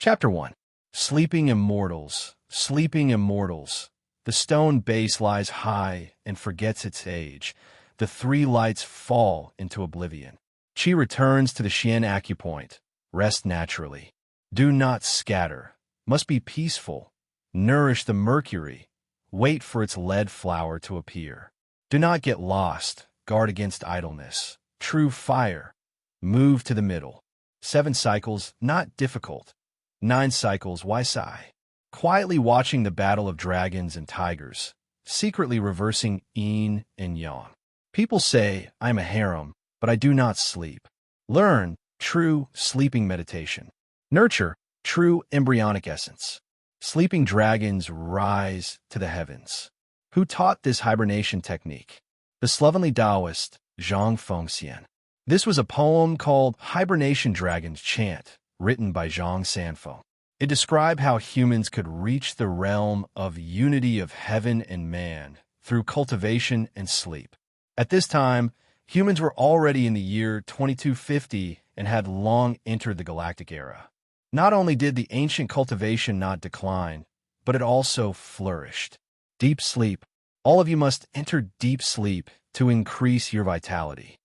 Chapter 1. Sleeping Immortals. Sleeping Immortals. The stone base lies high and forgets its age. The three lights fall into oblivion. Qi returns to the Xian acupoint. Rest naturally. Do not scatter. Must be peaceful. Nourish the mercury. Wait for its lead flower to appear. Do not get lost. Guard against idleness. True fire. Move to the middle. 7 cycles, not difficult. 9 cycles, why sigh? Quietly watching the battle of dragons and tigers, secretly reversing yin and yang. People say, I'm a harem, but I do not sleep. Learn true sleeping meditation. Nurture true embryonic essence. Sleeping dragons rise to the heavens. Who taught this hibernation technique? The slovenly Taoist, Zhang Fengxian. This was a poem called Hibernation Dragon's Chant, written by Zhang Sanfeng. It described how humans could reach the realm of unity of heaven and man through cultivation and sleep. At this time, humans were already in the year 2250 and had long entered the galactic era. Not only did the ancient cultivation not decline, but it also flourished. Deep sleep. All of you must enter deep sleep to increase your vitality.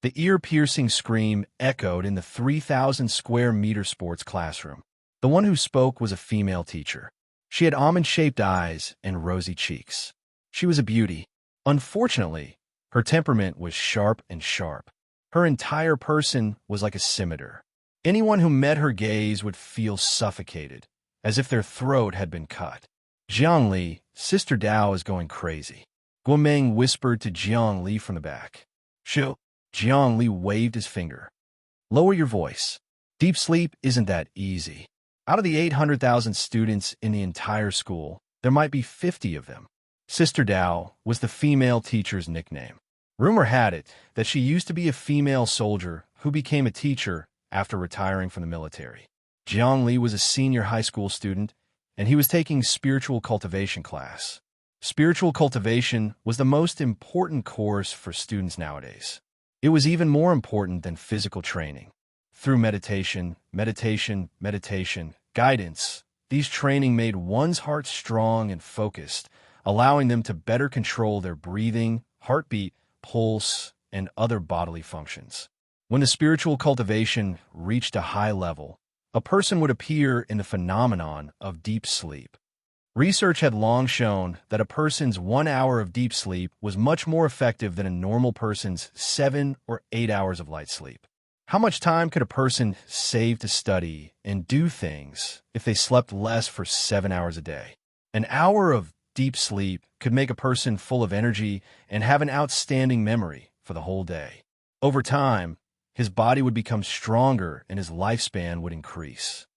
The ear-piercing scream echoed in the 3,000 square meter sports classroom. The one who spoke was a female teacher. She had almond-shaped eyes and rosy cheeks. She was a beauty. Unfortunately, her temperament was sharp. Her entire person was like a scimitar. Anyone who met her gaze would feel suffocated, as if their throat had been cut. Jiang Li, Sister Dao is going crazy. Guomeng whispered to Jiang Li from the back. Shoo. Jiang Li waved his finger. Lower your voice. Deep sleep isn't that easy. Out of the 800,000 students in the entire school, there might be 50 of them. Sister Dao was the female teacher's nickname. Rumor had it that she used to be a female soldier who became a teacher after retiring from the military. Jiang Li was a senior high school student, and he was taking spiritual cultivation class. Spiritual cultivation was the most important course for students nowadays. It was even more important than physical training. Through meditation, guidance, these training made one's heart strong and focused, allowing them to better control their breathing, heartbeat, pulse, and other bodily functions. When the spiritual cultivation reached a high level, a person would appear in the phenomenon of deep sleep. Research had long shown that a person's 1 hour of deep sleep was much more effective than a normal person's 7 or 8 hours of light sleep. How much time could a person save to study and do things if they slept less for 7 hours a day? An hour of deep sleep could make a person full of energy and have an outstanding memory for the whole day. Over time, his body would become stronger and his lifespan would increase.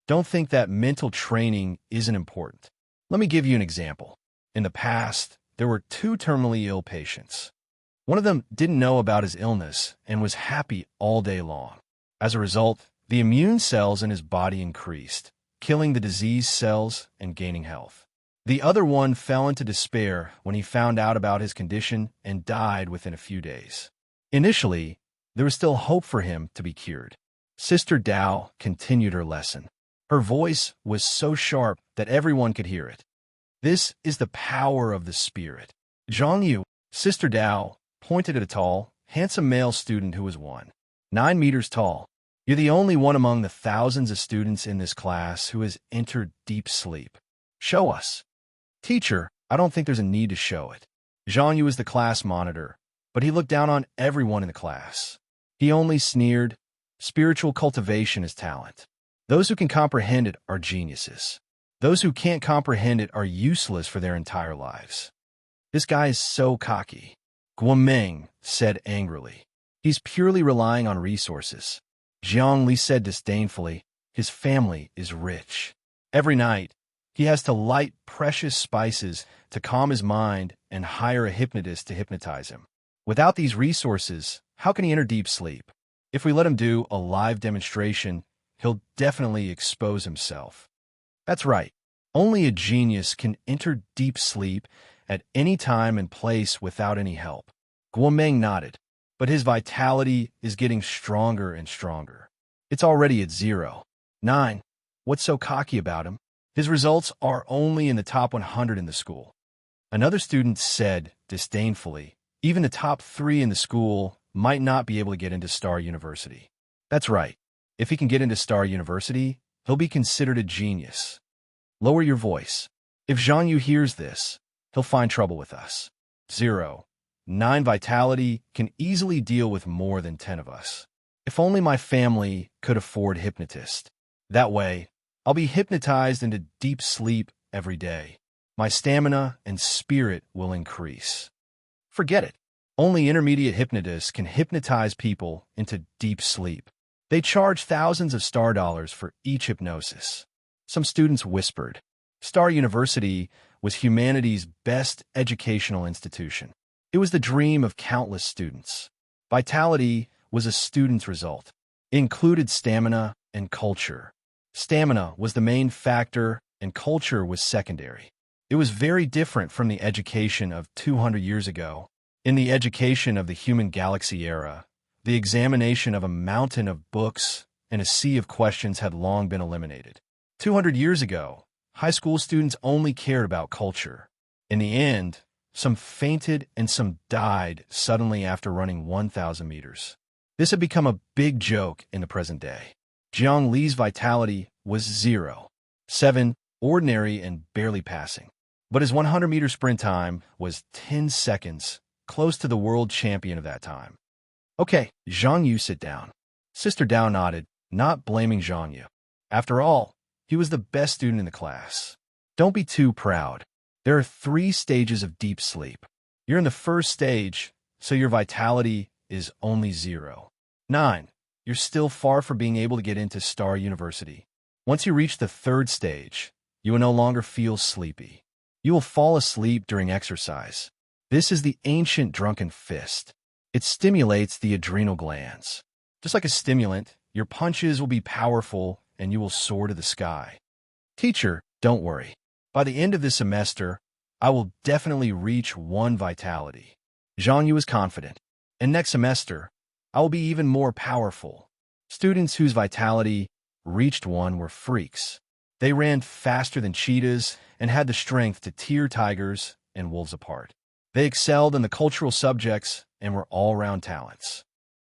Don't think that mental training isn't important. Let me give you an example. In the past, there were 2 terminally ill patients. One of them didn't know about his illness and was happy all day long. As a result, the immune cells in his body increased, killing the disease cells and gaining health. The other one fell into despair when he found out about his condition and died within a few days. Initially, there was still hope for him to be cured. Sister Dao continued her lesson. Her voice was so sharp that everyone could hear it. This is the power of the spirit. Zhang Yu, Sister Dao, pointed at a tall, handsome male student who was 9 meters tall. You're the only one among the thousands of students in this class who has entered deep sleep. Show us. Teacher, I don't think there's a need to show it. Zhang Yu was the class monitor, but he looked down on everyone in the class. He only sneered, spiritual cultivation is talent. Those who can comprehend it are geniuses. Those who can't comprehend it are useless for their entire lives. This guy is so cocky. Guomeng said angrily. He's purely relying on resources. Jiang Li said disdainfully, his family is rich. Every night, he has to light precious spices to calm his mind and hire a hypnotist to hypnotize him. Without these resources, how can he enter deep sleep? If we let him do a live demonstration, he'll definitely expose himself. That's right. Only a genius can enter deep sleep at any time and place without any help. Guomeng nodded, but his vitality is getting stronger and stronger. It's already at 0.9. What's so cocky about him? His results are only in the top 100 in the school. Another student said, disdainfully, even the top 3 in the school might not be able to get into Star University. That's right. If he can get into Star University, he'll be considered a genius. Lower your voice. If Zhang Yu hears this, he'll find trouble with us. 0. 9 vitality can easily deal with more than 10 of us. If only my family could afford hypnotist. That way, I'll be hypnotized into deep sleep every day. My stamina and spirit will increase. Forget it. Only intermediate hypnotists can hypnotize people into deep sleep. They charge thousands of star dollars for each hypnosis. Some students whispered. Star University was humanity's best educational institution. It was the dream of countless students. Vitality was a student's result. It included stamina and culture. Stamina was the main factor and culture was secondary. It was very different from the education of 200 years ago. In the education of the human galaxy era, the examination of a mountain of books and a sea of questions had long been eliminated. 200 years ago, high school students only cared about culture. In the end, some fainted and some died suddenly after running 1,000 meters. This had become a big joke in the present day. Jiang Li's vitality was 0. 7, ordinary and barely passing. But his 100-meter sprint time was 10 seconds, close to the world champion of that time. Okay, Zhang Yu, sit down. Sister Dao nodded, not blaming Zhang Yu. After all, he was the best student in the class. Don't be too proud. There are 3 stages of deep sleep. You're in the first stage, so your vitality is only 0. 9. You're still far from being able to get into Star University. Once you reach the 3rd stage, you will no longer feel sleepy. You will fall asleep during exercise. This is the ancient drunken fist. It stimulates the adrenal glands. Just like a stimulant, your punches will be powerful and you will soar to the sky. Teacher, don't worry. By the end of this semester, I will definitely reach 1 vitality. Zhang Yu is confident. And next semester, I will be even more powerful. Students whose vitality reached 1 were freaks. They ran faster than cheetahs and had the strength to tear tigers and wolves apart. They excelled in the cultural subjects and were all-round talents.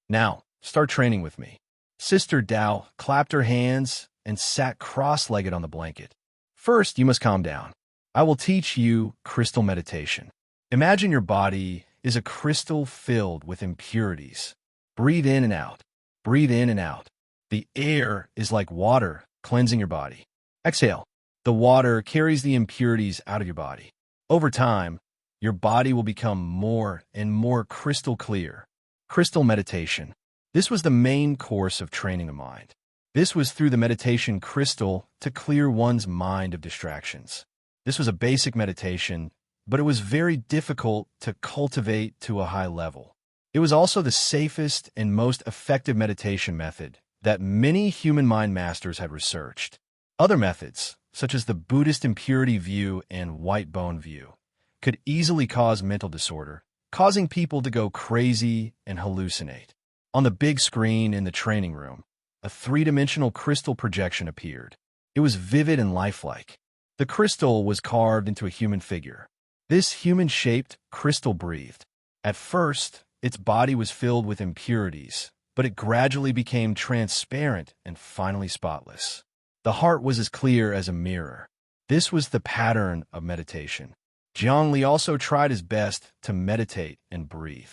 Now, start training with me. Sister Dao clapped her hands and sat cross-legged on the blanket. First, you must calm down. I will teach you crystal meditation. Imagine your body is a crystal filled with impurities. Breathe in and out. Breathe in and out. The air is like water cleansing your body. Exhale. The water carries the impurities out of your body. Over time, your body will become more and more crystal clear. Crystal meditation. This was the main course of training the mind. This was through the meditation crystal to clear one's mind of distractions. This was a basic meditation, but it was very difficult to cultivate to a high level. It was also the safest and most effective meditation method that many human mind masters had researched. Other methods, such as the Buddhist impurity view and white bone view, could easily cause mental disorder, causing people to go crazy and hallucinate. On the big screen in the training room, a 3-dimensional crystal projection appeared. It was vivid and lifelike. The crystal was carved into a human figure. This human-shaped crystal breathed. At first, its body was filled with impurities, but it gradually became transparent and finally spotless. The heart was as clear as a mirror. This was the pattern of meditation. Jiang Li also tried his best to meditate and breathe.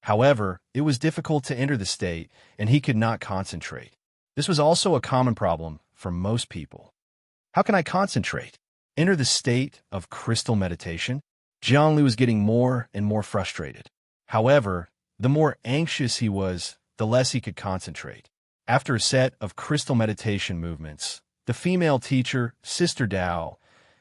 However, it was difficult to enter the state, and he could not concentrate. This was also a common problem for most people. How can I concentrate? Enter the state of crystal meditation? Jiang Li was getting more and more frustrated. However, the more anxious he was, the less he could concentrate. After a set of crystal meditation movements, the female teacher, Sister Dao,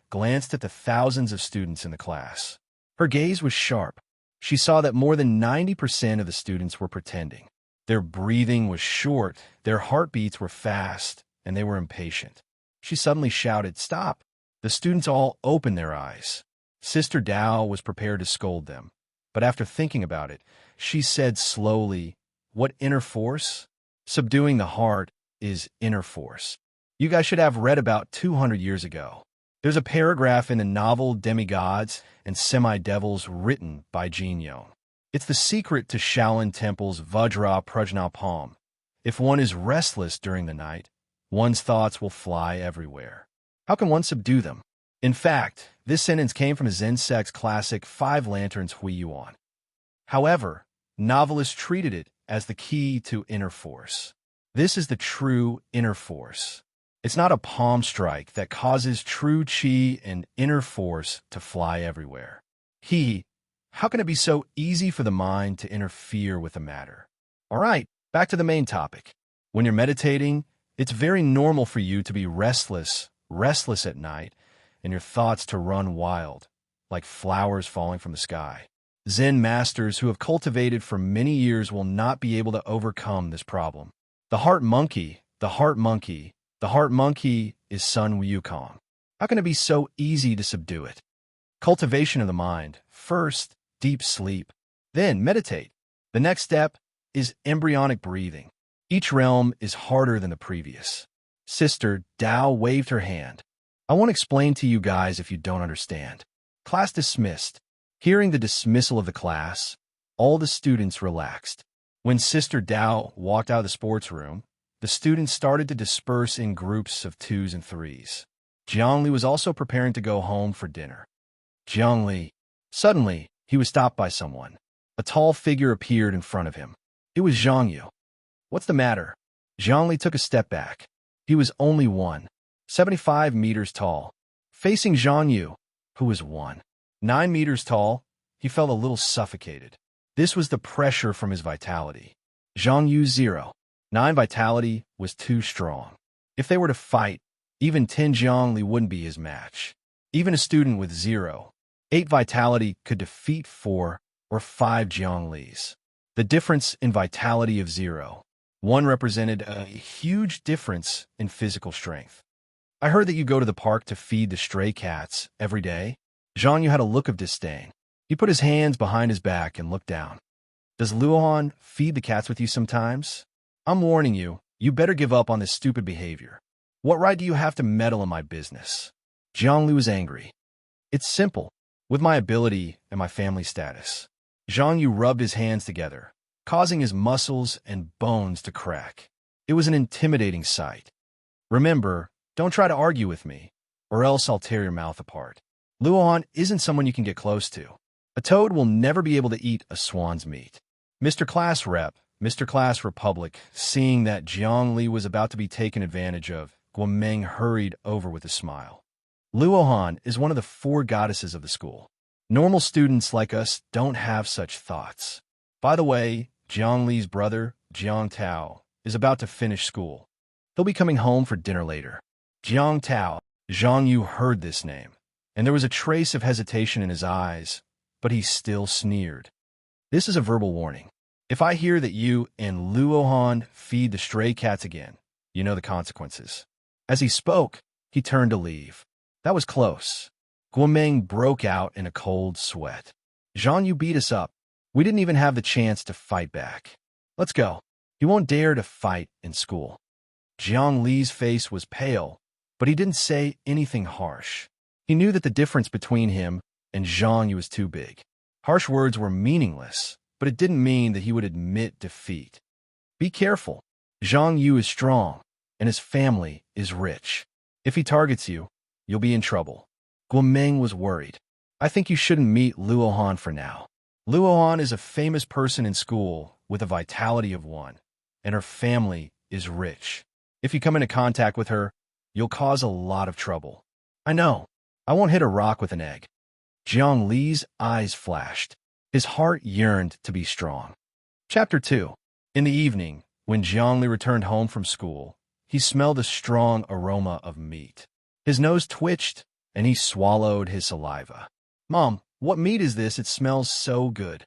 glanced at the thousands of students in the class. Her gaze was sharp. She saw that more than 90% of the students were pretending. Their breathing was short, their heartbeats were fast, and they were impatient. She suddenly shouted, "Stop!" The students all opened their eyes. Sister Dao was prepared to scold them, but after thinking about it, she said slowly, "What inner force? Subduing the heart is inner force. you guys should have read about 200 years ago. There's a paragraph in the novel Demigods and Semi-Devils written by Jin Yong. It's the secret to Shaolin Temple's Vajra Prajnapam. If one is restless during the night, one's thoughts will fly everywhere. How can one subdue them? In fact, this sentence came from a Zen sect's classic Five Lanterns Hui Yuan. However, novelists treated it as the key to inner force. This is the true inner force. It's not a palm strike that causes true chi and inner force to fly everywhere. How can it be so easy for the mind to interfere with the matter? All right, back to the main topic. When you're meditating, it's very normal for you to be restless at night, and your thoughts to run wild, like flowers falling from the sky. Zen masters who have cultivated for many years will not be able to overcome this problem. The heart monkey is Sun Wukong. How can it be so easy to subdue it? Cultivation of the mind. First, deep sleep. Then meditate. The next step is embryonic breathing. Each realm is harder than the previous. Sister Dao waved her hand. I won't explain to you guys if you don't understand. Class dismissed. Hearing the dismissal of the class, all the students relaxed. When Sister Dao walked out of the sports room, the students started to disperse in groups of 2s and 3s. Jiangli was also preparing to go home for dinner. Jiangli. Suddenly, he was stopped by someone. A tall figure appeared in front of him. It was Zhang Yu. What's the matter? Jiangli took a step back. He was only 1.75 meters tall. Facing Zhang Yu, who was 1.9 meters tall, he felt a little suffocated. This was the pressure from his vitality. Zhang Yu's 0.9 vitality was too strong. If they were to fight, even 10 Jiangli wouldn't be his match. Even a student with 0.8 vitality could defeat 4 or 5 Jianglis. The difference in vitality of 0.1 represented a huge difference in physical strength. I heard that you go to the park to feed the stray cats every day. Zhang Yu had a look of disdain. He put his hands behind his back and looked down. Does Luohan feed the cats with you sometimes? I'm warning you, you better give up on this stupid behavior. What right do you have to meddle in my business? Jiangli was angry. It's simple. With my ability and my family status. Zhang Yu rubbed his hands together, causing his muscles and bones to crack. It was an intimidating sight. Remember, don't try to argue with me, or else I'll tear your mouth apart. Luohan isn't someone you can get close to. A toad will never be able to eat a swan's meat. Mr. Class Rep, Mr. Class Republic, seeing that Jiangli was about to be taken advantage of, Guomeng hurried over with a smile. Luohan is one of the 4 goddesses of the school. Normal students like us don't have such thoughts. By the way, Jiangli's brother, Jiang Tao, is about to finish school. He'll be coming home for dinner later. Jiang Tao. Zhang Yu heard this name, and there was a trace of hesitation in his eyes, but he still sneered. This is a verbal warning. If I hear that you and Luohan feed the stray cats again, you know the consequences. As he spoke, he turned to leave. That was close. Guomeng broke out in a cold sweat. Zhang Yu beat us up. We didn't even have the chance to fight back. Let's go. He won't dare to fight in school. Jiang Li's face was pale, but he didn't say anything harsh. He knew that the difference between him and Zhang Yu was too big. Harsh words were meaningless, but it didn't mean that he would admit defeat. Be careful. Zhang Yu is strong, and his family is rich. If he targets you, you'll be in trouble. Guomeng was worried. I think you shouldn't meet Luohan for now. Luohan is a famous person in school with a vitality of 1, and her family is rich. If you come into contact with her, you'll cause a lot of trouble. I know. I won't hit a rock with an egg. Jiang Li's eyes flashed. His heart yearned to be strong. Chapter 2. In the evening, when Jiang Li returned home from school, he smelled a strong aroma of meat. His nose twitched, and he swallowed his saliva. Mom, what meat is this? It smells so good.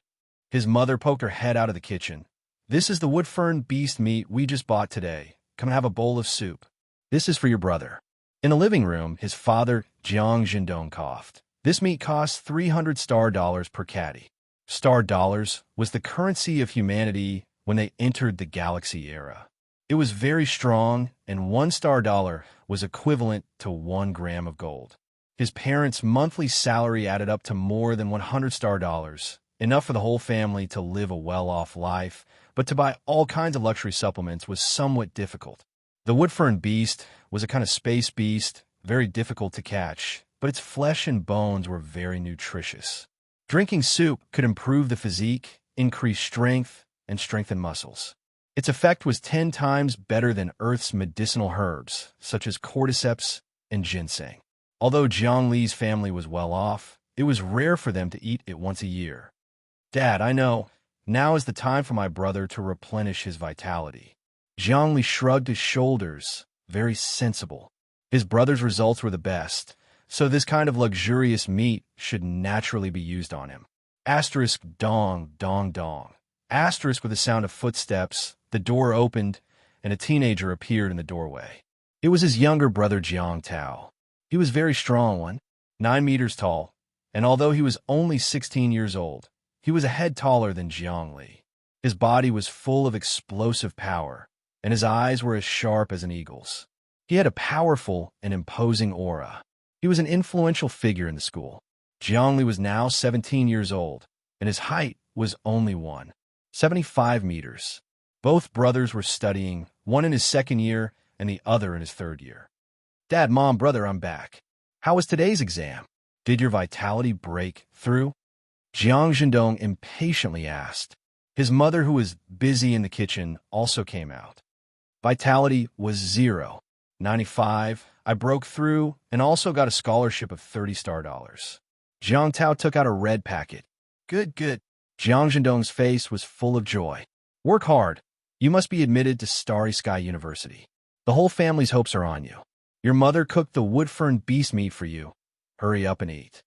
His mother poked her head out of the kitchen. This is the wood-fern beast meat we just bought today. Come and have a bowl of soup. This is for your brother. In the living room, his father, Jiang Zhendong, coughed. This meat costs 300 star dollars per caddy. Star dollars was the currency of humanity when they entered the galaxy era. It was very strong, and 1 star dollar was equivalent to 1 gram of gold. His parents' monthly salary added up to more than 100 star dollars, enough for the whole family to live a well-off life, but to buy all kinds of luxury supplements was somewhat difficult. The wood-fern beast was a kind of space beast, very difficult to catch, but its flesh and bones were very nutritious. Drinking soup could improve the physique, increase strength, and strengthen muscles. Its effect was 10 times better than Earth's medicinal herbs, such as cordyceps and ginseng. Although Jiang Li's family was well off, it was rare for them to eat it once a year. Dad, I know. Now is the time for my brother to replenish his vitality. Jiang Li shrugged his shoulders, very sensible. His brother's results were the best, so this kind of luxurious meat should naturally be used on him. Asterisk dong, dong, dong. Asterisk with the sound of footsteps, the door opened, and a teenager appeared in the doorway. It was his younger brother Jiang Tao. He was very strong, 9 meters tall, and although he was only 16 years old, he was a head taller than Jiang Li. His body was full of explosive power, and his eyes were as sharp as an eagle's. He had a powerful and imposing aura. He was an influential figure in the school. Jiang Li was now 17 years old, and his height was only 1.75 meters. Both brothers were studying, one in his second year and the other in his third year. Dad, Mom, brother, I'm back. How was today's exam? Did your vitality break through? Jiang Zhendong impatiently asked. His mother, who was busy in the kitchen, also came out. Vitality was 0. 95. I broke through and also got a scholarship of 30 star dollars. Jiang Tao took out a red packet. Good, good. Jiang Zhendong's face was full of joy. Work hard. You must be admitted to Starry Sky University. The whole family's hopes are on you. Your mother cooked the wood-fern beast meat for you. Hurry up and eat.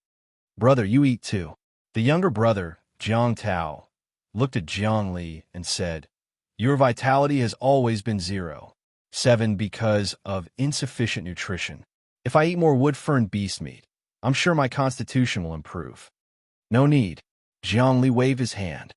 Brother, you eat too. The younger brother, Jiang Tao, looked at Jiang Li and said, Your vitality has always been 0.7 because of insufficient nutrition. If I eat more wood-fern beast meat, I'm sure my constitution will improve. No need. Jiang Li waved his hand.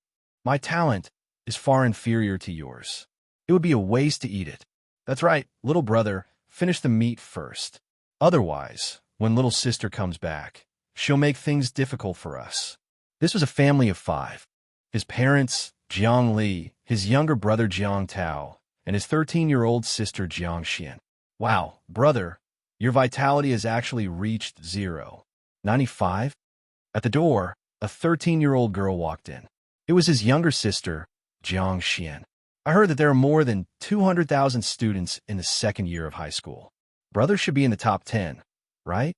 My talent is far inferior to yours. It would be a waste to eat it. That's right, little brother. Finish the meat first. Otherwise, when little sister comes back, she'll make things difficult for us. This was a family of 5. His parents, Jiang Li, his younger brother Jiang Tao, and his 13-year-old sister Jiang Xian. Wow, brother, your vitality has actually reached 0.95? At the door, a 13-year-old girl walked in. It was his younger sister, Jiang Xian. I heard that there are more than 200,000 students in the second year of high school. Brother should be in the top 10, right?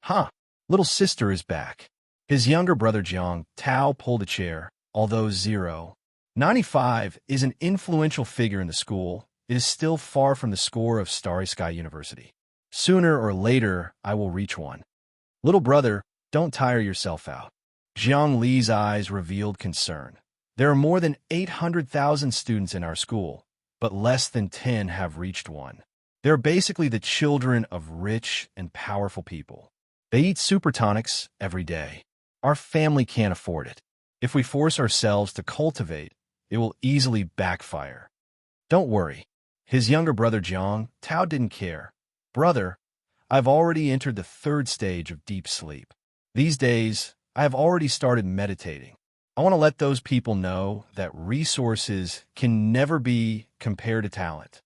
Huh, little sister is back. His younger brother Jiang Tao pulled a chair. Although 0.95 is an influential figure in the school, it is still far from the score of Starry Sky University. Sooner or later, I will reach one. Little brother, don't tire yourself out. Jiang Li's eyes revealed concern. There are more than 800,000 students in our school, but less than 10 have reached one. They're basically the children of rich and powerful people. They eat super tonics every day. Our family can't afford it. If we force ourselves to cultivate, it will easily backfire. Don't worry. His younger brother Jiang Tao didn't care. Brother, I've already entered the 3rd stage of deep sleep. These days, I have already started meditating. I want to let those people know that resources can never be compared to talent.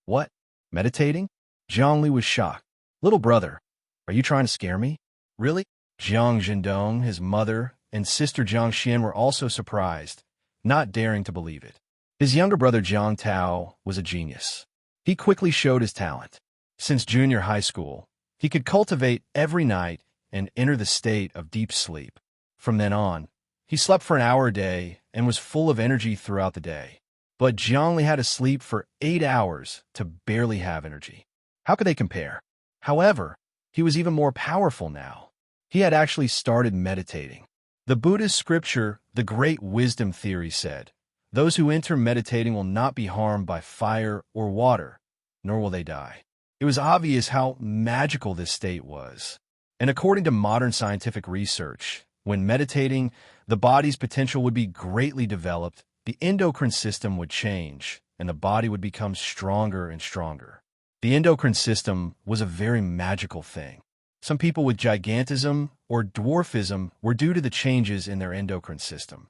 What? Meditating? Jiang Li was shocked. Little brother, are you trying to scare me? Really? Jiang Zhendong, his mother, and sister Jiang Xian were also surprised, not daring to believe it. His younger brother Jiang Tao was a genius. He quickly showed his talent. Since junior high school, he could cultivate every night and enter the state of deep sleep. From then on, he slept for an hour a day and was full of energy throughout the day. But Jiang Li had to sleep for 8 hours to barely have energy. How could they compare? However, he was even more powerful now. He had actually started meditating. The Buddhist scripture, the Great Wisdom Theory, said, Those who enter meditating will not be harmed by fire or water, nor will they die. It was obvious how magical this state was. And according to modern scientific research, when meditating, the body's potential would be greatly developed, the endocrine system would change, and the body would become stronger and stronger. The endocrine system was a very magical thing. Some people with gigantism or dwarfism were due to the changes in their endocrine system.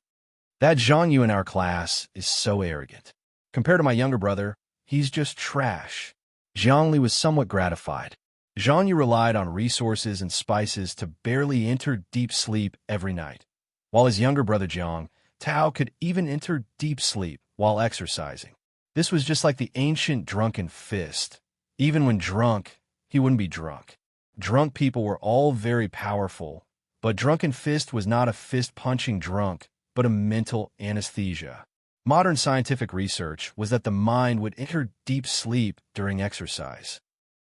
That Zhang Yu in our class is so arrogant. Compared to my younger brother, he's just trash. Zhang Li was somewhat gratified. Zhang Yu relied on resources and spices to barely enter deep sleep every night, while his younger brother Jiang Tao could even enter deep sleep while exercising. This was just like the ancient drunken fist. Even when drunk, he wouldn't be drunk. Drunk people were all very powerful, but drunken fist was not a fist-punching drunk, but a mental anesthesia. Modern scientific research was that the mind would enter deep sleep during exercise.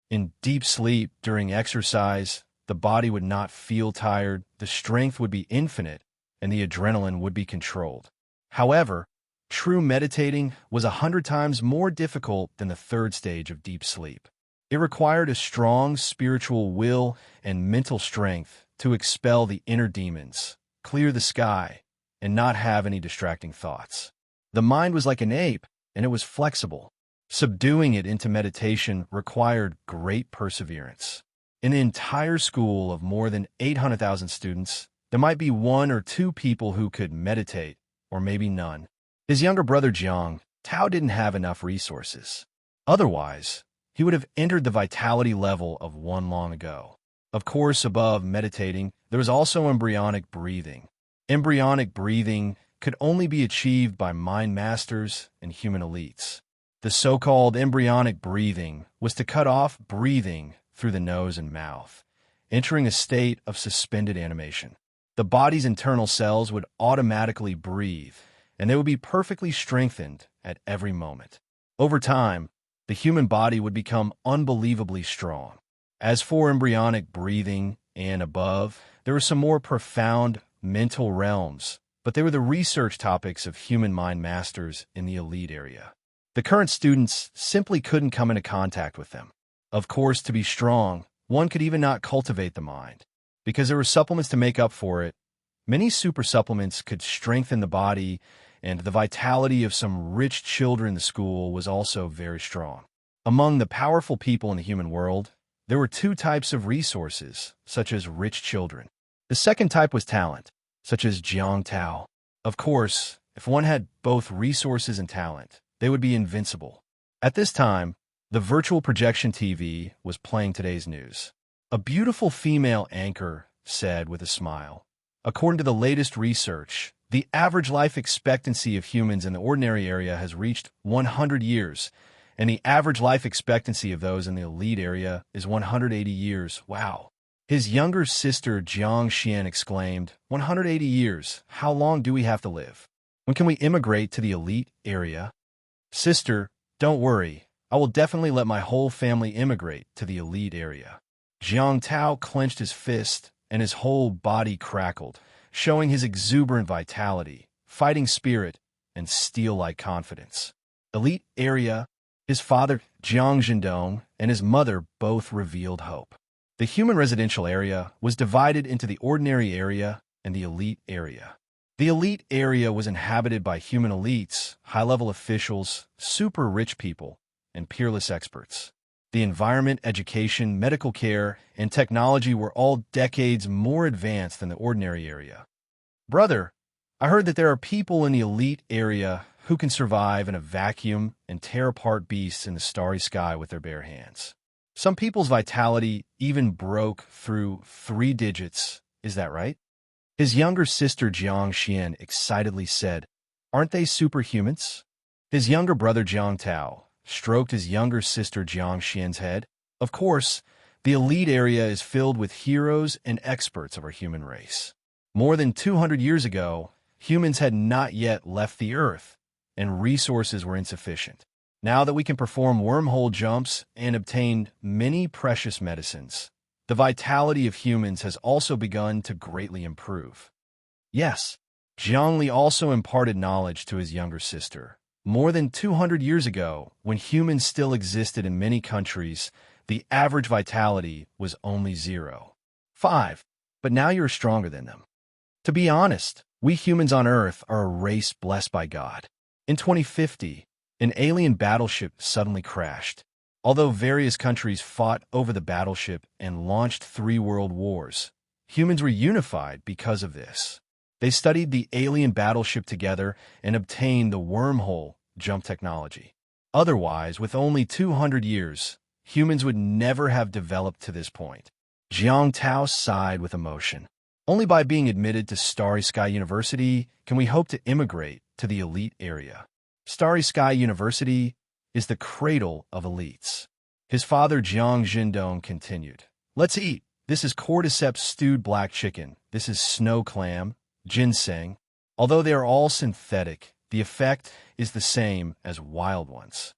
In deep sleep during exercise, the body would not feel tired, the strength would be infinite, and the adrenaline would be controlled. However, true meditating was 100 times more difficult than the third stage of deep sleep. It required a strong spiritual will and mental strength to expel the inner demons, clear the sky, and not have any distracting thoughts. The mind was like an ape, and it was flexible. Subduing it into meditation required great perseverance. In the entire school of more than 800,000 students, there might be 1 or 2 people who could meditate, or maybe none. His younger brother Jiang Tao didn't have enough resources. Otherwise, he would have entered the vitality level of 1 long ago. Of course, above meditating, there was also embryonic breathing. Embryonic breathing could only be achieved by mind masters and human elites. The so-called embryonic breathing was to cut off breathing through the nose and mouth, entering a state of suspended animation. The body's internal cells would automatically breathe, and they would be perfectly strengthened at every moment. Over time, the human body would become unbelievably strong. As for embryonic breathing and above, there were some more profound mental realms, but they were the research topics of human mind masters in the elite area. The current students simply couldn't come into contact with them. Of course, to be strong, one could even not cultivate the mind. Because there were supplements to make up for it, many super supplements could strengthen the body, and the vitality of some rich children in the school was also very strong. Among the powerful people in the human world, there were 2 types of resources, such as rich children. The second type was talent, such as Jiang Tao. Of course, if one had both resources and talent, they would be invincible. At this time, the virtual projection TV was playing today's news. A beautiful female anchor said with a smile, "According to the latest research, the average life expectancy of humans in the ordinary area has reached 100 years, and the average life expectancy of those in the elite area is 180 years. Wow." His younger sister Jiang Xian exclaimed, 180 years, how long do we have to live? When can we immigrate to the elite area? Sister, don't worry, I will definitely let my whole family immigrate to the elite area. Jiang Tao clenched his fist, and his whole body crackled, showing his exuberant vitality, fighting spirit, and steel-like confidence. Elite area, his father, Jiang Zhendong, and his mother both revealed hope. The human residential area was divided into the ordinary area and the elite area. The elite area was inhabited by human elites, high-level officials, super rich people, and peerless experts. The environment, education, medical care, and technology were all decades more advanced than the ordinary area. Brother, I heard that there are people in the elite area who can survive in a vacuum and tear apart beasts in the starry sky with their bare hands. Some people's vitality even broke through 3 digits. Is that right? His younger sister Jiang Xian excitedly said, "Aren't they superhumans?" His younger brother Jiang Tao stroked his younger sister Jiang Xian's head. Of course, the elite area is filled with heroes and experts of our human race. More than 200 years ago, humans had not yet left the Earth, and resources were insufficient. Now that we can perform wormhole jumps and obtain many precious medicines, the vitality of humans has also begun to greatly improve. Yes, Jiang Li also imparted knowledge to his younger sister. More than 200 years ago, when humans still existed in many countries, the average vitality was only 0.5, but now you're stronger than them. To be honest, we humans on Earth are a race blessed by God. In 2050, an alien battleship suddenly crashed. Although various countries fought over the battleship and launched 3 world wars, humans were unified because of this. They studied the alien battleship together and obtained the wormhole jump technology. Otherwise, with only 200 years, humans would never have developed to this point. Jiang Tao sighed with emotion. Only by being admitted to Starry Sky University can we hope to immigrate to the elite area. Starry Sky University is the cradle of elites. His father Jiang Jindong continued. Let's eat. This is cordyceps stewed black chicken. This is snow clam, ginseng. Although they are all synthetic, the effect is the same as wild ones.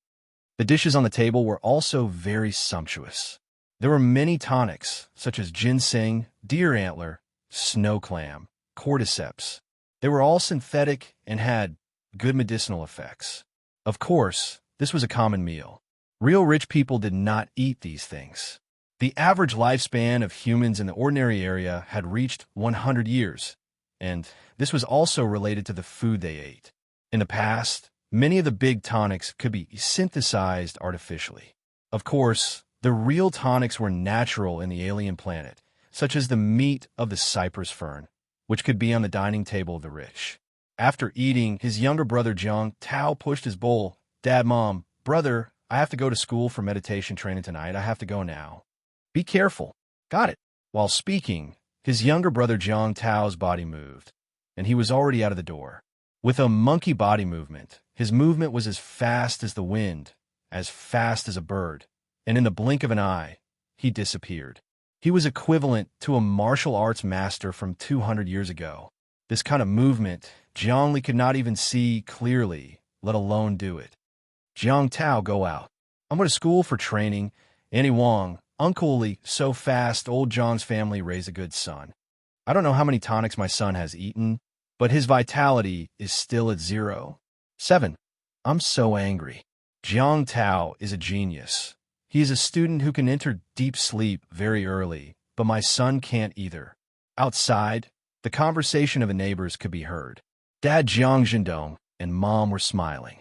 The dishes on the table were also very sumptuous. There were many tonics, such as ginseng, deer antler, snow clam, cordyceps. They were all synthetic and had good medicinal effects. Of course, this was a common meal. Real rich people did not eat these things. The average lifespan of humans in the ordinary area had reached 100 years, and this was also related to the food they ate. In the past, many of the big tonics could be synthesized artificially. Of course, the real tonics were natural in the alien planet, such as the meat of the cypress fern, which could be on the dining table of the rich. After eating, his younger brother Jiang Tao pushed his bowl. Dad, Mom, brother, I have to go to school for meditation training tonight. I have to go now. Be careful. Got it. While speaking, his younger brother Jiang Tao's body moved, and he was already out of the door. With a monkey body movement, his movement was as fast as the wind, as fast as a bird, and in the blink of an eye, he disappeared. He was equivalent to a martial arts master from 200 years ago. This kind of movement, Jiang Li could not even see clearly, let alone do it. Jiang Tao, go out. I'm going to school for training. Annie Wong, Uncle Li, so fast old John's family raised a good son. I don't know how many tonics my son has eaten, but his vitality is still at 0. 7. I'm so angry. Jiang Tao is a genius. He is a student who can enter deep sleep very early, but my son can't either. Outside, the conversation of the neighbors could be heard. Dad Jiang Jindong and Mom were smiling.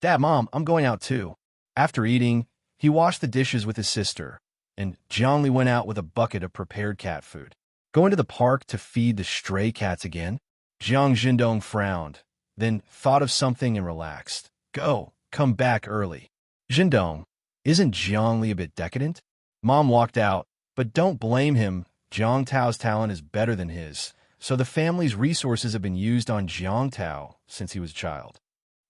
Dad, Mom, I'm going out too. After eating, he washed the dishes with his sister, and Jiang Li went out with a bucket of prepared cat food. Going to the park to feed the stray cats again? Jiang Jindong frowned, then thought of something and relaxed. Come back early. Jindong, isn't Jiang Li a bit decadent? Mom walked out, but don't blame him. Jiang Tao's talent is better than his, so the family's resources have been used on Jiang Tao since he was a child.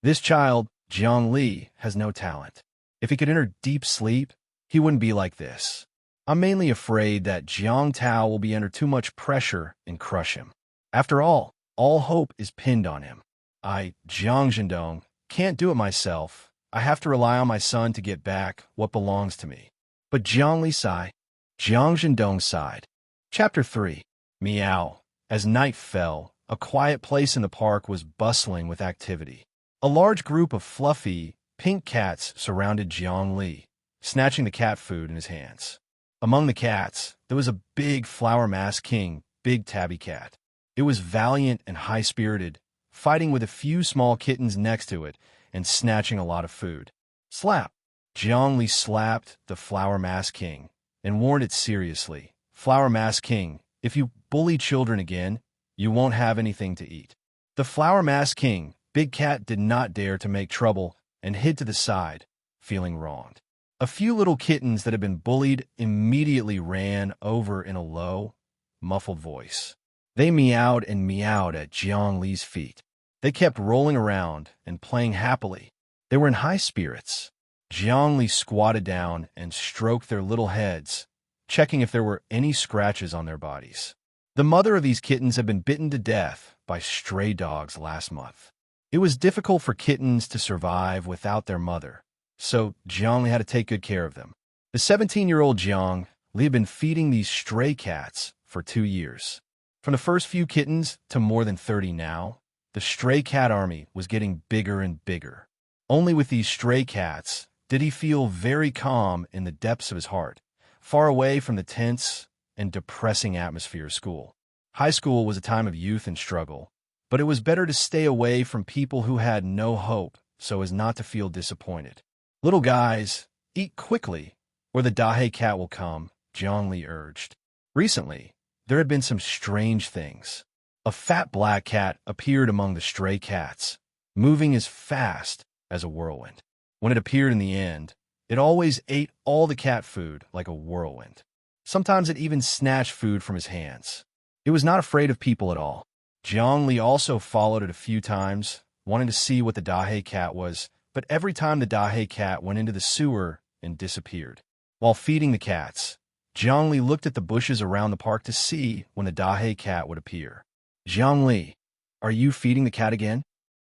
This child, Jiang Li, has no talent. If he could enter deep sleep, he wouldn't be like this. I'm mainly afraid that Jiang Tao will be under too much pressure and crush him. After all hope is pinned on him. I, Jiang Jindong, can't do it myself. I have to rely on my son to get back what belongs to me. But Jiang Li sighed. Jiang Jindong sighed. Chapter 3. Meow. As night fell, a quiet place in the park was bustling with activity. A large group of fluffy, pink cats surrounded Jiang Li, snatching the cat food in his hands. Among the cats, there was a big flower mask king, Big Tabby Cat. It was valiant and high-spirited, fighting with a few small kittens next to it and snatching a lot of food. Slap! Jiang Li slapped the Flower Mask King and warned it seriously. Flower Mask King, if you bully children again, you won't have anything to eat. The Flower Mask King, Big Cat, did not dare to make trouble and hid to the side, feeling wronged. A few little kittens that had been bullied immediately ran over in a low, muffled voice. They meowed and meowed at Jiang Li's feet. They kept rolling around and playing happily. They were in high spirits. Jiang Li squatted down and stroked their little heads, checking if there were any scratches on their bodies. The mother of these kittens had been bitten to death by stray dogs last month. It was difficult for kittens to survive without their mother, so Jiang Li had to take good care of them. The 17-year-old Jiang Li had been feeding these stray cats for 2 years. From the first few kittens to more than 30 now, the stray cat army was getting bigger and bigger. Only with these stray cats did he feel very calm in the depths of his heart, far away from the tense and depressing atmosphere of school. High school was a time of youth and struggle, but it was better to stay away from people who had no hope so as not to feel disappointed. Little guys, Eat quickly, or the Dahe cat will come, Jiangli urged. Recently, there had been some strange things. A fat black cat appeared among the stray cats, moving as fast as a whirlwind. When it appeared in the end, it always ate all the cat food like a whirlwind. Sometimes it even snatched food from his hands. It was not afraid of people at all. Jiangli also followed it a few times, wanting to see what the Dahe cat was, but every time the Dahe cat went into the sewer and disappeared. While feeding the cats, Jiangli looked at the bushes around the park to see when the Dahe cat would appear. Jiangli, are you feeding the cat again?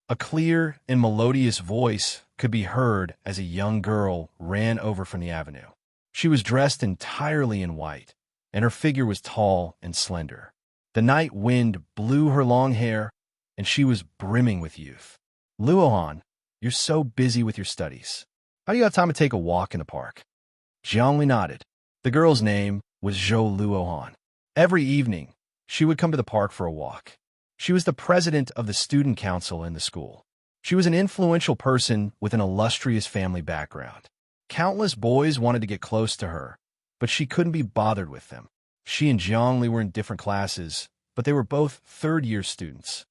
A clear and melodious voice could be heard as a young girl ran over from the avenue. She was dressed entirely in white, and her figure was tall and slender. The night wind blew her long hair, and she was brimming with youth. Luohan, you're so busy with your studies. How do you have time to take a walk in the park? Jiangli nodded. The girl's name was Zhou Luohan. Every evening, she would come to the park for a walk. She was the president of the student council in the school. She was an influential person with an illustrious family background. Countless boys wanted to get close to her, but she couldn't be bothered with them. She and Jiangli were in different classes, but they were both third-year students.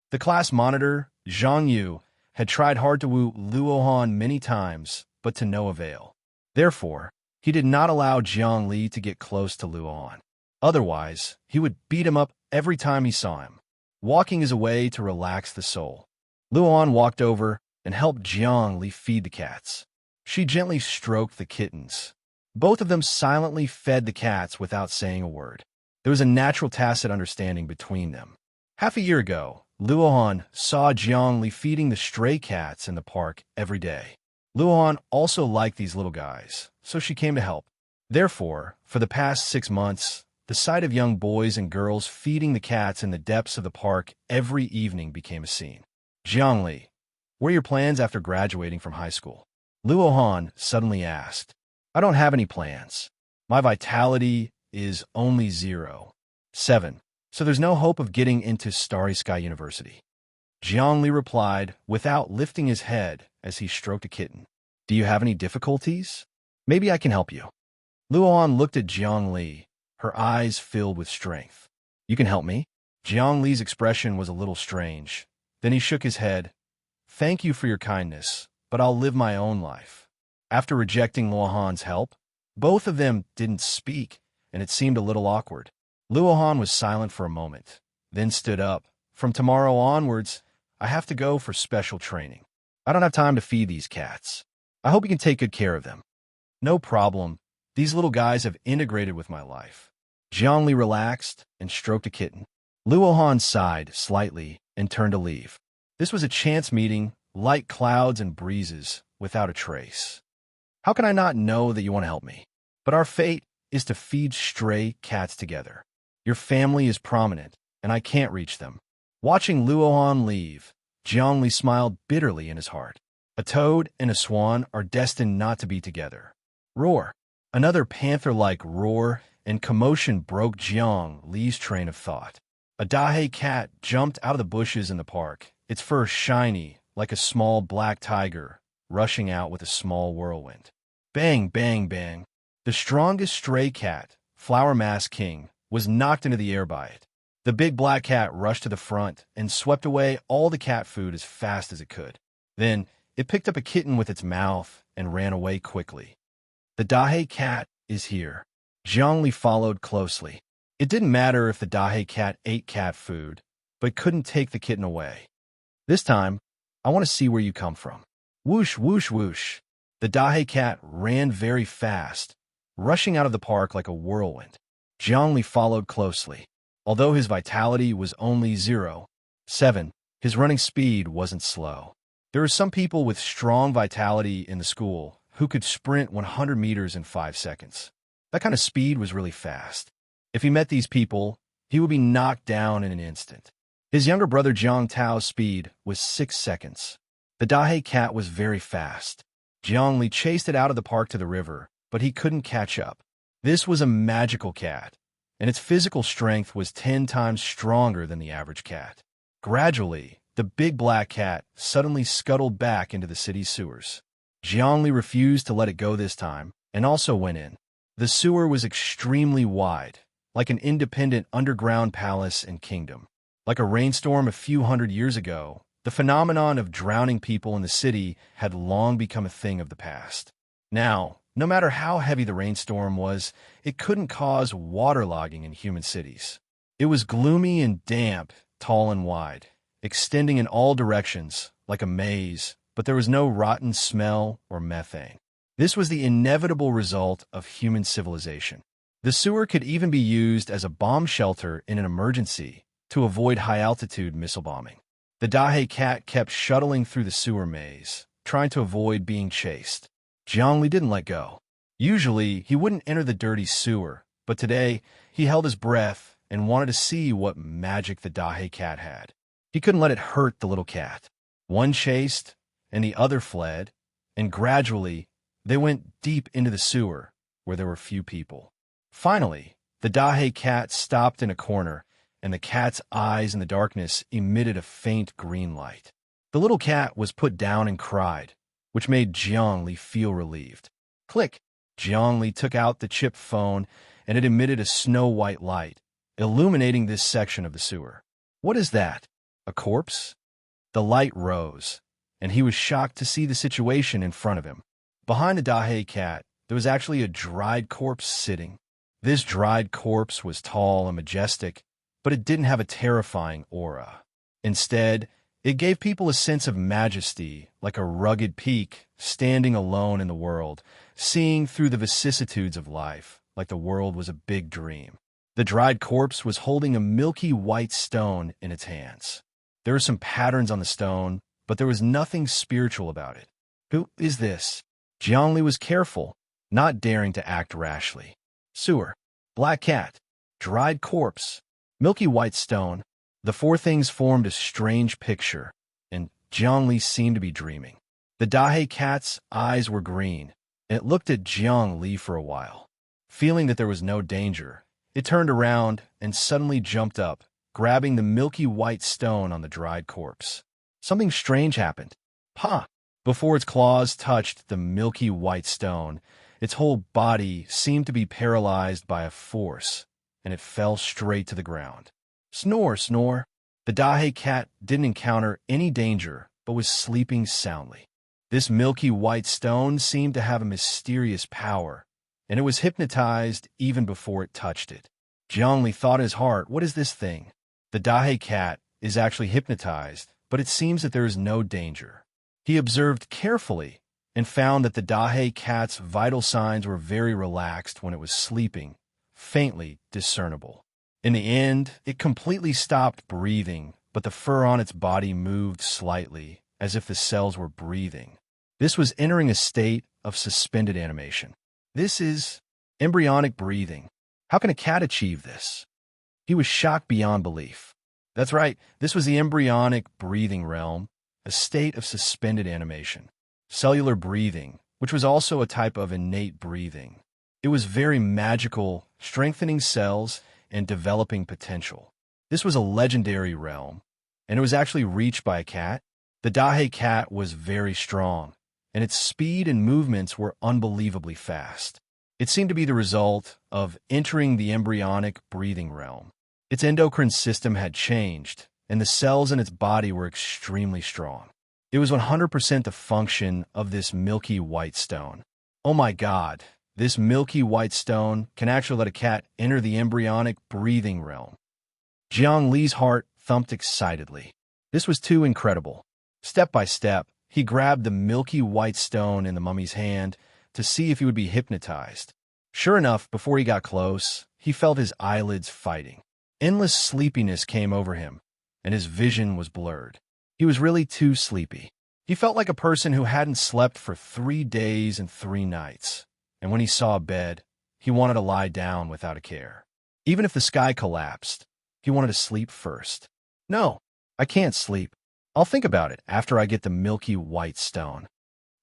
The class monitor, Zhang Yu, had tried hard to woo Luohan many times, but to no avail. Therefore, he did not allow Jiangli to get close to Luohan. Otherwise, he would beat him up every time he saw him. Walking is a way to relax the soul. Luohan walked over and helped Jiangli feed the cats. She gently stroked the kittens. Both of them silently fed the cats without saying a word. There was a natural tacit understanding between them. Half a year ago, Luohan saw Jiangli feeding the stray cats in the park every day. Luohan also liked these little guys, so she came to help. Therefore, for the past 6 months, the sight of young boys and girls feeding the cats in the depths of the park every evening became a scene. Jiangli, what are your plans after graduating from high school? Luohan suddenly asked. I don't have any plans. My vitality is only 0.7, so there's no hope of getting into Starry Sky University. Jiangli replied without lifting his head as he stroked a kitten. Do you have any difficulties? Maybe I can help you. Luohan looked at Jiangli, her eyes filled with strength. You can help me? Jiangli's expression was a little strange. Then he shook his head. Thank you for your kindness, but I'll live my own life. After rejecting Luohan's help, both of them didn't speak, and it seemed a little awkward. Luohan was silent for a moment, then stood up. From tomorrow onwards, I have to go for special training. I don't have time to feed these cats. I hope you can take good care of them. No problem. These little guys have integrated with my life. Jiangli relaxed and stroked a kitten. Luohan sighed slightly and turned to leave. This was a chance meeting, light clouds and breezes, without a trace. How can I not know that you want to help me? But our fate is to feed stray cats together. Your family is prominent, and I can't reach them. Watching Luohan leave, Jiangli smiled bitterly in his heart. A toad and a swan are destined not to be together. Roar! Another panther-like roar and commotion broke Jiang Li's train of thought. A Dahe cat jumped out of the bushes in the park, its fur shiny like a small black tiger, rushing out with a small whirlwind. Bang, bang, bang. The strongest stray cat, Flower Mask King, was knocked into the air by it. The big black cat rushed to the front and swept away all the cat food as fast as it could. Then, it picked up a kitten with its mouth and ran away quickly. The Dahe cat is here. Jiangli followed closely. It didn't matter if the Dahe cat ate cat food, but couldn't take the kitten away. This time, I want to see where you come from. Whoosh, whoosh, whoosh. The Dahe cat ran very fast, rushing out of the park like a whirlwind. Jiangli followed closely. Although his vitality was only 0.7, his running speed wasn't slow. There are some people with strong vitality in the school who could sprint 100 meters in 5 seconds. That kind of speed was really fast. If he met these people, he would be knocked down in an instant. His younger brother Jiang Tao's speed was 6 seconds. The Dahe cat was very fast. Jiangli chased it out of the park to the river, but he couldn't catch up. This was a magical cat, and its physical strength was 10 times stronger than the average cat. Gradually, the big black cat suddenly scuttled back into the city's sewers. Jiangli refused to let it go this time, and also went in. The sewer was extremely wide, like an independent underground palace and kingdom. Like a rainstorm a few hundred years ago, the phenomenon of drowning people in the city had long become a thing of the past. Now, no matter how heavy the rainstorm was, it couldn't cause waterlogging in human cities. It was gloomy and damp, tall and wide, extending in all directions, like a maze, but there was no rotten smell or methane. This was the inevitable result of human civilization. The sewer could even be used as a bomb shelter in an emergency to avoid high-altitude missile bombing. The Dahe cat kept shuttling through the sewer maze, trying to avoid being chased. Jiangli didn't let go. Usually, he wouldn't enter the dirty sewer, but today, he held his breath and wanted to see what magic the Dahe cat had. He couldn't let it hurt the little cat. One chased, and the other fled, and gradually, they went deep into the sewer, where there were few people. Finally, the Dahe cat stopped in a corner, and the cat's eyes in the darkness emitted a faint green light. The little cat was put down and cried, which made Jiangli feel relieved. Click! Jiangli took out the chip phone, and it emitted a snow-white light, illuminating this section of the sewer. What is that? A corpse? The light rose, and he was shocked to see the situation in front of him. Behind the Dahe cat, there was actually a dried corpse sitting. This dried corpse was tall and majestic, but it didn't have a terrifying aura. Instead, it gave people a sense of majesty, like a rugged peak standing alone in the world, seeing through the vicissitudes of life, like the world was a big dream. The dried corpse was holding a milky white stone in its hands. There were some patterns on the stone, but there was nothing spiritual about it. Who is this? Jiangli was careful, not daring to act rashly. Sewer, black cat, dried corpse, milky white stone. The four things formed a strange picture, and Jiangli seemed to be dreaming. The Dahe cat's eyes were green, and it looked at Jiangli for a while. Feeling that there was no danger, it turned around and suddenly jumped up, grabbing the milky white stone on the dried corpse. Something strange happened. Pa! Before its claws touched the milky white stone, its whole body seemed to be paralyzed by a force, and it fell straight to the ground. Snore, snore. The Dahe cat didn't encounter any danger, but was sleeping soundly. This milky white stone seemed to have a mysterious power, and it was hypnotized even before it touched it. Jiangli thought in his heart, what is this thing? The Dahe cat is actually hypnotized, but it seems that there is no danger. He observed carefully and found that the Dahe cat's vital signs were very relaxed when it was sleeping, faintly discernible. In the end, it completely stopped breathing, but the fur on its body moved slightly, as if the cells were breathing. This was entering a state of suspended animation. This is embryonic breathing. How can a cat achieve this? He was shocked beyond belief. That's right, this was the embryonic breathing realm, a state of suspended animation. Cellular breathing, which was also a type of innate breathing. It was very magical, strengthening cells and developing potential. This was a legendary realm, and it was actually reached by a cat. The Dahe cat was very strong, and its speed and movements were unbelievably fast. It seemed to be the result of entering the embryonic breathing realm. Its endocrine system had changed, and the cells in its body were extremely strong. It was 100% the function of this milky white stone. Oh my God, this milky white stone can actually let a cat enter the embryonic breathing realm. Jiang Li's heart thumped excitedly. This was too incredible. Step by step, he grabbed the milky white stone in the mummy's hand to see if he would be hypnotized. Sure enough, before he got close, he felt his eyelids fighting. Endless sleepiness came over him, and his vision was blurred. He was really too sleepy. He felt like a person who hadn't slept for 3 days and 3 nights, and when he saw a bed, he wanted to lie down without a care. Even if the sky collapsed, he wanted to sleep first. No, I can't sleep. I'll think about it after I get the milky white stone.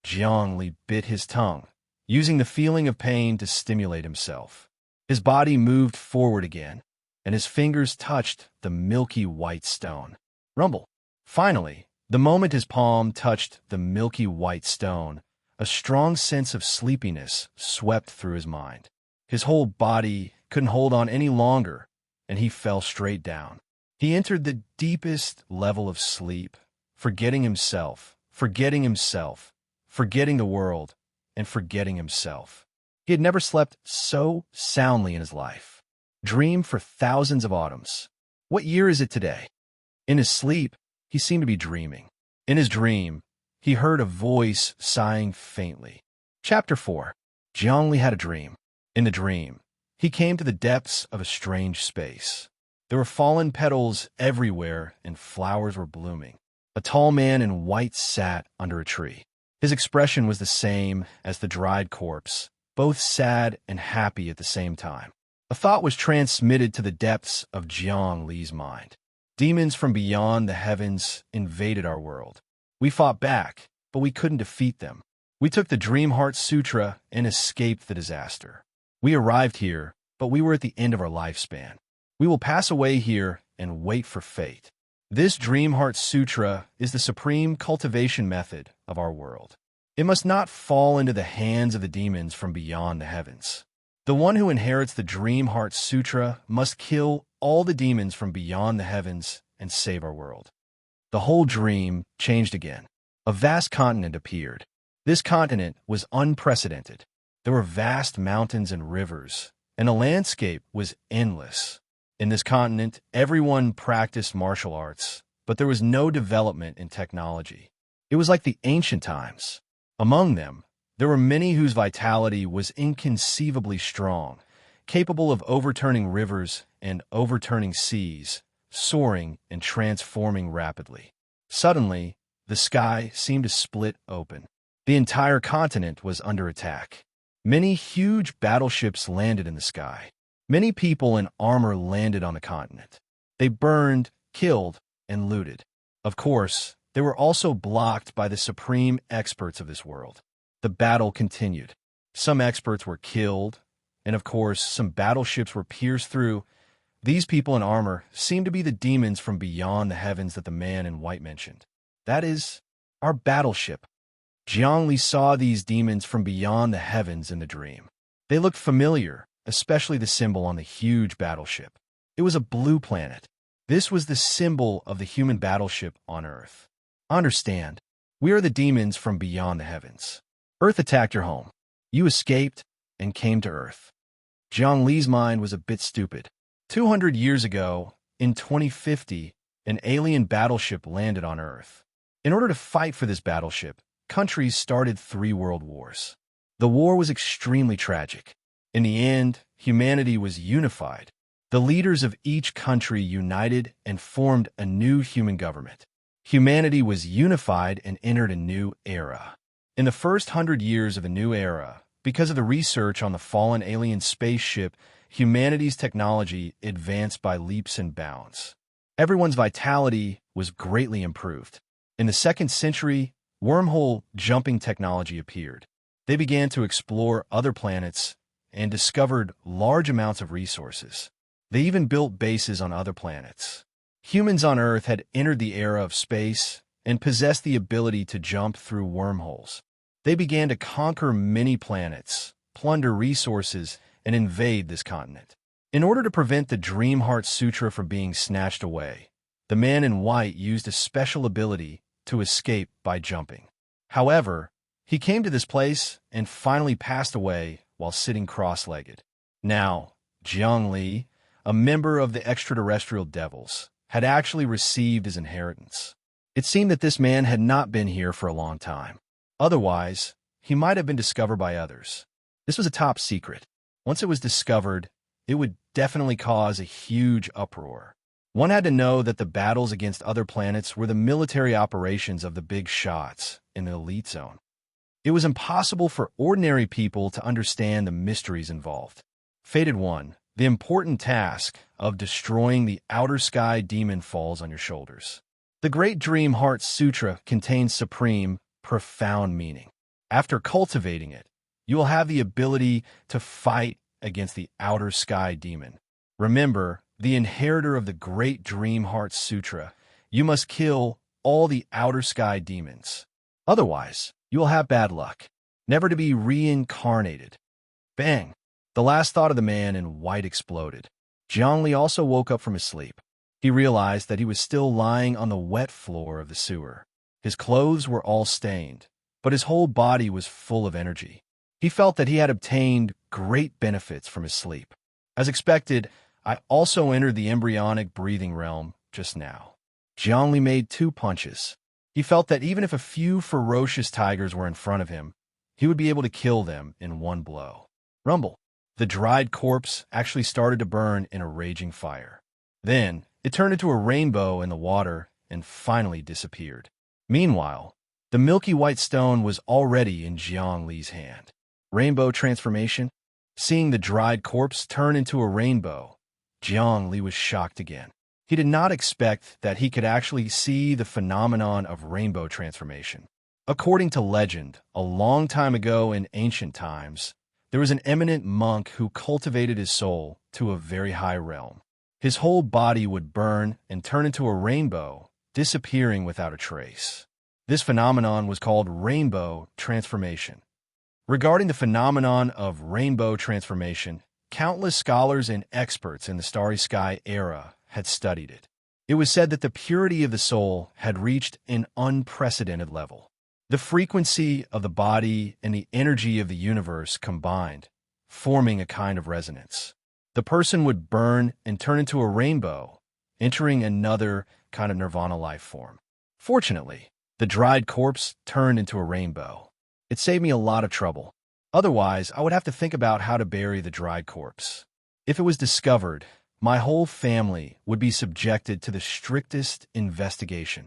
Jiangli bit his tongue, using the feeling of pain to stimulate himself. His body moved forward again, and his fingers touched the milky white stone. Rumble. Finally, the moment his palm touched the milky white stone, A strong sense of sleepiness swept through his mind. His whole body couldn't hold on any longer, and he fell straight down. He entered the deepest level of sleep, forgetting himself, forgetting the world, and forgetting himself. He had never slept so soundly in his life. Dream for thousands of autumns. What year is it today? In his sleep, he seemed to be dreaming. In his dream, he heard a voice sighing faintly. Chapter 4. Zhongli had a dream. In the dream, he came to the depths of a strange space. There were fallen petals everywhere and flowers were blooming. A tall man in white sat under a tree. His expression was the same as the dried corpse, both sad and happy at the same time. A thought was transmitted to the depths of Jiang Li's mind. Demons from beyond the heavens invaded our world. We fought back, but we couldn't defeat them. We took the Dream Heart Sutra and escaped the disaster. We arrived here, but we were at the end of our lifespan. We will pass away here and wait for fate. This Dream Heart Sutra is the supreme cultivation method of our world. It must not fall into the hands of the demons from beyond the heavens. The one who inherits the Dream Heart Sutra must kill all the demons from beyond the heavens and save our world. The whole dream changed again. A vast continent appeared. This continent was unprecedented. There were vast mountains and rivers, and the landscape was endless. In this continent, everyone practiced martial arts, but there was no development in technology. It was like the ancient times. Among them, there were many whose vitality was inconceivably strong, capable of overturning rivers and overturning seas, soaring and transforming rapidly. Suddenly, the sky seemed to split open. The entire continent was under attack. Many huge battleships landed in the sky. Many people in armor landed on the continent. They burned, killed, and looted. Of course, they were also blocked by the supreme experts of this world. The battle continued. Some experts were killed, and of course, some battleships were pierced through. These people in armor seemed to be the demons from beyond the heavens that the man in white mentioned. That is, our battleship. Zhongli saw these demons from beyond the heavens in the dream. They looked familiar, especially the symbol on the huge battleship. It was a blue planet. This was the symbol of the human battleship on Earth. Understand, we are the demons from beyond the heavens. Earth attacked your home. You escaped and came to Earth. Zhongli's mind was a bit stupid. 200 years ago, in 2050, an alien battleship landed on Earth. In order to fight for this battleship, countries started 3 world wars. The war was extremely tragic. In the end, humanity was unified. The leaders of each country united and formed a new human government. Humanity was unified and entered a new era. In the first 100 years of a new era, because of the research on the fallen alien spaceship, humanity's technology advanced by leaps and bounds. Everyone's vitality was greatly improved. In the 2nd century, wormhole jumping technology appeared. They began to explore other planets and discovered large amounts of resources. They even built bases on other planets. Humans on Earth had entered the era of space and possessed the ability to jump through wormholes. They began to conquer many planets, plunder resources, and invade this continent. In order to prevent the Dream Heart Sutra from being snatched away, the man in white used a special ability to escape by jumping. However, he came to this place and finally passed away while sitting cross-legged. Now, Zhongli, a member of the extraterrestrial devils, had actually received his inheritance. It seemed that this man had not been here for a long time. Otherwise, he might have been discovered by others. This was a top secret. Once it was discovered, it would definitely cause a huge uproar. One had to know that the battles against other planets were the military operations of the big shots in the elite zone. It was impossible for ordinary people to understand the mysteries involved. Fated One, the important task of destroying the outer sky demon falls on your shoulders. The Great Dream Heart Sutra contains supreme, profound meaning. After cultivating it, you will have the ability to fight against the outer sky demon. Remember, the inheritor of the Great Dream Heart Sutra, you must kill all the outer sky demons. Otherwise, you will have bad luck. never to be reincarnated. Bang! The last thought of the man in white exploded. Jiangli also woke up from his sleep. He realized that he was still lying on the wet floor of the sewer. His clothes were all stained, but his whole body was full of energy. He felt that he had obtained great benefits from his sleep. As expected, I also entered the embryonic breathing realm just now. Jiangli made 2 punches. He felt that even if a few ferocious tigers were in front of him, he would be able to kill them in 1 blow. Rumble. The dried corpse actually started to burn in a raging fire. Then, it turned into a rainbow in the water and finally disappeared. Meanwhile, the milky white stone was already in Jiang Li's hand. Rainbow transformation? Seeing the dried corpse turn into a rainbow, Jiang Li was shocked again. He did not expect that he could actually see the phenomenon of rainbow transformation. According to legend, a long time ago in ancient times, there was an eminent monk who cultivated his soul to a very high realm. His whole body would burn and turn into a rainbow, disappearing without a trace. This phenomenon was called rainbow transformation. Regarding the phenomenon of rainbow transformation, countless scholars and experts in the starry sky era had studied it. It was said that the purity of the soul had reached an unprecedented level. The frequency of the body and the energy of the universe combined, forming a kind of resonance. The person would burn and turn into a rainbow, entering another kind of nirvana life form. Fortunately, the dried corpse turned into a rainbow. It saved me a lot of trouble. Otherwise, I would have to think about how to bury the dried corpse. If it was discovered, my whole family would be subjected to the strictest investigation.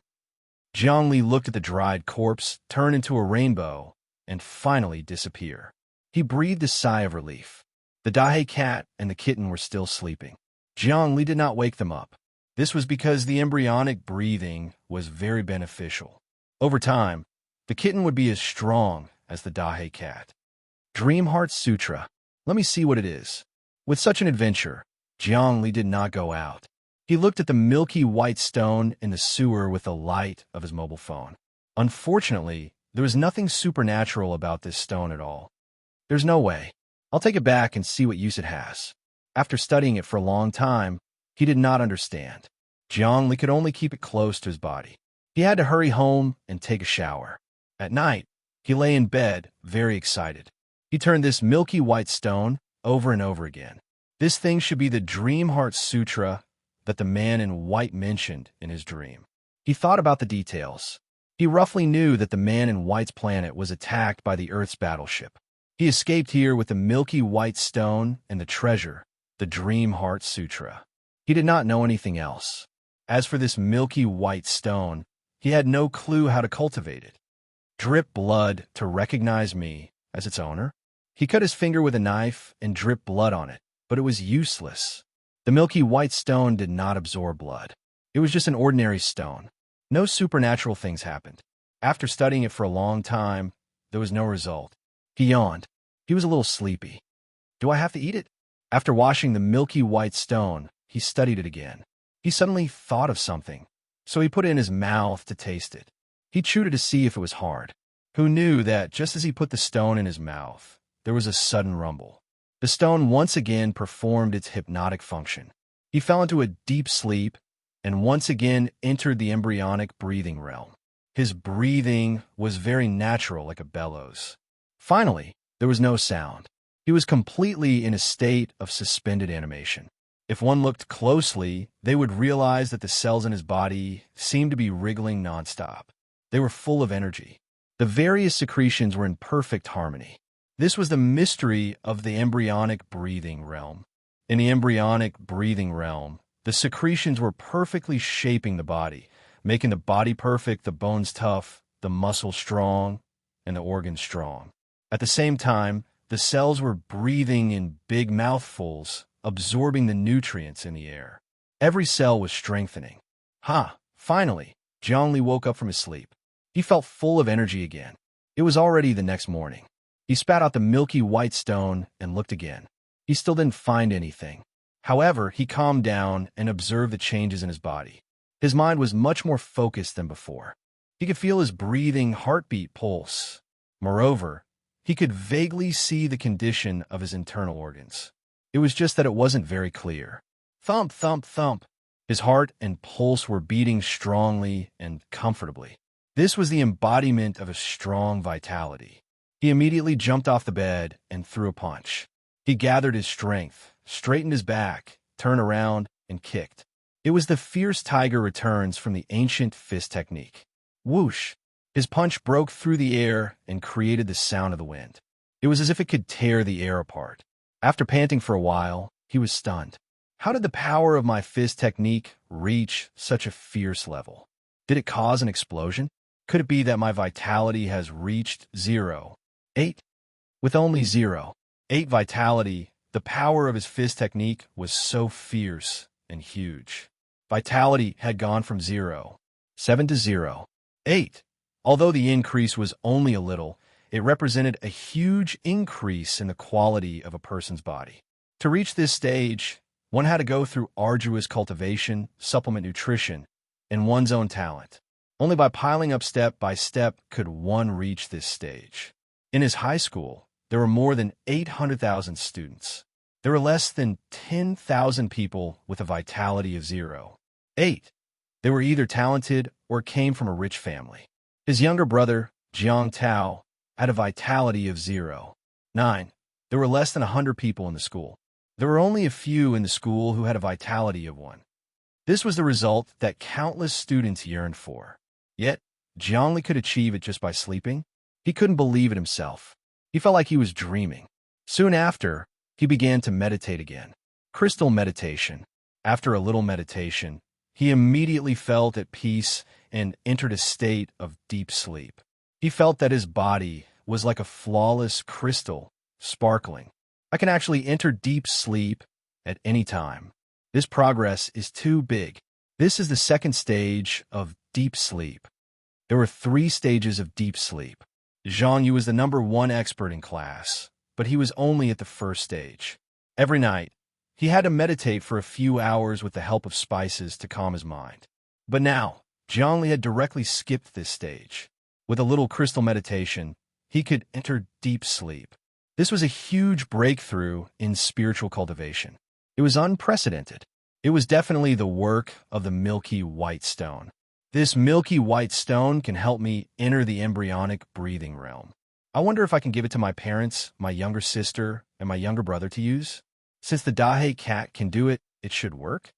Jiang Li looked at the dried corpse, turn into a rainbow, and finally disappear. He breathed a sigh of relief. The Dahe cat and the kitten were still sleeping. Jiang Li did not wake them up. This was because the embryonic breathing was very beneficial. Over time, the kitten would be as strong as the Dahe cat. Dream Heart Sutra. Let me see what it is. With such an adventure, Jiang Li did not go out. He looked at the milky white stone in the sewer with the light of his mobile phone. Unfortunately, there was nothing supernatural about this stone at all. There's no way. I'll take it back and see what use it has. After studying it for a long time, he did not understand. Jiang Li could only keep it close to his body. He had to hurry home and take a shower. At night, he lay in bed, very excited. He turned this milky white stone over and over again. This thing should be the Dream Heart Sutra that the man in white mentioned in his dream. He thought about the details. He roughly knew that the man in white's planet was attacked by the Earth's battleship. He escaped here with the milky white stone and the treasure, the Dream Heart Sutra. He did not know anything else. As for this milky white stone, he had no clue how to cultivate it. Drip blood to recognize me as its owner? He cut his finger with a knife and dripped blood on it, but it was useless. The milky white stone did not absorb blood. It was just an ordinary stone. No supernatural things happened. After studying it for a long time, there was no result. He yawned. He was a little sleepy. Do I have to eat it? After washing the milky white stone, he studied it again. He suddenly thought of something, so he put it in his mouth to taste it. He chewed it to see if it was hard. Who knew that just as he put the stone in his mouth, there was a sudden rumble. The stone once again performed its hypnotic function. He fell into a deep sleep and once again entered the embryonic breathing realm. His breathing was very natural, like a bellows. Finally, there was no sound. He was completely in a state of suspended animation. If one looked closely, they would realize that the cells in his body seemed to be wriggling nonstop. They were full of energy. The various secretions were in perfect harmony. This was the mystery of the embryonic breathing realm. In the embryonic breathing realm, the secretions were perfectly shaping the body, making the body perfect, the bones tough, the muscles strong, and the organs strong. At the same time, the cells were breathing in big mouthfuls, absorbing the nutrients in the air. Every cell was strengthening. Finally, Jiang Li woke up from his sleep. He felt full of energy again. It was already the next morning. He spat out the milky white stone and looked again. He still didn't find anything. However, he calmed down and observed the changes in his body. His mind was much more focused than before. He could feel his breathing, heartbeat pulse. Moreover, He could vaguely see the condition of his internal organs. It was just that it wasn't very clear. Thump, thump, thump. His heart and pulse were beating strongly and comfortably. This was the embodiment of a strong vitality. He immediately jumped off the bed and threw a punch. He gathered his strength, straightened his back, turned around, and kicked. It was the fierce tiger returns from the ancient fist technique. Whoosh! His punch broke through the air and created the sound of the wind. It was as if it could tear the air apart. After panting for a while, he was stunned. How did the power of my fist technique reach such a fierce level? Did it cause an explosion? Could it be that my vitality has reached 0.8? With only 0.8 vitality, the power of his fist technique was so fierce and huge. Vitality had gone from 0.7 to 0.8. Although the increase was only a little, it represented a huge increase in the quality of a person's body. To reach this stage, one had to go through arduous cultivation, supplement nutrition, and one's own talent. Only by piling up step by step could one reach this stage. In his high school, there were more than 800,000 students. There were less than 10,000 people with a vitality of 0.8. They were either talented or came from a rich family. His younger brother, Jiang Tao, had a vitality of 0.9. There were less than 100 people in the school. There were only a few in the school who had a vitality of 1. This was the result that countless students yearned for. Yet, Jiangli could achieve it just by sleeping. He couldn't believe it himself. He felt like he was dreaming. Soon after, he began to meditate again. Crystal meditation. After a little meditation, he immediately felt at peace and entered a state of deep sleep. He felt that his body was like a flawless crystal, sparkling. I can actually enter deep sleep at any time. This progress is too big. This is the second stage of deep sleep. There were 3 stages of deep sleep. Zhang Yu was the #1 expert in class, but he was only at the first stage. Every night, he had to meditate for a few hours with the help of spices to calm his mind. But now, Zhang Li had directly skipped this stage. With a little crystal meditation, he could enter deep sleep. This was a huge breakthrough in spiritual cultivation. It was unprecedented. It was definitely the work of the milky white stone. This milky white stone can help me enter the embryonic breathing realm. I wonder if I can give it to my parents, my younger sister, and my younger brother to use. Since the Dahe cat can do it, it should work.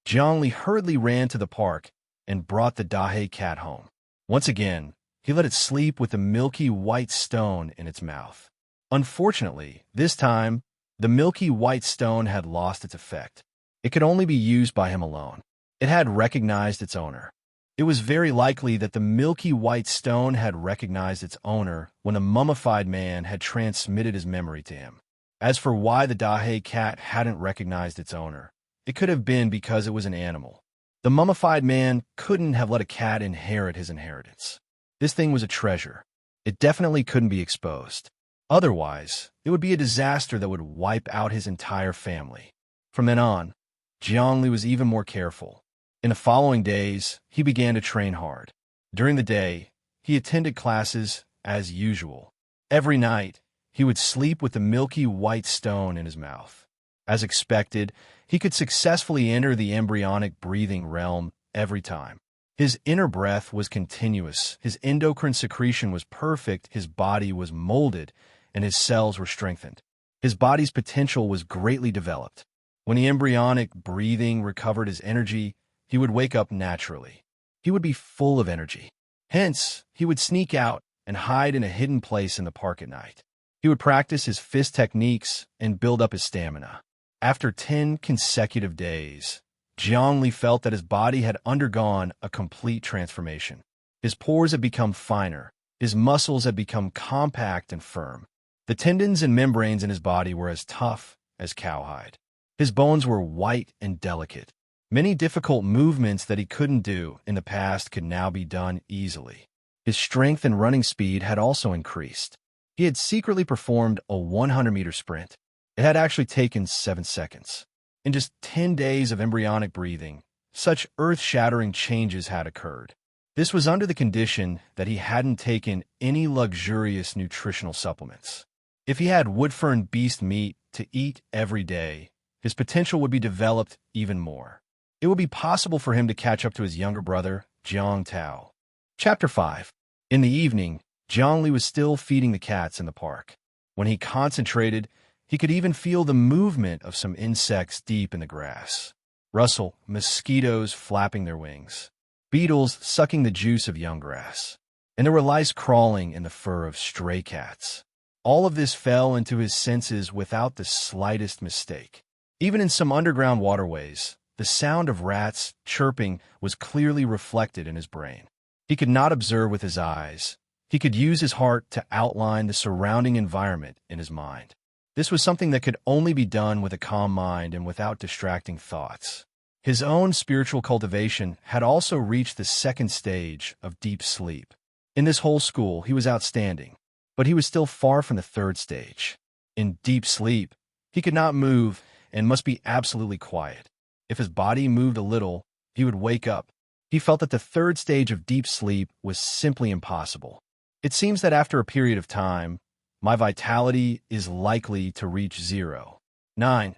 Jiang Li hurriedly ran to the park and brought the Dahe cat home. Once again, he let it sleep with the milky white stone in its mouth. Unfortunately, this time, the milky white stone had lost its effect. It could only be used by him alone. It had recognized its owner. It was very likely that the milky white stone had recognized its owner when a mummified man had transmitted his memory to him. As for why the Dahe cat hadn't recognized its owner, it could have been because it was an animal. The mummified man couldn't have let a cat inherit his inheritance. This thing was a treasure. It definitely couldn't be exposed. Otherwise, it would be a disaster that would wipe out his entire family. From then on, Jiang Li was even more careful. In the following days, he began to train hard. During the day, he attended classes as usual. Every night, he would sleep with the milky white stone in his mouth. As expected, he could successfully enter the embryonic breathing realm every time. His inner breath was continuous, his endocrine secretion was perfect, his body was molded, and his cells were strengthened. His body's potential was greatly developed. When the embryonic breathing recovered his energy, he would wake up naturally. He would be full of energy. Hence, he would sneak out and hide in a hidden place in the park at night. He would practice his fist techniques and build up his stamina. After 10 consecutive days, Jiang Li felt that his body had undergone a complete transformation. His pores had become finer. His muscles had become compact and firm. The tendons and membranes in his body were as tough as cowhide. His bones were white and delicate. Many difficult movements that he couldn't do in the past could now be done easily. His strength and running speed had also increased. He had secretly performed a 100-meter sprint. It had actually taken 7 seconds. In just 10 days of embryonic breathing, such earth-shattering changes had occurred. This was under the condition that he hadn't taken any luxurious nutritional supplements. If he had wood-fern beast meat to eat every day, his potential would be developed even more. It would be possible for him to catch up to his younger brother, Jiang Tao. Chapter 5. In the evening, Jiangli was still feeding the cats in the park. When he concentrated, he could even feel the movement of some insects deep in the grass. Rustle, mosquitoes flapping their wings, beetles sucking the juice of young grass, and there were lice crawling in the fur of stray cats. All of this fell into his senses without the slightest mistake. Even in some underground waterways, the sound of rats chirping was clearly reflected in his brain. He could not observe with his eyes. He could use his heart to outline the surrounding environment in his mind. This was something that could only be done with a calm mind and without distracting thoughts. His own spiritual cultivation had also reached the second stage of deep sleep. In this whole school, he was outstanding, but he was still far from the third stage. In deep sleep, he could not move and must be absolutely quiet. If his body moved a little, he would wake up. He felt that the third stage of deep sleep was simply impossible. It seems that after a period of time, my vitality is likely to reach 0. 9.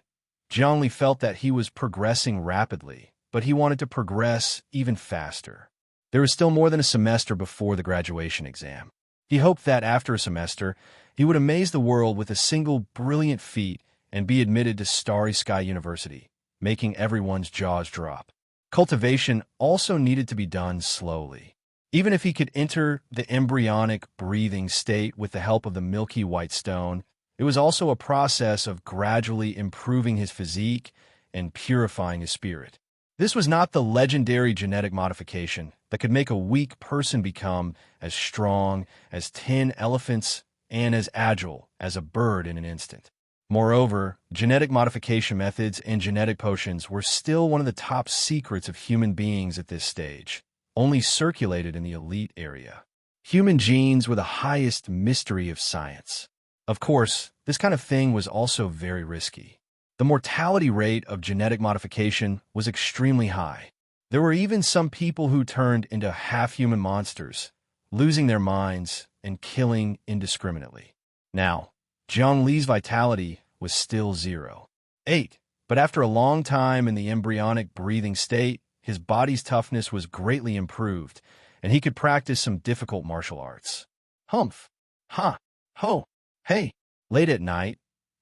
Jiangli felt that he was progressing rapidly, but he wanted to progress even faster. There was still more than a semester before the graduation exam. He hoped that after a semester, he would amaze the world with a single brilliant feat and be admitted to Starry Sky University, making everyone's jaws drop. Cultivation also needed to be done slowly. Even if he could enter the embryonic breathing state with the help of the milky white stone, it was also a process of gradually improving his physique and purifying his spirit. This was not the legendary genetic modification that could make a weak person become as strong as 10 elephants and as agile as a bird in an instant. Moreover, genetic modification methods and genetic potions were still one of the top secrets of human beings at this stage, only circulated in the elite area. Human genes were the highest mystery of science. Of course, this kind of thing was also very risky. The mortality rate of genetic modification was extremely high. There were even some people who turned into half-human monsters, losing their minds and killing indiscriminately. Now, Jiang Li's vitality was still 0. 8. But after a long time in the embryonic breathing state, his body's toughness was greatly improved, and he could practice some difficult martial arts. Humph! Ha! Ho! Hey! Late at night,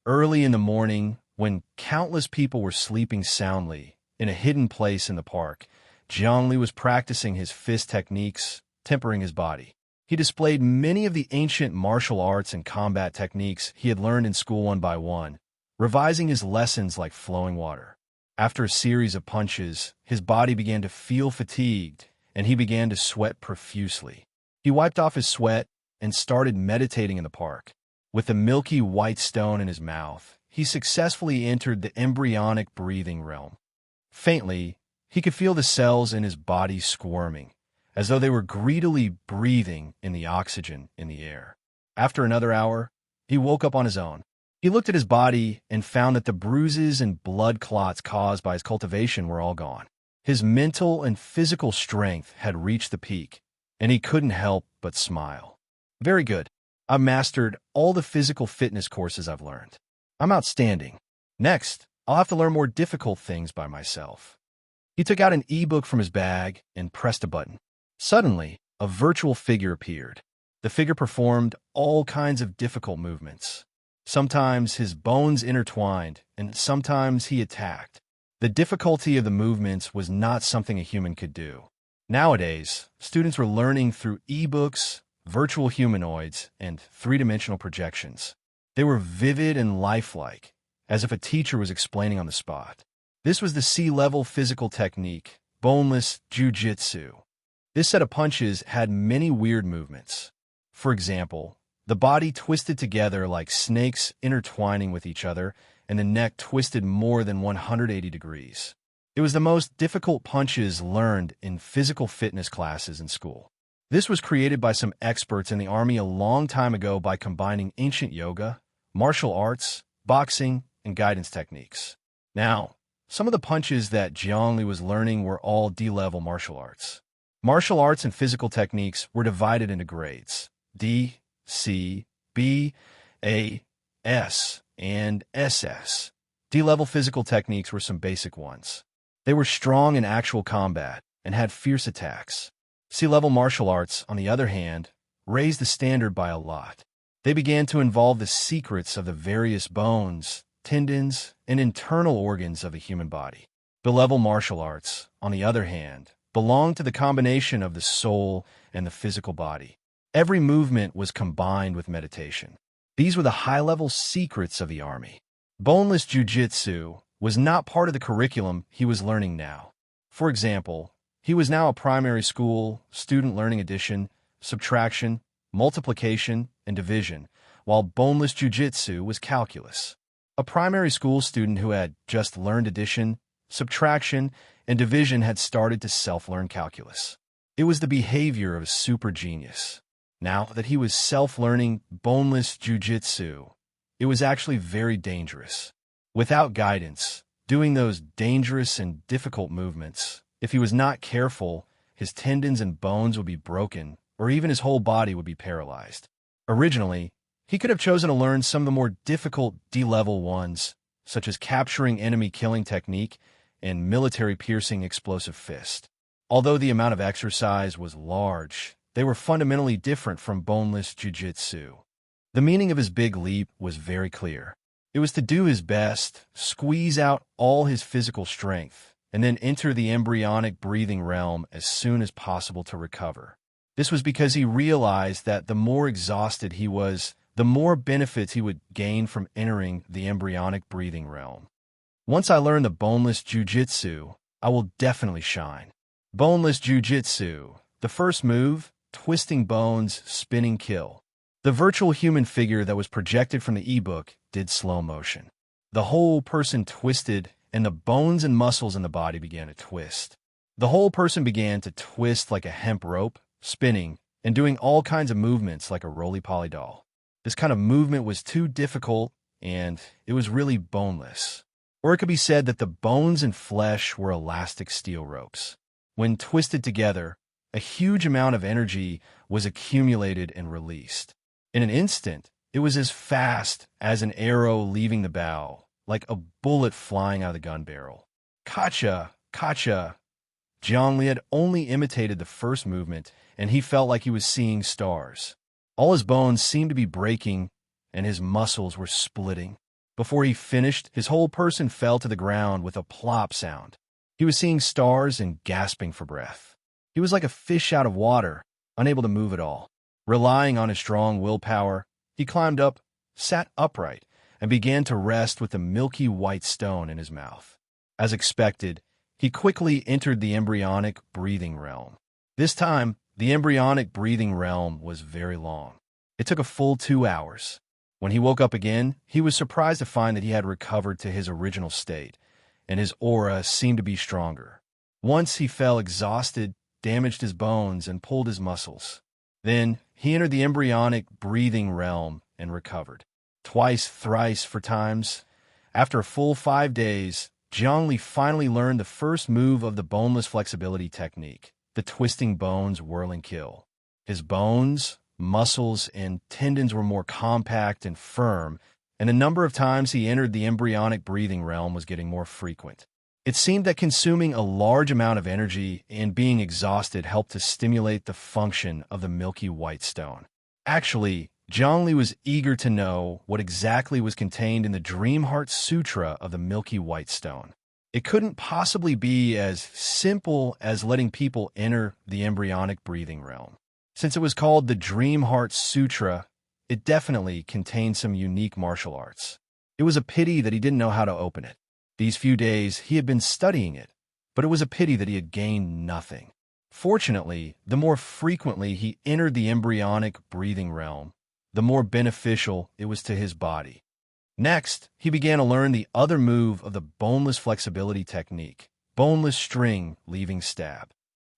early in the morning, when countless people were sleeping soundly, in a hidden place in the park, Jiang Li was practicing his fist techniques, tempering his body. He displayed many of the ancient martial arts and combat techniques he had learned in school one by one, revising his lessons like flowing water. After a series of punches, his body began to feel fatigued, and he began to sweat profusely. He wiped off his sweat and started meditating in the park. With the milky white stone in his mouth, he successfully entered the embryonic breathing realm. Faintly, he could feel the cells in his body squirming, as though they were greedily breathing in the oxygen in the air. After another hour, he woke up on his own. He looked at his body and found that the bruises and blood clots caused by his cultivation were all gone. His mental and physical strength had reached the peak, and he couldn't help but smile. Very good. I've mastered all the physical fitness courses I've learned. I'm outstanding. Next, I'll have to learn more difficult things by myself. He took out an e-book from his bag and pressed a button. Suddenly, a virtual figure appeared. The figure performed all kinds of difficult movements. Sometimes his bones intertwined, and sometimes he attacked. The difficulty of the movements was not something a human could do. Nowadays, students were learning through e-books, virtual humanoids, and three-dimensional projections. They were vivid and lifelike, as if a teacher was explaining on the spot. This was the C-level physical technique, boneless jujitsu. This set of punches had many weird movements. For example, the body twisted together like snakes intertwining with each other, and the neck twisted more than 180 degrees. It was the most difficult punches learned in physical fitness classes in school. This was created by some experts in the army a long time ago by combining ancient yoga, martial arts, boxing, and guidance techniques. Now, some of the punches that Jiang Li was learning were all D-level martial arts. Martial arts and physical techniques were divided into grades: D, C, B, A, S, and SS. D-level physical techniques were some basic ones. They were strong in actual combat and had fierce attacks. C-level martial arts, on the other hand, raised the standard by a lot. They began to involve the secrets of the various bones, tendons, and internal organs of the human body. B-level martial arts, on the other hand, belonged to the combination of the soul and the physical body. Every movement was combined with meditation. These were the high-level secrets of the army. Boneless jiu-jitsu was not part of the curriculum he was learning now. For example, he was now a primary school student learning addition, subtraction, multiplication, and division, while boneless jiu-jitsu was calculus. A primary school student who had just learned addition, subtraction, and division had started to self-learn calculus. It was the behavior of a super genius. Now that he was self-learning boneless jiu-jitsu, it was actually very dangerous. Without guidance, doing those dangerous and difficult movements, if he was not careful, his tendons and bones would be broken, or even his whole body would be paralyzed. Originally, he could have chosen to learn some of the more difficult D-level ones, such as capturing enemy killing technique and military piercing explosive fist. Although the amount of exercise was large, they were fundamentally different from boneless jiu-jitsu. The meaning of his big leap was very clear. It was to do his best, squeeze out all his physical strength, and then enter the embryonic breathing realm as soon as possible to recover. This was because he realized that the more exhausted he was, the more benefits he would gain from entering the embryonic breathing realm. Once I learn the boneless jiu-jitsu, I will definitely shine. Boneless jiu-jitsu. The first move, twisting bones, spinning kill. The virtual human figure that was projected from the ebook did slow motion. The whole person twisted, and the bones and muscles in the body began to twist. The whole person began to twist like a hemp rope, spinning, and doing all kinds of movements like a roly-poly doll. This kind of movement was too difficult, and it was really boneless. Or it could be said that the bones and flesh were elastic steel ropes. When twisted together, a huge amount of energy was accumulated and released. In an instant, it was as fast as an arrow leaving the bow, like a bullet flying out of the gun barrel. Kacha, kacha. Jiang Li had only imitated the first movement, and he felt like he was seeing stars. All his bones seemed to be breaking, and his muscles were splitting. Before he finished, his whole person fell to the ground with a plop sound. He was seeing stars and gasping for breath. He was like a fish out of water, unable to move at all. Relying on his strong willpower, he climbed up, sat upright, and began to rest with the milky white stone in his mouth. As expected, he quickly entered the embryonic breathing realm. This time, the embryonic breathing realm was very long. It took a full 2 hours. When he woke up again, he was surprised to find that he had recovered to his original state, and his aura seemed to be stronger. Once he fell exhausted, damaged his bones, and pulled his muscles. Then he entered the embryonic breathing realm and recovered. Twice, thrice, for times. After a full 5 days, Jiang Li finally learned the first move of the boneless flexibility technique, the twisting bones whirling kill. His bones, muscles, and tendons were more compact and firm, and the number of times he entered the embryonic breathing realm was getting more frequent. It seemed that consuming a large amount of energy and being exhausted helped to stimulate the function of the milky white stone. Actually, Jiang Li was eager to know what exactly was contained in the Dream Heart Sutra of the Milky White Stone. It couldn't possibly be as simple as letting people enter the embryonic breathing realm. Since it was called the Dream Heart Sutra, it definitely contained some unique martial arts. It was a pity that he didn't know how to open it. These few days, he had been studying it, but it was a pity that he had gained nothing. Fortunately, the more frequently he entered the embryonic breathing realm, the more beneficial it was to his body. Next, he began to learn the other move of the boneless flexibility technique, boneless string leaving stab.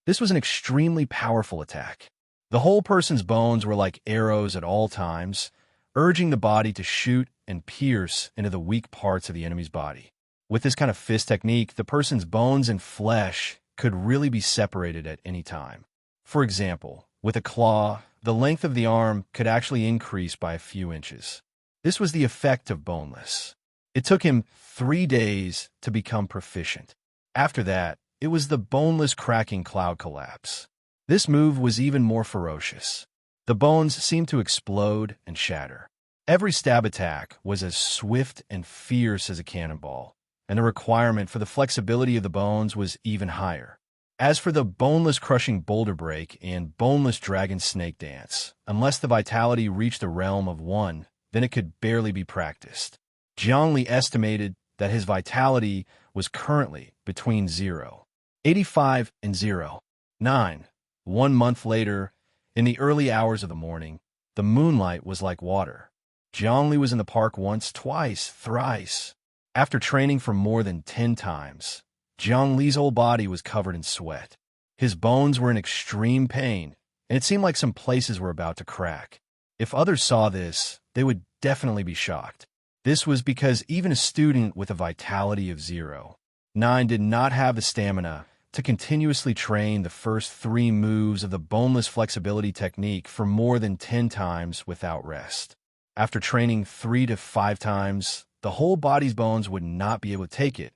This was an extremely powerful attack. The whole person's bones were like arrows at all times, urging the body to shoot and pierce into the weak parts of the enemy's body. With this kind of fist technique, the person's bones and flesh could really be separated at any time. For example, with a claw, the length of the arm could actually increase by a few inches. This was the effect of boneless. It took him 3 days to become proficient. After that, it was the boneless cracking cloud collapse. This move was even more ferocious. The bones seemed to explode and shatter. Every stab attack was as swift and fierce as a cannonball, and the requirement for the flexibility of the bones was even higher. As for the boneless crushing boulder break and boneless dragon snake dance, unless the vitality reached the realm of 1, then it could barely be practiced. Zhongli estimated that his vitality was currently between 0.85 and 0.9. 1 month later, in the early hours of the morning, the moonlight was like water. Zhongli was in the park once, twice, thrice. After training for more than 10 times, Zhongli's whole body was covered in sweat. His bones were in extreme pain, and it seemed like some places were about to crack. If others saw this, they would definitely be shocked. This was because even a student with a vitality of 0.9 did not have the stamina to continuously train the first 3 moves of the boneless flexibility technique for more than 10 times without rest. After training 3 to 5 times, the whole body's bones would not be able to take it,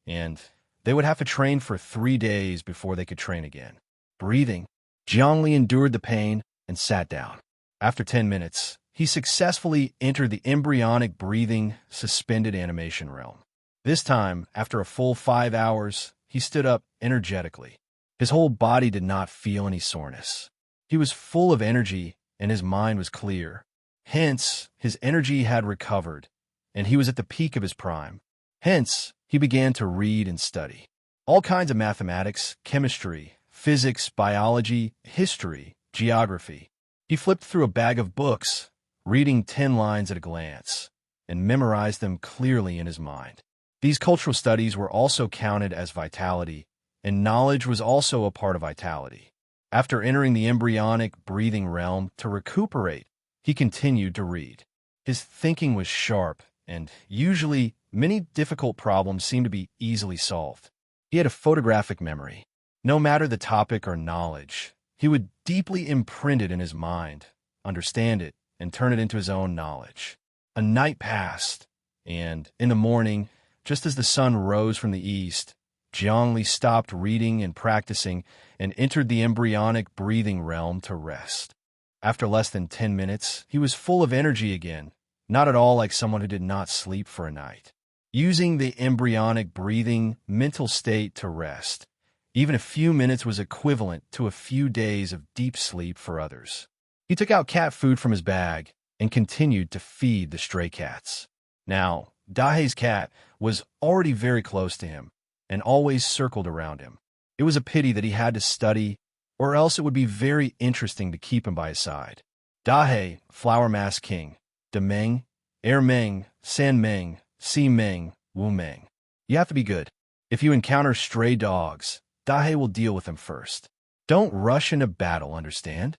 and they would have to train for 3 days before they could train again. Breathing. Zhongli endured the pain and sat down. After 10 minutes, he successfully entered the embryonic breathing suspended animation realm. This time, after a full 5 hours, he stood up energetically. His whole body did not feel any soreness. He was full of energy and his mind was clear. Hence, his energy had recovered, and he was at the peak of his prime. Hence, he began to read and study all kinds of mathematics, chemistry, physics, biology, history, geography. He flipped through a bag of books, reading 10 lines at a glance, and memorized them clearly in his mind. These cultural studies were also counted as vitality, and knowledge was also a part of vitality. After entering the embryonic breathing realm to recuperate, he continued to read. His thinking was sharp, and usually many difficult problems seemed to be easily solved. He had a photographic memory. No matter the topic or knowledge, he would deeply imprint it in his mind, understand it, and turn it into his own knowledge. A night passed, and in the morning, just as the sun rose from the east, Zhongli stopped reading and practicing and entered the embryonic breathing realm to rest. After less than 10 minutes, he was full of energy again, not at all like someone who did not sleep for a night. Using the embryonic breathing mental state to rest, even a few minutes was equivalent to a few days of deep sleep for others. He took out cat food from his bag and continued to feed the stray cats. Now, Dahei's cat was already very close to him and always circled around him. It was a pity that he had to study, or else it would be very interesting to keep him by his side. Dahei, Flower Mask King, De Meng, Air Meng, San Meng, Si Meng, Wu Meng. You have to be good. If you encounter stray dogs, Dahei will deal with them first. Don't rush into battle, understand?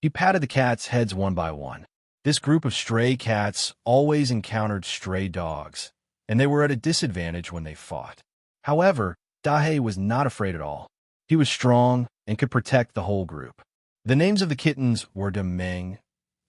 He patted the cats' heads one by one. This group of stray cats always encountered stray dogs, and they were at a disadvantage when they fought. However, Dahei was not afraid at all. He was strong and could protect the whole group. The names of the kittens were De Meng,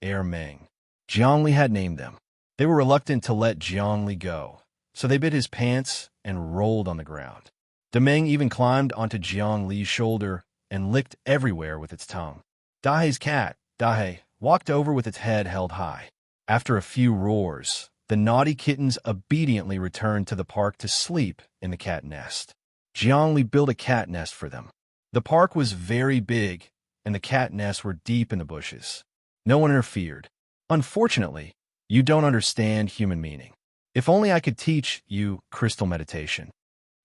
Air Meng. Zhongli had named them. They were reluctant to let Zhongli go, so they bit his pants and rolled on the ground. De Meng even climbed onto Zhongli's shoulder and licked everywhere with its tongue. Dahei's cat, Dahei, walked over with its head held high. After a few roars, the naughty kittens obediently returned to the park to sleep in the cat nest. Zhongli built a cat nest for them. The park was very big, and the cat nests were deep in the bushes. No one interfered. Unfortunately, you don't understand human meaning. If only I could teach you crystal meditation.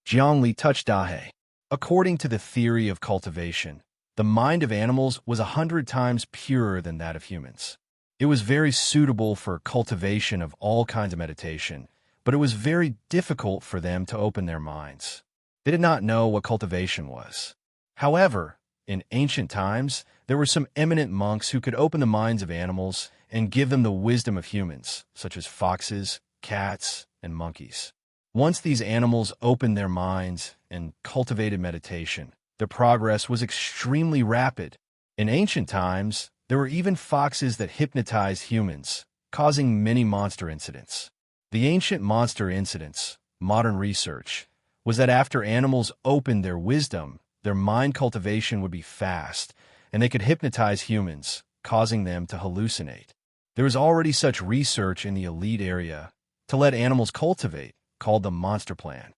Zhongli touched Dahei. According to the theory of cultivation, the mind of animals was 100 times purer than that of humans. It was very suitable for cultivation of all kinds of meditation, but it was very difficult for them to open their minds. They did not know what cultivation was. However, in ancient times, there were some eminent monks who could open the minds of animals and give them the wisdom of humans, such as foxes, cats, and monkeys. Once these animals opened their minds and cultivated meditation, their progress was extremely rapid, In ancient times, there were even foxes that hypnotized humans, causing many monster incidents. The ancient monster incidents, modern research, was that after animals opened their wisdom, their mind cultivation would be fast, and they could hypnotize humans, causing them to hallucinate. There was already such research in the elite area to let animals cultivate, called the monster plan.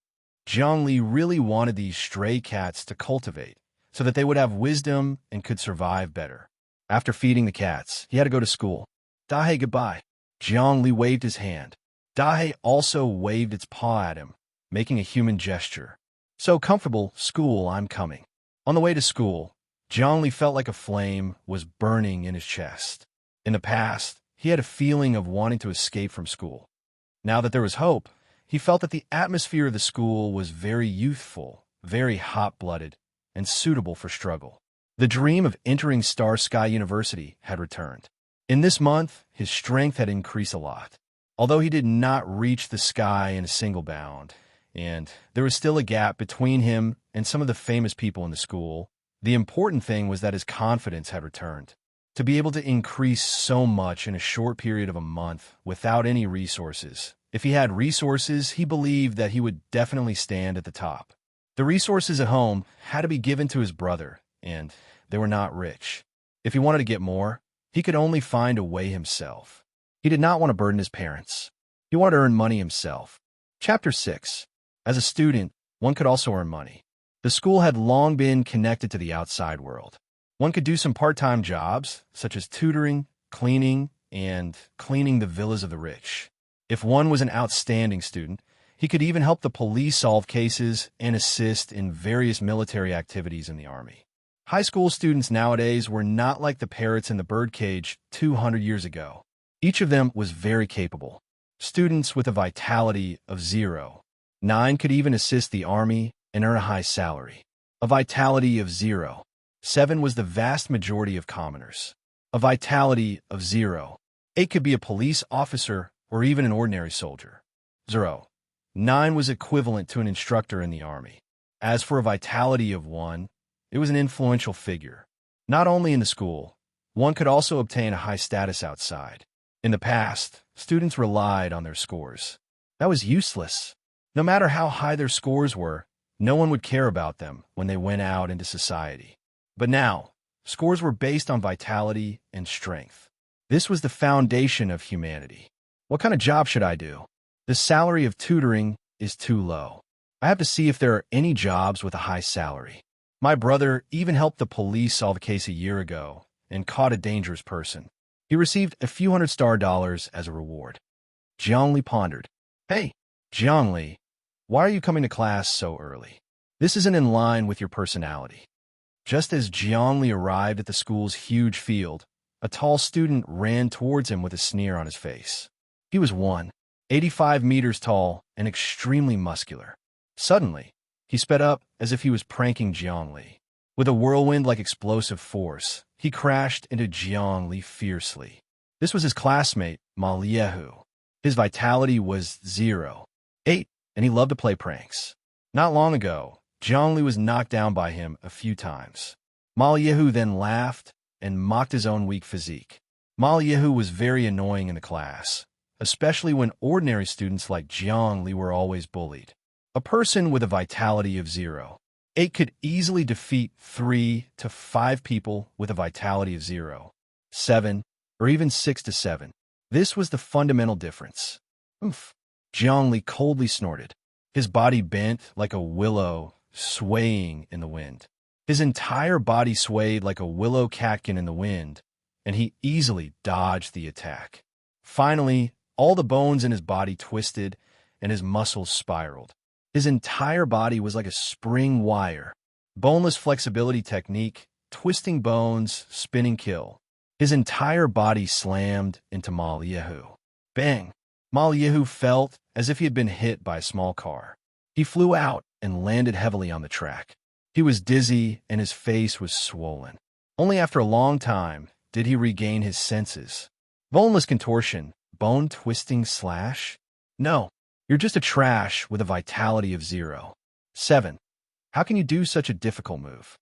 Zhongli really wanted these stray cats to cultivate, so that they would have wisdom and could survive better. After feeding the cats, he had to go to school. Dahe, goodbye. Zhongli waved his hand. Dahe also waved its paw at him, making a human gesture. So comfortable, school, I'm coming. On the way to school, Zhongli felt like a flame was burning in his chest. In the past, he had a feeling of wanting to escape from school. Now that there was hope, he felt that the atmosphere of the school was very youthful, very hot-blooded, and suitable for struggle. The dream of entering Star Sky University had returned. In this month, his strength had increased a lot. Although he did not reach the sky in a single bound, and there was still a gap between him and some of the famous people in the school, the important thing was that his confidence had returned. To be able to increase so much in a short period of a month without any resources. If he had resources, he believed that he would definitely stand at the top. The resources at home had to be given to his brother, and they were not rich. If he wanted to get more, he could only find a way himself. He did not want to burden his parents. He wanted to earn money himself. Chapter 6. As a student, one could also earn money. The school had long been connected to the outside world. One could do some part-time jobs, such as tutoring, cleaning, and cleaning the villas of the rich. If one was an outstanding student, he could even help the police solve cases and assist in various military activities in the army. High school students nowadays were not like the parrots in the birdcage 200 years ago. Each of them was very capable. Students with a vitality of 0. 9 could even assist the army and earn a high salary. A vitality of 0. 7 was the vast majority of commoners. A vitality of 0. 8 could be a police officer or even an ordinary soldier. 0. 9 was equivalent to an instructor in the army. As for a vitality of 1, it was an influential figure. Not only in the school, one could also obtain a high status outside. In the past, students relied on their scores. That was useless. No matter how high their scores were, no one would care about them when they went out into society. But now, scores were based on vitality and strength. This was the foundation of humanity. What kind of job should I do? The salary of tutoring is too low. I have to see if there are any jobs with a high salary. My brother even helped the police solve a case a year ago and caught a dangerous person. He received a few $100 as a reward. Zhongli pondered. Hey, Zhongli, why are you coming to class so early? This isn't in line with your personality. Just as Zhongli arrived at the school's huge field, a tall student ran towards him with a sneer on his face. He was 185 meters tall and extremely muscular. Suddenly, he sped up as if he was pranking Zhongli. With a whirlwind-like explosive force, he crashed into Zhongli fiercely. This was his classmate, Ma Liehu. His vitality was 0. 8, and he loved to play pranks. Not long ago, Zhongli was knocked down by him a few times. Ma Liehu then laughed and mocked his own weak physique. Ma Liehu was very annoying in the class, especially when ordinary students like Zhongli were always bullied. A person with a vitality of 0. 8 could easily defeat 3 to 5 people with a vitality of 0. 7, or even 6 to 7. This was the fundamental difference. Oof. Zhongli coldly snorted. His body bent like a willow, swaying in the wind. His entire body swayed like a willow catkin in the wind, and he easily dodged the attack. Finally, all the bones in his body twisted, and his muscles spiraled. His entire body was like a spring wire. Boneless flexibility technique, twisting bones, spinning kill. His entire body slammed into Ma Liehu. Bang! Ma Liehu felt as if he had been hit by a small car. He flew out and landed heavily on the track. He was dizzy and his face was swollen. Only after a long time did he regain his senses. Boneless contortion, bone twisting slash? No. You're just a trash with a vitality of 0. 7. How can you do such a difficult move?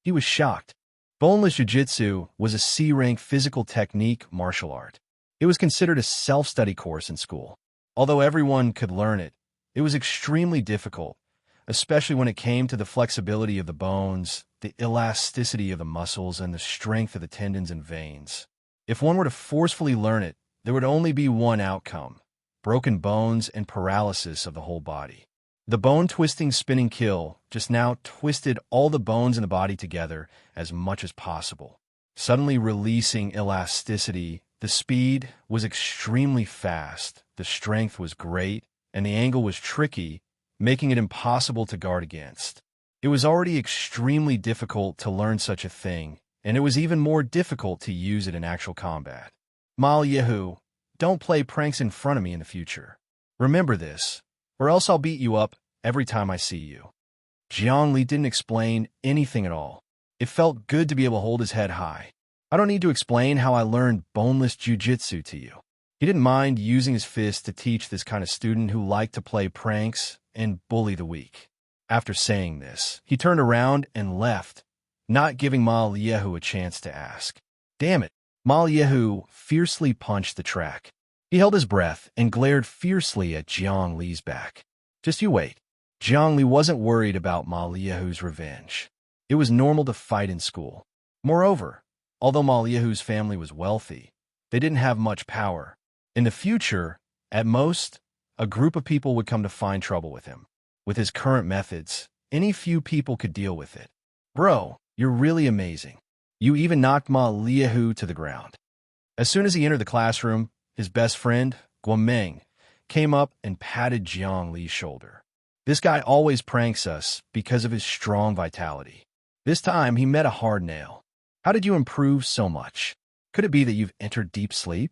He was shocked. Boneless jiu-jitsu was a C-rank physical technique martial art. It was considered a self-study course in school. Although everyone could learn it, it was extremely difficult, especially when it came to the flexibility of the bones, the elasticity of the muscles, and the strength of the tendons and veins. If one were to forcefully learn it, there would only be one outcome: broken bones and paralysis of the whole body. The bone-twisting spinning kill just now twisted all the bones in the body together as much as possible, suddenly releasing elasticity. The speed was extremely fast, the strength was great, and the angle was tricky, making it impossible to guard against. It was already extremely difficult to learn such a thing, and it was even more difficult to use it in actual combat. Mal Yehu, don't play pranks in front of me in the future. Remember this, or else I'll beat you up every time I see you. Jiang Li didn't explain anything at all. It felt good to be able to hold his head high. I don't need to explain how I learned boneless jiu-jitsu to you. He didn't mind using his fist to teach this kind of student who liked to play pranks and bully the weak. After saying this, he turned around and left, not giving Mal Yehu a chance to ask. Damn it! Mal Yehu fiercely punched the track. He held his breath and glared fiercely at Jiang Li's back. Just you wait. Jiang Li wasn't worried about Mal Yehu's revenge. It was normal to fight in school. Moreover, although Mal Yehu's family was wealthy, they didn't have much power. In the future, at most, a group of people would come to find trouble with him. With his current methods, any few people could deal with it. Bro, you're really amazing. You even knocked Mal Yehu to the ground. As soon as he entered the classroom, his best friend, Guomeng, came up and patted Jiang Li's shoulder. This guy always pranks us because of his strong vitality. This time, he met a hard nail. How did you improve so much? Could it be that you've entered deep sleep?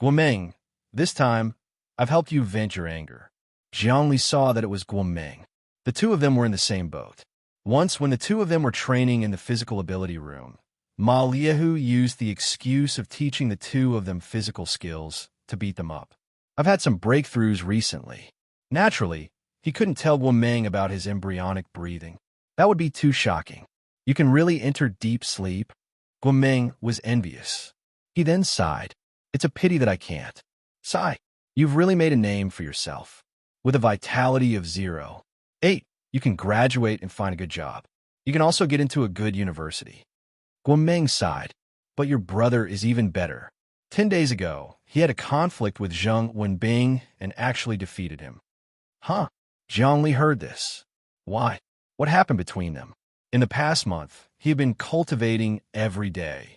Guomeng, this time, I've helped you vent your anger. Jiang Li saw that it was Guomeng. The two of them were in the same boat. Once, when the two of them were training in the physical ability room, Mal Yehu used the excuse of teaching the two of them physical skills to beat them up. I've had some breakthroughs recently. Naturally, he couldn't tell Guomeng about his embryonic breathing. That would be too shocking. You can really enter deep sleep? Guomeng was envious. He then sighed. It's a pity that I can't. Sigh. You've really made a name for yourself. With a vitality of 0. 8, you can graduate and find a good job. You can also get into a good university. Guomeng sighed. But your brother is even better. 10 days ago, he had a conflict with Zheng Wenbing and actually defeated him. Huh? Jiang Li heard this. Why? What happened between them? In the past month, he had been cultivating every day.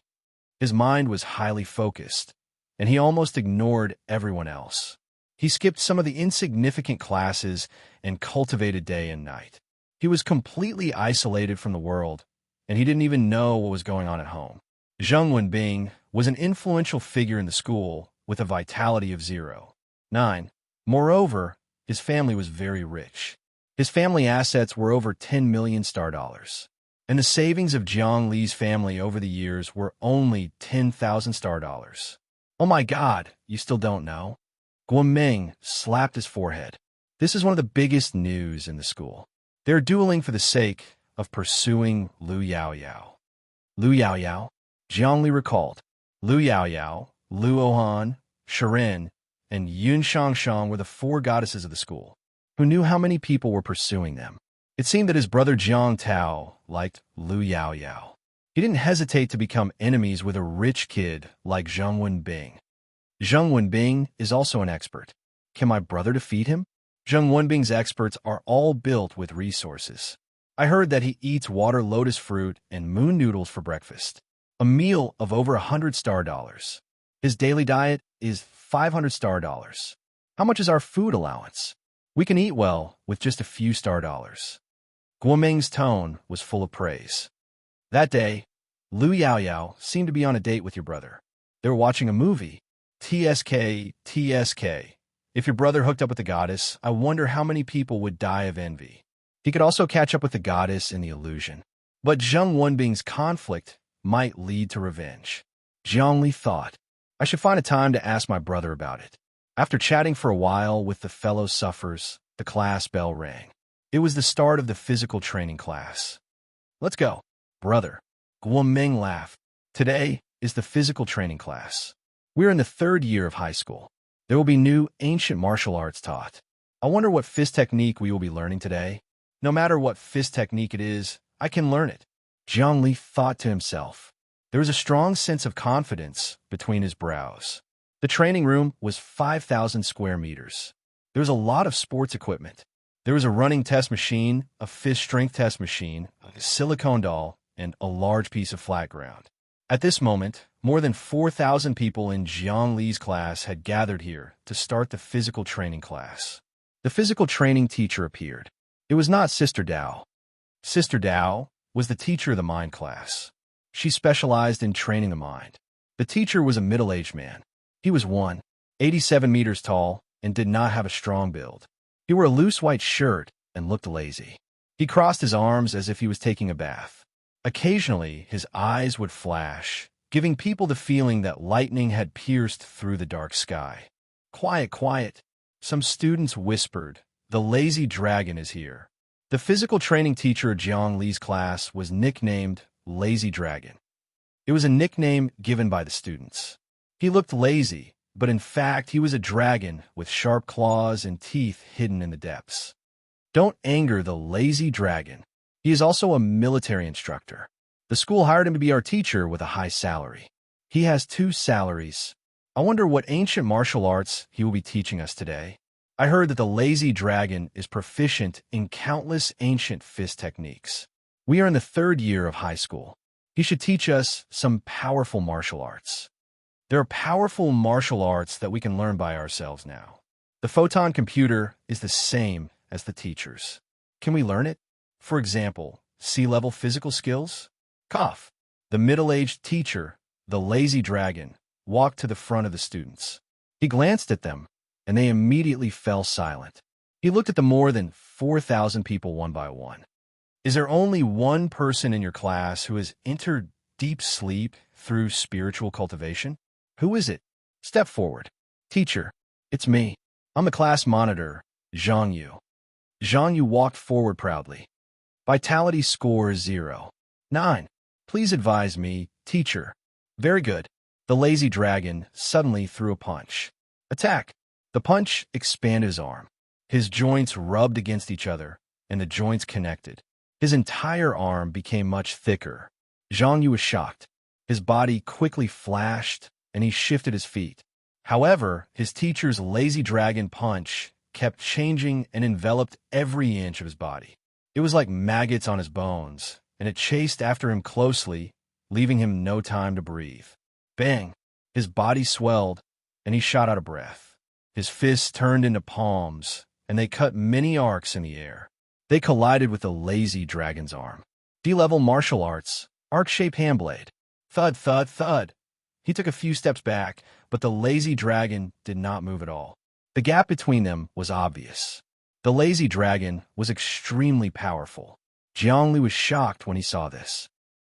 His mind was highly focused, and he almost ignored everyone else. He skipped some of the insignificant classes and cultivated day and night. He was completely isolated from the world, and he didn't even know what was going on at home. Zheng Wenbing was an influential figure in the school with a vitality of 0. 9. Moreover, his family was very rich. His family assets were over 10 million star dollars. And the savings of Jiang Li's family over the years were only 10,000 star dollars. Oh my God, you still don't know? Guomeng slapped his forehead. This is one of the biggest news in the school. They're dueling for the sake of pursuing Lu Yaoyao. Lu Yaoyao? Jiang Li recalled. Lu Yaoyao, Lu Ohan, Serene, and Yun Shangshang were the 4 goddesses of the school. Who knew how many people were pursuing them? It seemed that his brother Jiang Tao liked Lu Yaoyao. He didn't hesitate to become enemies with a rich kid like Zheng Wenbing. Zheng Wenbing is also an expert. Can my brother defeat him? Zheng Wenbing's experts are all built with resources. I heard that he eats water lotus fruit and moon noodles for breakfast. A meal of over 100 star dollars. His daily diet is 500 star dollars. How much is our food allowance? We can eat well with just a few star dollars. Guomeng's tone was full of praise. That day, Lu Yaoyao seemed to be on a date with your brother. They were watching a movie. TSK, TSK. If your brother hooked up with the goddess, I wonder how many people would die of envy. He could also catch up with the goddess in the illusion. But Zheng Wenbing's conflict might lead to revenge. Jiang Li thought, I should find a time to ask my brother about it. After chatting for a while with the fellow sufferers, the class bell rang. It was the start of the physical training class. Let's go, brother. Guo Ming laughed. Today is the physical training class. We're in the third year of high school. There will be new ancient martial arts taught. I wonder what fist technique we will be learning today. No matter what fist technique it is, I can learn it. Jiang Li thought to himself. There was a strong sense of confidence between his brows. The training room was 5,000 square meters. There was a lot of sports equipment. There was a running test machine, a fist strength test machine, a silicone doll, and a large piece of flat ground. At this moment, more than 4,000 people in Jiang Li's class had gathered here to start the physical training class. The physical training teacher appeared. It was not Sister Dao. Sister Dao was the teacher of the mind class. She specialized in training the mind. The teacher was a middle-aged man. He was 187 meters tall and did not have a strong build. He wore a loose white shirt and looked lazy. He crossed his arms as if he was taking a bath. Occasionally, his eyes would flash, giving people the feeling that lightning had pierced through the dark sky. Quiet, quiet. Some students whispered, "The lazy dragon is here." The physical training teacher of Jiang Li's class was nicknamed Lazy Dragon. It was a nickname given by the students. He looked lazy, but in fact he was a dragon with sharp claws and teeth hidden in the depths. Don't anger the lazy dragon. He is also a military instructor. The school hired him to be our teacher with a high salary. He has 2 salaries. I wonder what ancient martial arts he will be teaching us today. I heard that the lazy dragon is proficient in countless ancient fist techniques. We are in the third year of high school. He should teach us some powerful martial arts. There are powerful martial arts that we can learn by ourselves now. The photon computer is the same as the teachers. Can we learn it? For example, sea-level physical skills? Cough. The middle-aged teacher, the lazy dragon, walked to the front of the students. He glanced at them, and they immediately fell silent. He looked at the more than 4,000 people one by one. Is there only one person in your class who has entered deep sleep through spiritual cultivation? Who is it? Step forward. Teacher, it's me. I'm the class monitor, Zhang Yu. Zhang Yu walked forward proudly. Vitality score is 0.9. Please advise me, teacher. Very good. The lazy dragon suddenly threw a punch. Attack. The punch expanded his arm. His joints rubbed against each other, and the joints connected. His entire arm became much thicker. Zhang Yu was shocked. His body quickly flashed, and he shifted his feet. However, his teacher's lazy dragon punch kept changing and enveloped every inch of his body. It was like maggots on his bones, and it chased after him closely, leaving him no time to breathe. Bang! His body swelled, and he shot out of breath. His fists turned into palms, and they cut many arcs in the air. They collided with the lazy dragon's arm. D-level martial arts, arc-shaped handblade. Thud, thud, thud. He took a few steps back, but the lazy dragon did not move at all. The gap between them was obvious. The lazy dragon was extremely powerful. Jiang Li was shocked when he saw this.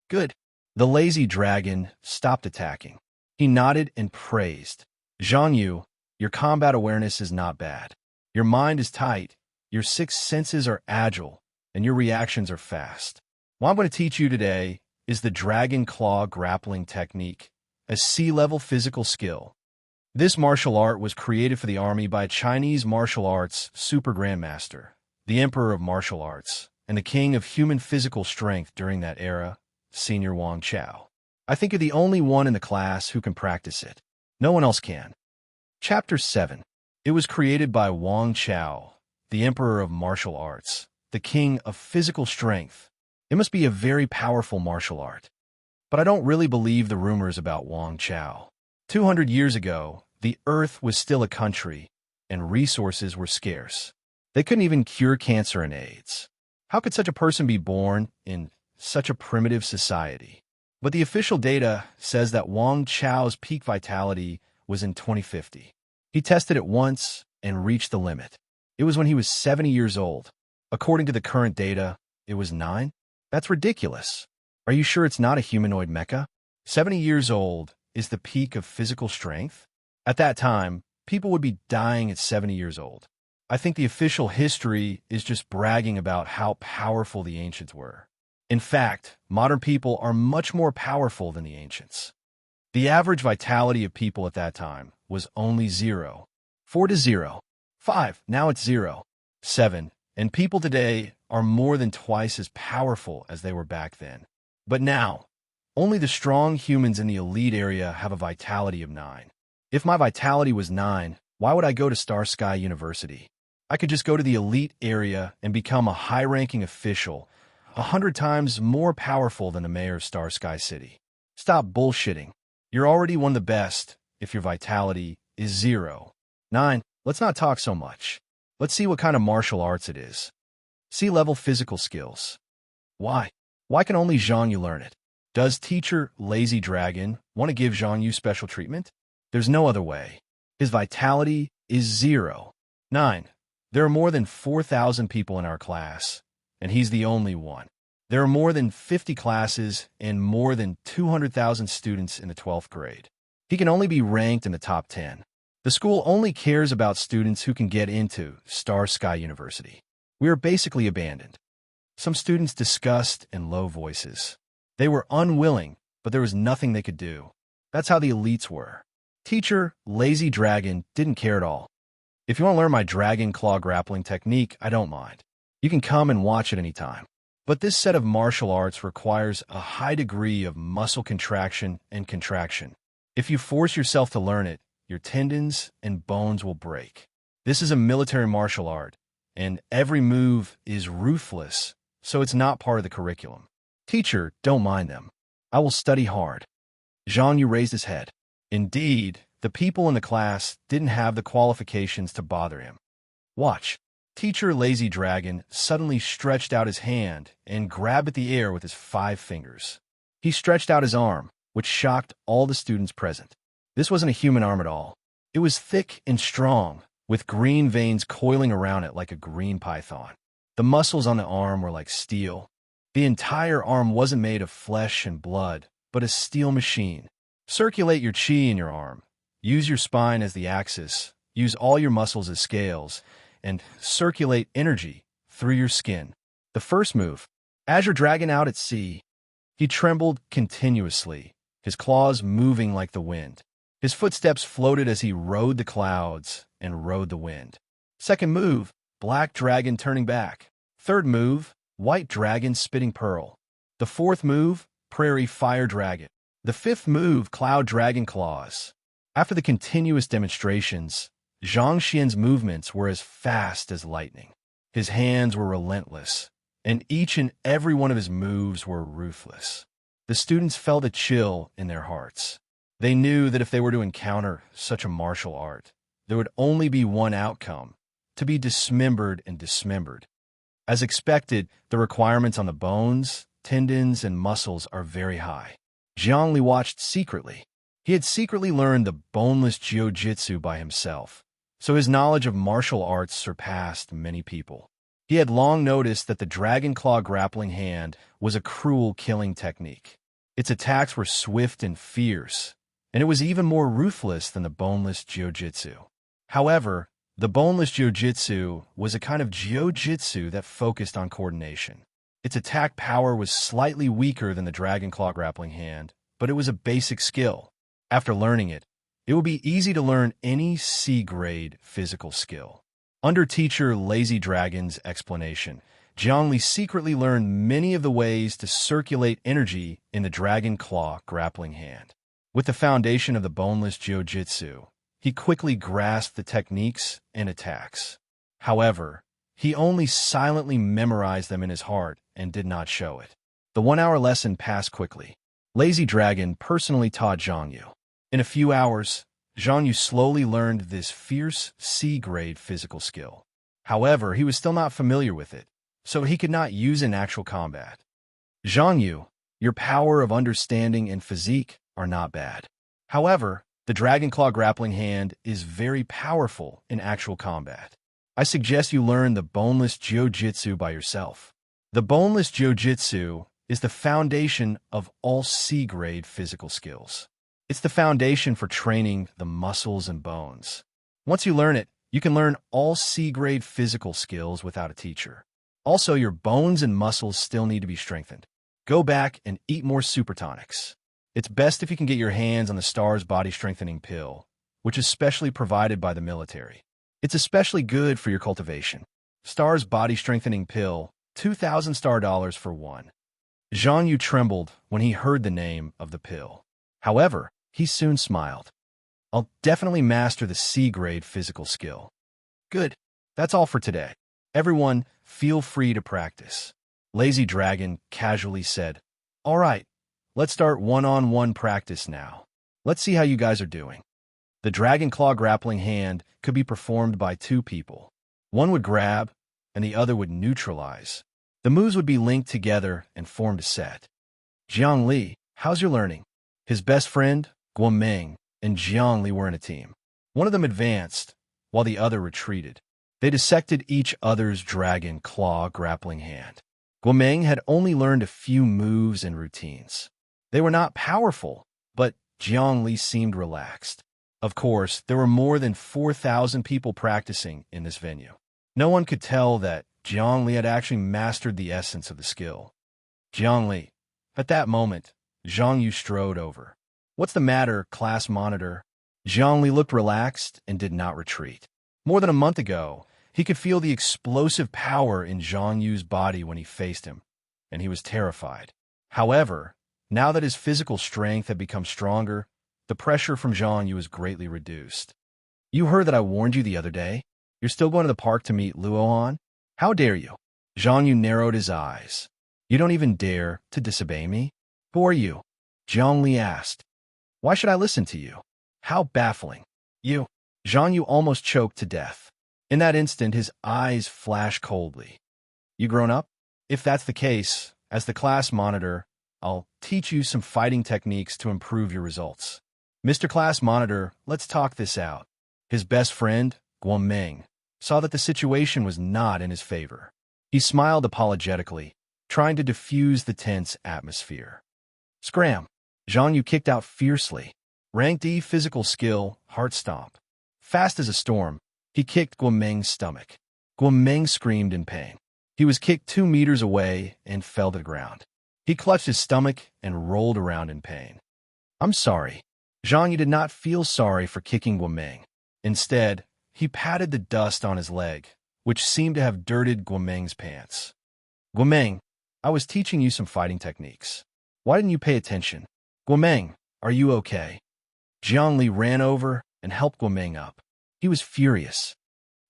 Good. The lazy dragon stopped attacking. He nodded and praised. Zhang Yu, your combat awareness is not bad. Your mind is tight, your 6 senses are agile, and your reactions are fast. What I'm going to teach you today is the Dragon Claw grappling technique, a sea-level physical skill. This martial art was created for the army by a Chinese martial arts super grandmaster, the Emperor of Martial Arts, and the King of Human Physical Strength during that era, Senior Wang Chao. I think you're the only one in the class who can practice it. No one else can. Chapter 7. It was created by Wang Chao, the Emperor of Martial Arts, the King of Physical Strength. It must be a very powerful martial art. But I don't really believe the rumors about Wang Chao. 200 years ago, the Earth was still a country, and resources were scarce. They couldn't even cure cancer and AIDS. How could such a person be born in such a primitive society? But the official data says that Wang Chao's peak vitality was in 2050. He tested it once and reached the limit. It was when he was 70 years old. According to the current data, it was 9? That's ridiculous. Are you sure it's not a humanoid mecha? 70 years old is the peak of physical strength? At that time, people would be dying at 70 years old. I think the official history is just bragging about how powerful the ancients were. In fact, modern people are much more powerful than the ancients. The average vitality of people at that time was only 0. 4 to 0. 5. Now it's 0. 7. And people today are more than twice as powerful as they were back then. But now, only the strong humans in the elite area have a vitality of 9. If my vitality was 9, why would I go to Star Sky University? I could just go to the elite area and become a high-ranking official, 100 times more powerful than the mayor of Star Sky City. Stop bullshitting. You're already one of the best if your vitality is 0. 9. Let's not talk so much. Let's see what kind of martial arts it is. C-level physical skills. Why? Why can only Zhang Yu learn it? Does teacher Lazy Dragon want to give Zhang Yu special treatment? There's no other way. His vitality is 0. 9. There are more than 4,000 people in our class, and he's the only one. There are more than 50 classes and more than 200,000 students in the 12th grade. He can only be ranked in the top 10. The school only cares about students who can get into Star Sky University. We are basically abandoned. Some students discussed in low voices. They were unwilling, but there was nothing they could do. That's how the elites were. Teacher Lazy Dragon didn't care at all. If you want to learn my dragon claw grappling technique, I don't mind. You can come and watch it anytime. But this set of martial arts requires a high degree of muscle contraction and contraction. If you force yourself to learn it, your tendons and bones will break. This is a military martial art, and every move is ruthless, so it's not part of the curriculum. Teacher, don't mind them. I will study hard. Zhang Yu raised his head. Indeed, the people in the class didn't have the qualifications to bother him. Watch. Teacher Lazy Dragon suddenly stretched out his hand and grabbed at the air with his 5 fingers. He stretched out his arm, which shocked all the students present. This wasn't a human arm at all. It was thick and strong, with green veins coiling around it like a green python. The muscles on the arm were like steel. The entire arm wasn't made of flesh and blood, but a steel machine. Circulate your chi in your arm. Use your spine as the axis. Use all your muscles as scales. And circulate energy through your skin. The first move, Azure Dragon out at sea. He trembled continuously, his claws moving like the wind. His footsteps floated as he rode the clouds and rode the wind. Second move, Black Dragon turning back. Third move, White Dragon spitting pearl. The fourth move, Prairie Fire Dragon. The fifth move, Cloud Dragon claws. After the continuous demonstrations, Zhang Xian's movements were as fast as lightning. His hands were relentless, and each and every one of his moves were ruthless. The students felt a chill in their hearts. They knew that if they were to encounter such a martial art, there would only be one outcome, to be dismembered and dismembered. As expected, the requirements on the bones, tendons, and muscles are very high. Zhang Li watched secretly. He had secretly learned the boneless jiu-jitsu by himself, so his knowledge of martial arts surpassed many people. He had long noticed that the Dragon Claw grappling hand was a cruel killing technique. Its attacks were swift and fierce, and it was even more ruthless than the boneless jiu-jitsu. However, the boneless jiu-jitsu was a kind of jiu-jitsu that focused on coordination. Its attack power was slightly weaker than the Dragon Claw grappling hand, but it was a basic skill. After learning it, it would be easy to learn any C-grade physical skill. Under teacher Lazy Dragon's explanation, Zhang Li secretly learned many of the ways to circulate energy in the Dragon Claw grappling hand. With the foundation of the boneless jiu-jitsu, he quickly grasped the techniques and attacks. However, he only silently memorized them in his heart and did not show it. The 1-hour lesson passed quickly. Lazy Dragon personally taught Zhang Yu. In a few hours, Zhang Yu slowly learned this fierce C-grade physical skill. However, he was still not familiar with it, so he could not use it in actual combat. Zhang Yu, your power of understanding and physique are not bad. However, the Dragon Claw grappling hand is very powerful in actual combat. I suggest you learn the boneless jiu-jitsu by yourself. The boneless jiu-jitsu is the foundation of all C-grade physical skills. It's the foundation for training the muscles and bones. Once you learn it, you can learn all C-grade physical skills without a teacher. Also, your bones and muscles still need to be strengthened. Go back and eat more supertonics. It's best if you can get your hands on the STARS body strengthening pill, which is specially provided by the military. It's especially good for your cultivation. STARS body strengthening pill, 2,000 star dollars for one. Zhang Yu trembled when he heard the name of the pill. However, he soon smiled. I'll definitely master the C-grade physical skill. Good. That's all for today. Everyone, feel free to practice. Lazy Dragon casually said, All right, let's start one-on-one practice now. Let's see how you guys are doing. The Dragon Claw grappling hand could be performed by two people. One would grab, and the other would neutralize. The moves would be linked together and formed a set. Jiang Li, how's your learning? His best friend, Guoming, and Jiang Li were in a team. One of them advanced, while the other retreated. They dissected each other's Dragon Claw grappling hand. Guoming had only learned a few moves and routines. They were not powerful, but Jiang Li seemed relaxed. Of course, there were more than 4,000 people practicing in this venue. No one could tell that Jiang Li had actually mastered the essence of the skill. Jiang Li. At that moment, Zhang Yu strode over. What's the matter, class monitor? Jiang Li looked relaxed and did not retreat. More than a month ago, he could feel the explosive power in Zhang Yu's body when he faced him, and he was terrified. However, now that his physical strength had become stronger, the pressure from Zhang Yu was greatly reduced. You heard that I warned you the other day? You're still going to the park to meet Luohan? How dare you? Zhang Yu narrowed his eyes. You don't even dare to disobey me? Who are you? Jiang Li asked. Why should I listen to you? How baffling. You. Zhang Yu almost choked to death. In that instant, his eyes flashed coldly. You grown up? If that's the case, as the class monitor, I'll teach you some fighting techniques to improve your results. Mr. Class Monitor, let's talk this out. His best friend, Guoming, saw that the situation was not in his favor. He smiled apologetically, trying to diffuse the tense atmosphere. Scram! Zhang Yu kicked out fiercely. Rank D physical skill, heart stomp. Fast as a storm, he kicked Guoming's stomach. Guoming screamed in pain. He was kicked 2 meters away and fell to the ground. He clutched his stomach and rolled around in pain. I'm sorry. Zhang Yu did not feel sorry for kicking Guoming. Instead, he patted the dust on his leg, which seemed to have dirted Guoming's pants. Guoming, I was teaching you some fighting techniques. Why didn't you pay attention? Guoming, are you okay? Jiang Li ran over and helped Guoming up. He was furious.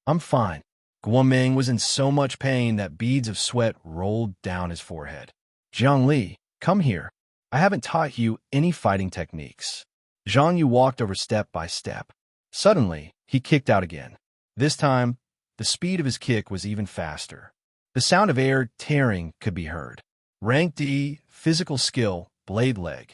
I'm fine. Guoming was in so much pain that beads of sweat rolled down his forehead. Jiang Li, come here. I haven't taught you any fighting techniques. Zhang Yu walked over step by step. Suddenly, he kicked out again. This time, the speed of his kick was even faster. The sound of air tearing could be heard. Rank D, physical skill, blade leg.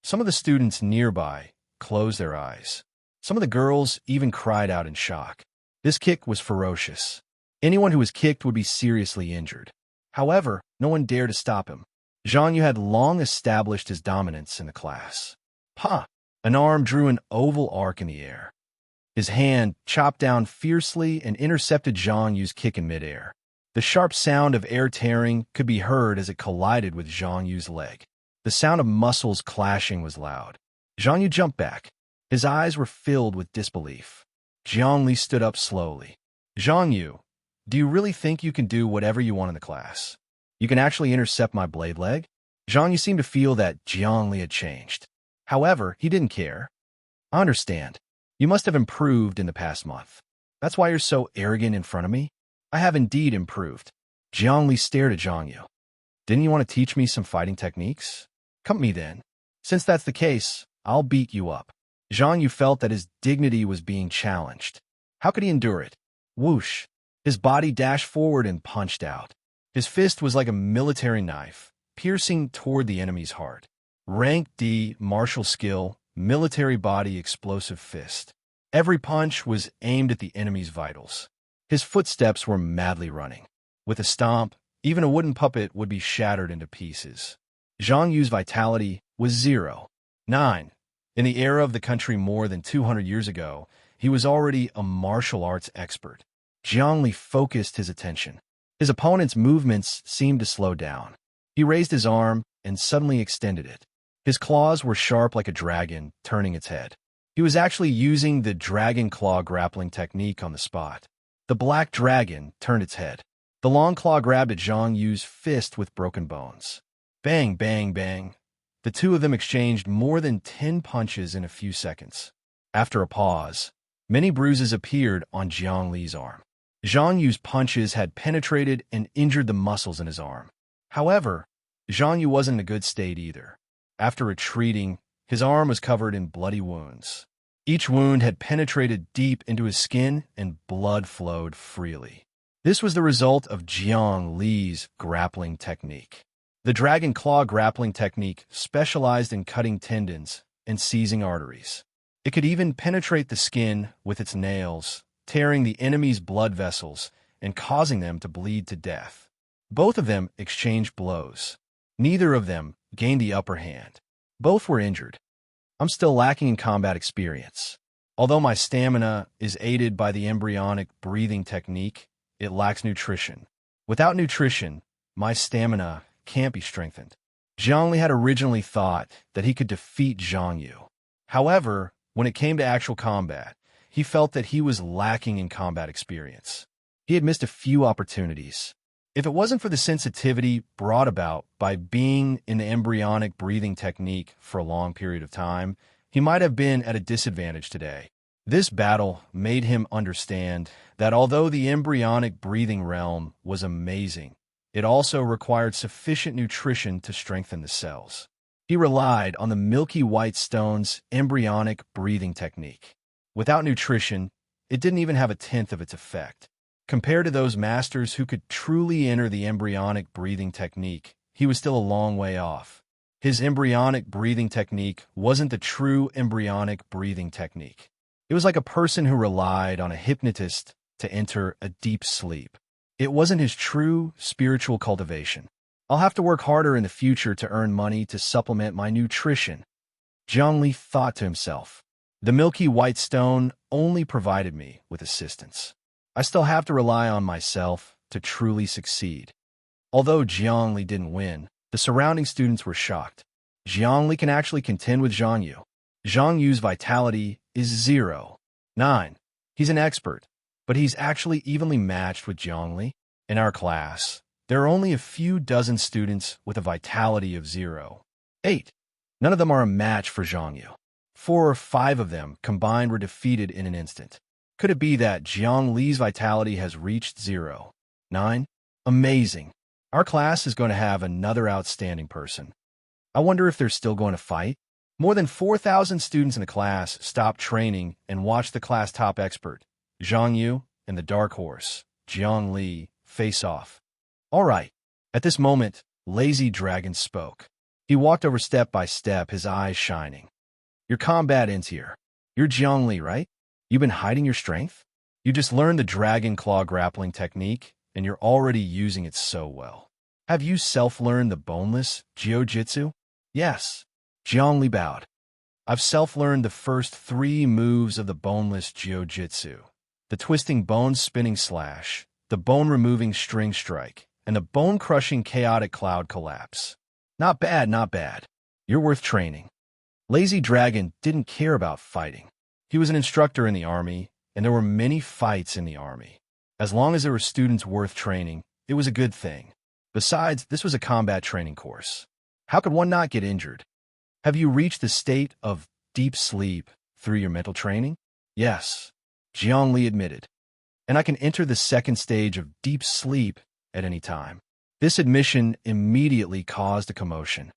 Some of the students nearby closed their eyes. Some of the girls even cried out in shock. This kick was ferocious. Anyone who was kicked would be seriously injured. However, no one dared to stop him. Zhang Yu had long established his dominance in the class. Ha! An arm drew an oval arc in the air. His hand chopped down fiercely and intercepted Zhang Yu's kick in midair. The sharp sound of air tearing could be heard as it collided with Zhang Yu's leg. The sound of muscles clashing was loud. Zhang Yu jumped back. His eyes were filled with disbelief. Jiang Li stood up slowly. Zhang Yu, do you really think you can do whatever you want in the class? You can actually intercept my blade leg? Zhang Yu seemed to feel that Jiang Li had changed. However, he didn't care. I understand. You must have improved in the past month. That's why you're so arrogant in front of me? I have indeed improved. Jiang Li stared at Zhang Yu. Didn't you want to teach me some fighting techniques? Come at me then. Since that's the case, I'll beat you up. Zhang Yu felt that his dignity was being challenged. How could he endure it? Whoosh! His body dashed forward and punched out. His fist was like a military knife, piercing toward the enemy's heart. Rank D, martial skill, military body explosive fist. Every punch was aimed at the enemy's vitals. His footsteps were madly running. With a stomp, even a wooden puppet would be shattered into pieces. Zhang Yu's vitality was 0. 9. In the era of the country more than 200 years ago, he was already a martial arts expert. Jiang Li focused his attention. His opponent's movements seemed to slow down. He raised his arm and suddenly extended it. His claws were sharp like a dragon, turning its head. He was actually using the dragon claw grappling technique on the spot. The black dragon turned its head. The long claw grabbed at Zhang Yu's fist with broken bones. Bang, bang, bang. The two of them exchanged more than 10 punches in a few seconds. After a pause, many bruises appeared on Jiang Li's arm. Zhang Yu's punches had penetrated and injured the muscles in his arm. However, Zhang Yu wasn't in a good state either. After retreating, his arm was covered in bloody wounds. Each wound had penetrated deep into his skin and blood flowed freely. This was the result of Jiang Li's grappling technique. The dragon claw grappling technique specialized in cutting tendons and seizing arteries. It could even penetrate the skin with its nails, tearing the enemy's blood vessels and causing them to bleed to death. Both of them exchanged blows. Neither of them gained the upper hand. Both were injured. I'm still lacking in combat experience. Although my stamina is aided by the embryonic breathing technique, it lacks nutrition. Without nutrition, my stamina can't be strengthened. Zhang Li had originally thought that he could defeat Zhang Yu. However, when it came to actual combat, he felt that he was lacking in combat experience. He had missed a few opportunities. If it wasn't for the sensitivity brought about by being in the embryonic breathing technique for a long period of time, he might have been at a disadvantage today. This battle made him understand that although the embryonic breathing realm was amazing, it also required sufficient nutrition to strengthen the cells. He relied on the milky white stone's embryonic breathing technique. Without nutrition, it didn't even have a tenth of its effect. Compared to those masters who could truly enter the embryonic breathing technique, he was still a long way off. His embryonic breathing technique wasn't the true embryonic breathing technique. It was like a person who relied on a hypnotist to enter a deep sleep. It wasn't his true spiritual cultivation. I'll have to work harder in the future to earn money to supplement my nutrition, Zhang Li thought to himself. The milky white stone only provided me with assistance. I still have to rely on myself to truly succeed. Although Jiang Li didn't win, the surrounding students were shocked. Jiang Li can actually contend with Zhang Yu. Zhang Yu's vitality is 0.9. He's an expert, but he's actually evenly matched with Jiang Li. In our class, there are only a few dozen students with a vitality of 0.8. None of them are a match for Zhang Yu. 4 or 5 of them combined were defeated in an instant. Could it be that Jiang Li's vitality has reached 0.9? Amazing. Our class is going to have another outstanding person. I wonder if they're still going to fight? More than 4,000 students in the class stopped training and watched the class top expert, Zhang Yu, and the dark horse, Jiang Li, face off. All right. At this moment, Lazy Dragon spoke. He walked over step by step, his eyes shining. Your combat ends here. You're Jiang Li, right? You've been hiding your strength? You just learned the dragon claw grappling technique, and you're already using it so well. Have you self-learned the boneless jiu-jitsu? Yes. Jiang Li bowed. I've self-learned the first 3 moves of the boneless jiu-jitsu. The twisting bone-spinning slash, the bone-removing string strike, and the bone-crushing chaotic cloud collapse. Not bad, not bad. You're worth training. Lazy Dragon didn't care about fighting. He was an instructor in the army, and there were many fights in the army. As long as there were students worth training, it was a good thing. Besides, this was a combat training course. How could one not get injured? Have you reached the state of deep sleep through your mental training? Yes, Jiang Li admitted. And I can enter the second stage of deep sleep at any time. This admission immediately caused a commotion.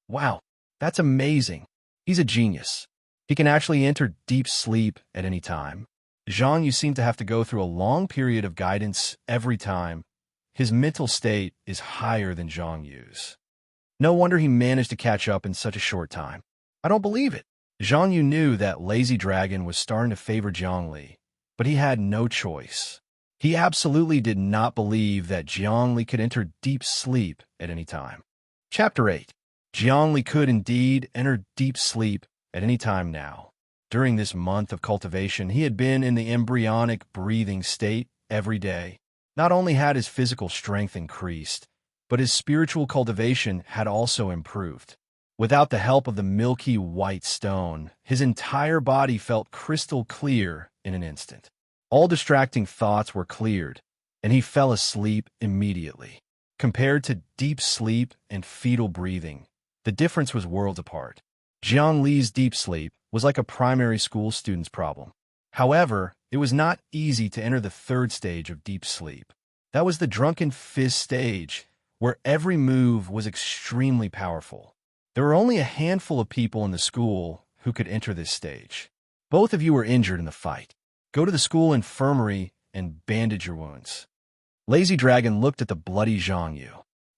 Wow, that's amazing. He's a genius. He can actually enter deep sleep at any time. Zhang Yu seemed to have to go through a long period of guidance every time. His mental state is higher than Zhang Yu's. No wonder he managed to catch up in such a short time. I don't believe it. Zhang Yu knew that Lazy Dragon was starting to favor Jiang Li, but he had no choice. He absolutely did not believe that Jiang Li could enter deep sleep at any time. Chapter 8. Jiang Li could indeed enter deep sleep at any time now. During this month of cultivation, he had been in the embryonic breathing state every day. Not only had his physical strength increased, but his spiritual cultivation had also improved. Without the help of the milky white stone, his entire body felt crystal clear in an instant. All distracting thoughts were cleared, and he fell asleep immediately. Compared to deep sleep and fetal breathing, the difference was worlds apart. Jiang Li's deep sleep was like a primary school student's problem. However, it was not easy to enter the third stage of deep sleep. That was the drunken fist stage, where every move was extremely powerful. There were only a handful of people in the school who could enter this stage. Both of you were injured in the fight. Go to the school infirmary and bandage your wounds. Lazy Dragon looked at the bloody Zhang Yu.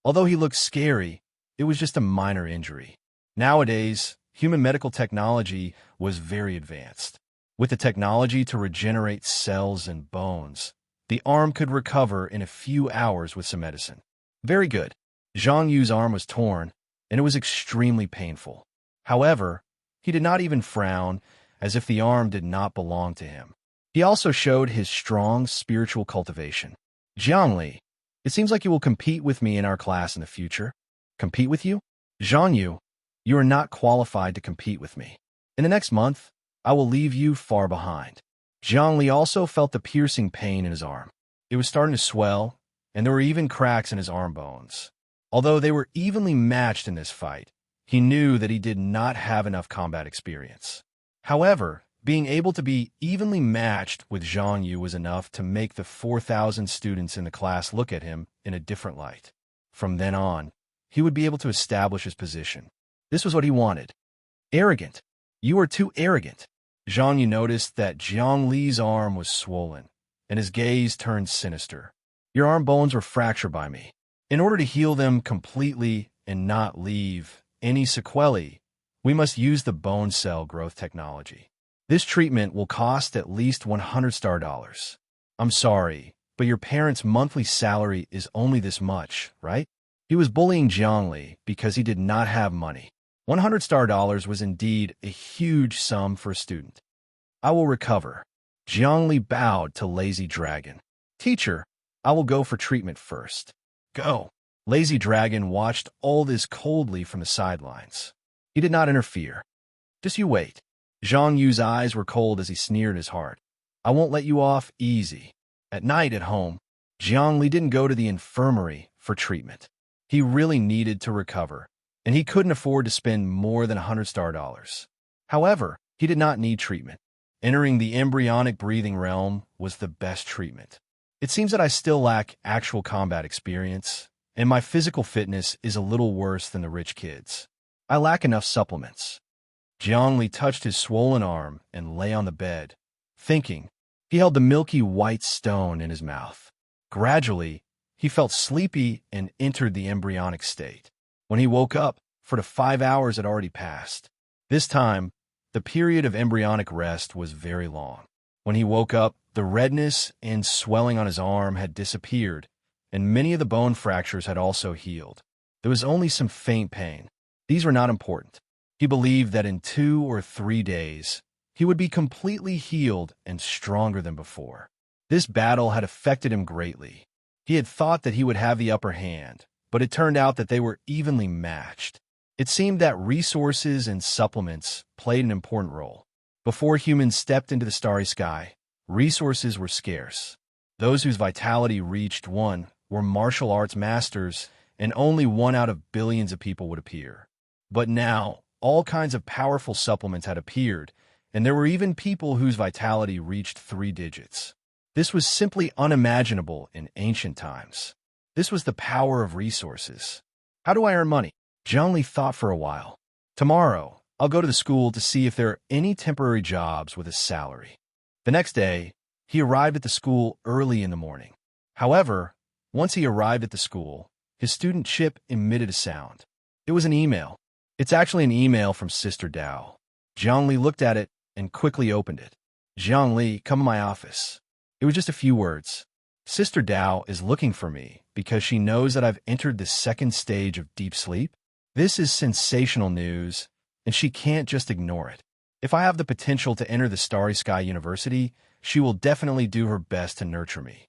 Although he looked scary, it was just a minor injury. Nowadays, human medical technology was very advanced. With the technology to regenerate cells and bones, the arm could recover in a few hours with some medicine. Very good. Zhang Yu's arm was torn, and it was extremely painful. However, he did not even frown, as if the arm did not belong to him. He also showed his strong spiritual cultivation. Jiangli, it seems like you will compete with me in our class in the future. Compete with you? Zhang Yu, you are not qualified to compete with me. In the next month, I will leave you far behind. Jiangli also felt the piercing pain in his arm. It was starting to swell, and there were even cracks in his arm bones. Although they were evenly matched in this fight, he knew that he did not have enough combat experience. However, being able to be evenly matched with Zhang Yu was enough to make the 4,000 students in the class look at him in a different light. From then on, he would be able to establish his position. This was what he wanted. Arrogant. You are too arrogant. Zhang Yu noticed that Jiang Li's arm was swollen, and his gaze turned sinister. Your arm bones were fractured by me. In order to heal them completely and not leave any sequelae, we must use the bone cell growth technology. This treatment will cost at least 100 star dollars. I'm sorry, but your parents' monthly salary is only this much, right? He was bullying Jiangli because he did not have money. 100 star dollars was indeed a huge sum for a student. I will recover. Jiangli bowed to Lazy Dragon. Teacher, I will go for treatment first. Go. Lazy Dragon watched all this coldly from the sidelines. He did not interfere. Just you wait. Zhang Yu's eyes were cold as he sneered in his heart. I won't let you off easy. At night at home, Jiangli didn't go to the infirmary for treatment. He really needed to recover, and he couldn't afford to spend more than 100 star dollars. However, he did not need treatment. Entering the embryonic breathing realm was the best treatment. It seems that I still lack actual combat experience, and my physical fitness is a little worse than the rich kids. I lack enough supplements. Jiangli touched his swollen arm and lay on the bed, thinking. He held the milky white stone in his mouth. Gradually, he felt sleepy and entered the embryonic state. When he woke up, for the 5 hours had already passed. This time, the period of embryonic rest was very long. When he woke up, the redness and swelling on his arm had disappeared, and many of the bone fractures had also healed. There was only some faint pain. These were not important. He believed that in 2 or 3 days, he would be completely healed and stronger than before. This battle had affected him greatly. He had thought that he would have the upper hand, but it turned out that they were evenly matched. It seemed that resources and supplements played an important role. Before humans stepped into the starry sky, resources were scarce. Those whose vitality reached 1 were martial arts masters, and only 1 out of billions of people would appear. But now, all kinds of powerful supplements had appeared, and there were even people whose vitality reached 3 digits. This was simply unimaginable in ancient times. This was the power of resources. How do I earn money? Zhangli thought for a while. Tomorrow, I'll go to the school to see if there are any temporary jobs with a salary. The next day, he arrived at the school early in the morning. However, once he arrived at the school, his student chip emitted a sound. It was an email. It's actually an email from Sister Dao. Zhangli looked at it and quickly opened it. Zhangli, come to my office. It was just a few words. Sister Dao is looking for me because she knows that I've entered the 2nd stage of deep sleep. This is sensational news, and she can't just ignore it. If I have the potential to enter the Starry Sky University, she will definitely do her best to nurture me.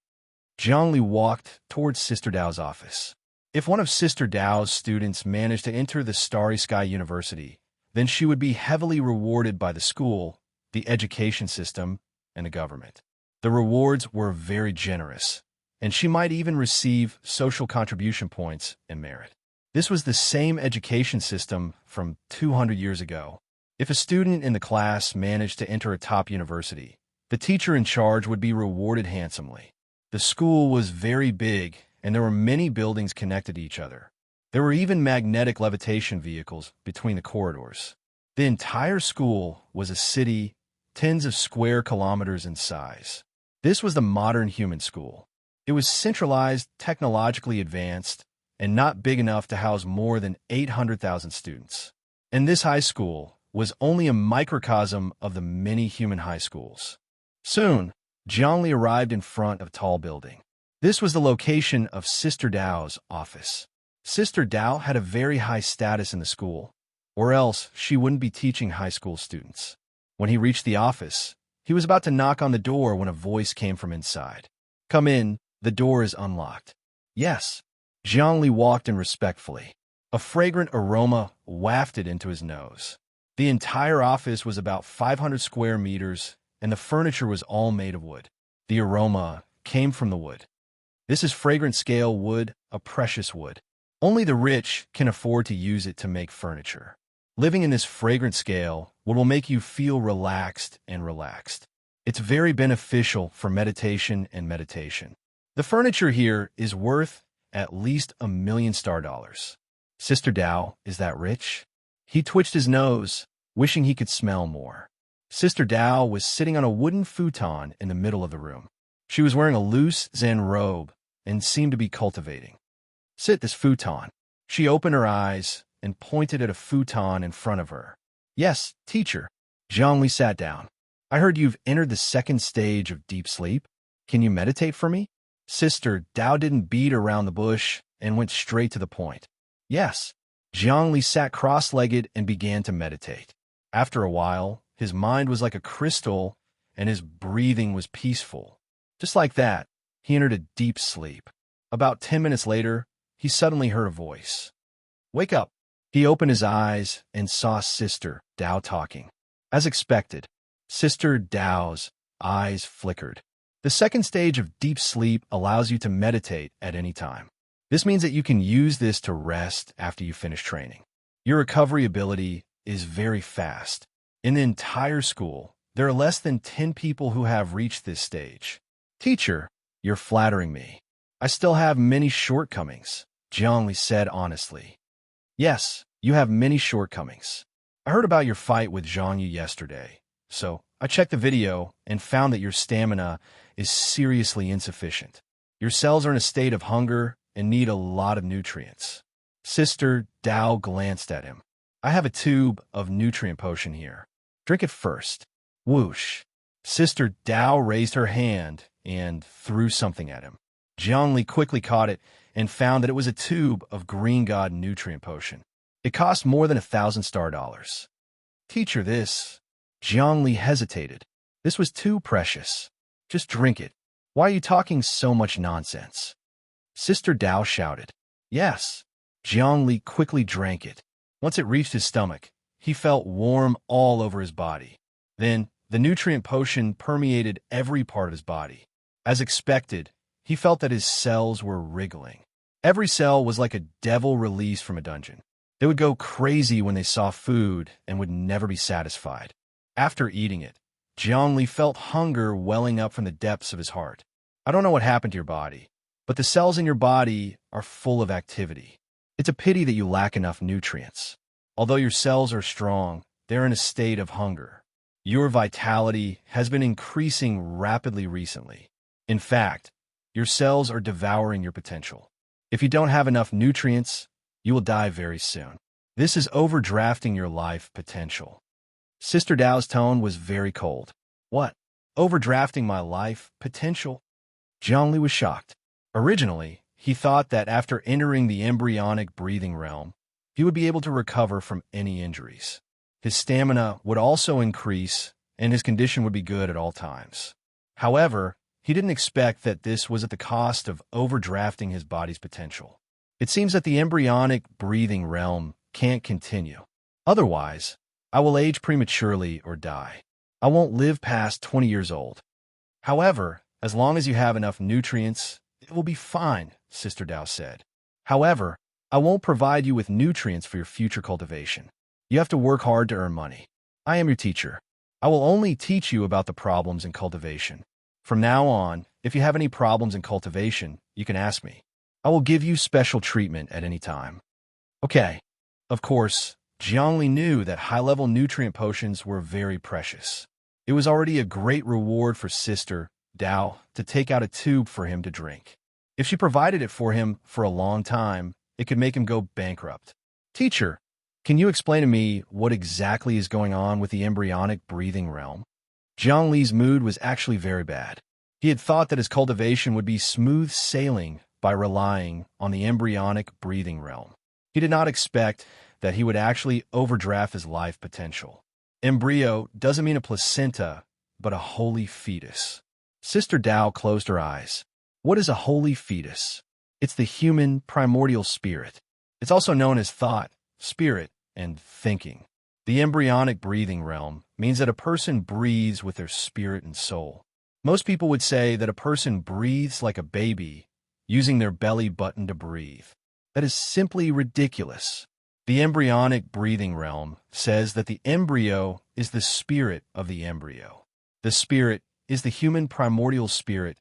Zhangli walked towards Sister Dao's office. If one of Sister Dao's students managed to enter the Starry Sky University, then she would be heavily rewarded by the school, the education system, and the government. The rewards were very generous, and she might even receive social contribution points and merit. This was the same education system from 200 years ago. If a student in the class managed to enter a top university, the teacher in charge would be rewarded handsomely. The school was very big, and there were many buildings connected to each other. There were even magnetic levitation vehicles between the corridors. The entire school was a city, tens of square kilometers in size. This was the modern human school. It was centralized, technologically advanced, and not big enough to house more than 800,000 students. And this high school was only a microcosm of the many human high schools. Soon, Zhongli arrived in front of a tall building. This was the location of Sister Dao's office. Sister Dao had a very high status in the school, or else she wouldn't be teaching high school students. When he reached the office, he was about to knock on the door when a voice came from inside. "Come in, the door is unlocked." "Yes." Zhongli walked in respectfully. A fragrant aroma wafted into his nose. The entire office was about 500 square meters, and the furniture was all made of wood. The aroma came from the wood. This is fragrant scale wood, a precious wood. Only the rich can afford to use it to make furniture. Living in this fragrant scale will make you feel relaxed and relaxed. It's very beneficial for meditation and meditation. The furniture here is worth at least $1 million. Sister Dao, is that rich? He twitched his nose, wishing he could smell more. Sister Dao was sitting on a wooden futon in the middle of the room. She was wearing a loose Zen robe and seemed to be cultivating. "Sit this futon." She opened her eyes and pointed at a futon in front of her. "Yes, teacher." Zhongli sat down. "I heard you've entered the second stage of deep sleep. Can you meditate for me?" Sister Dao didn't beat around the bush and went straight to the point. "Yes." Zhongli sat cross-legged and began to meditate. After a while, his mind was like a crystal and his breathing was peaceful. Just like that, he entered a deep sleep. About 10 minutes later, he suddenly heard a voice. "Wake up." He opened his eyes and saw Sister Dao talking. As expected, Sister Dao's eyes flickered. The second stage of deep sleep allows you to meditate at any time. This means that you can use this to rest after you finish training. Your recovery ability is very fast. In the entire school, there are less than 10 people who have reached this stage. "Teacher, you're flattering me. I still have many shortcomings," Zhongli said honestly. "Yes, you have many shortcomings. I heard about your fight with Zhang Yu yesterday, so I checked the video and found that your stamina is seriously insufficient. Your cells are in a state of hunger and need a lot of nutrients." Sister Dao glanced at him. "I have a tube of nutrient potion here. Drink it first." Whoosh. Sister Dao raised her hand and threw something at him. Zhongli quickly caught it and found that it was a tube of Green God nutrient potion. It cost more than $1,000. "Teacher, this..." Zhongli hesitated. "This was too precious. Just drink it. Why are you talking so much nonsense?" Sister Dao shouted. "Yes." Zhongli quickly drank it. Once it reached his stomach, he felt warm all over his body. Then, the nutrient potion permeated every part of his body. As expected, he felt that his cells were wriggling. Every cell was like a devil released from a dungeon. They would go crazy when they saw food and would never be satisfied. After eating it, Zhongli felt hunger welling up from the depths of his heart. I don't know what happened to your body, but the cells in your body are full of activity. It's a pity that you lack enough nutrients. Although your cells are strong, they're in a state of hunger. Your vitality has been increasing rapidly recently. In fact, your cells are devouring your potential. If you don't have enough nutrients, you will die very soon. This is overdrafting your life potential. Sister Dao's tone was very cold. "What? Overdrafting my life potential?" Zhongli was shocked. Originally, he thought that after entering the embryonic breathing realm, he would be able to recover from any injuries. His stamina would also increase, and his condition would be good at all times. However, he didn't expect that this was at the cost of overdrafting his body's potential. It seems that the embryonic breathing realm can't continue. Otherwise, I will age prematurely or die. I won't live past 20 years old. However, as long as you have enough nutrients, it will be fine, Sister Dao said. However, I won't provide you with nutrients for your future cultivation. You have to work hard to earn money. I am your teacher. I will only teach you about the problems in cultivation. From now on, if you have any problems in cultivation, you can ask me. I will give you special treatment at any time. Okay. Of course, Jiangli knew that high-level nutrient potions were very precious. It was already a great reward for Sister Dao to take out a tube for him to drink. If she provided it for him for a long time, it could make him go bankrupt. Teacher, can you explain to me what exactly is going on with the embryonic breathing realm? Jiang Li's mood was actually very bad. He had thought that his cultivation would be smooth sailing by relying on the embryonic breathing realm. He did not expect that he would actually overdraft his life potential. Embryo doesn't mean a placenta, but a holy fetus. Sister Dao closed her eyes. What is a holy fetus? It's the human primordial spirit. It's also known as thought, spirit, and thinking. The embryonic breathing realm means that a person breathes with their spirit and soul. Most people would say that a person breathes like a baby, using their belly button to breathe. That is simply ridiculous. The embryonic breathing realm says that the embryo is the spirit of the embryo. The spirit is the human primordial spirit,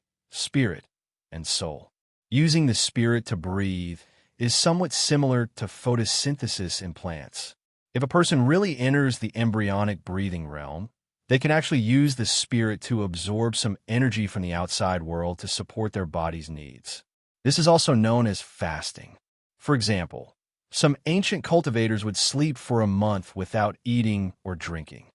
and soul. Using the spirit to breathe is somewhat similar to photosynthesis in plants. If a person really enters the embryonic breathing realm, they can actually use the spirit to absorb some energy from the outside world to support their body's needs. This is also known as fasting. For example, some ancient cultivators would sleep for a month without eating or drinking.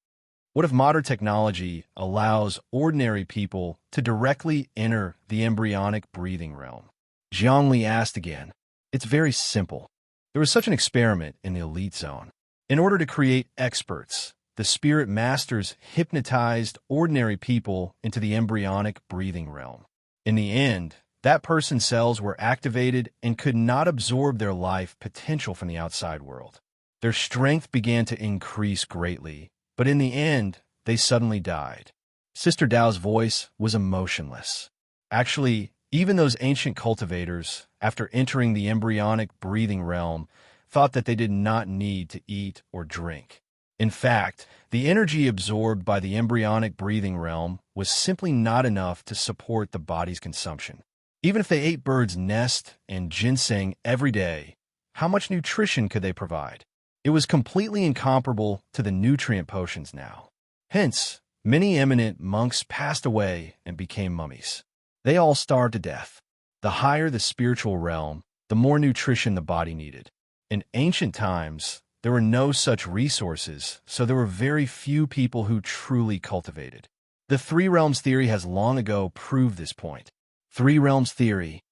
What if modern technology allows ordinary people to directly enter the embryonic breathing realm? Jiang Li asked again. It's very simple. There was such an experiment in the elite zone. In order to create experts, the spirit masters hypnotized ordinary people into the embryonic breathing realm. In the end, that person's cells were activated and could not absorb their life potential from the outside world. Their strength began to increase greatly, but in the end, they suddenly died. Sister Dao's voice was emotionless. Actually, even those ancient cultivators, after entering the embryonic breathing realm, thought that they did not need to eat or drink. In fact, the energy absorbed by the embryonic breathing realm was simply not enough to support the body's consumption. Even if they ate bird's nest and ginseng every day, how much nutrition could they provide? It was completely incomparable to the nutrient potions now. Hence, many eminent monks passed away and became mummies. They all starved to death. The higher the spiritual realm, the more nutrition the body needed. In ancient times, there were no such resources, so there were very few people who truly cultivated. The three realms theory has long ago proved this point. Three realms theory.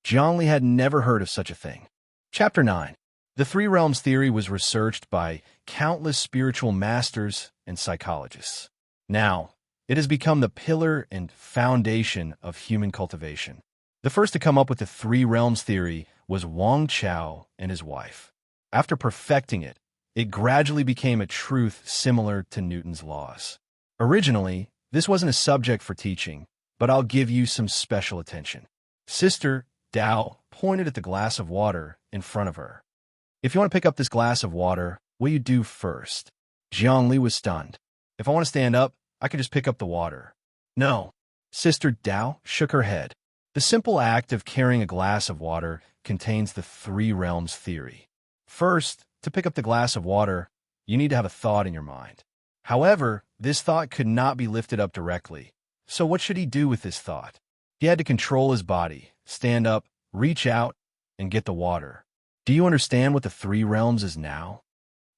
Jiang Li had never heard of such a thing. Chapter 9. The three realms theory was researched by countless spiritual masters and psychologists. Now, it has become the pillar and foundation of human cultivation. The first to come up with the three realms theory was Wang Chao and his wife. After perfecting it, it gradually became a truth similar to Newton's laws. Originally, this wasn't a subject for teaching, but I'll give you some special attention. Sister Dao pointed at the glass of water in front of her. If you want to pick up this glass of water, what do you do first? Jiang Li was stunned. If I want to stand up, I can just pick up the water. No. Sister Dao shook her head. The simple act of carrying a glass of water contains the three realms theory. First, to pick up the glass of water, you need to have a thought in your mind. However, this thought could not be lifted up directly. So what should he do with this thought? He had to control his body, stand up, reach out, and get the water. Do you understand what the three realms is now?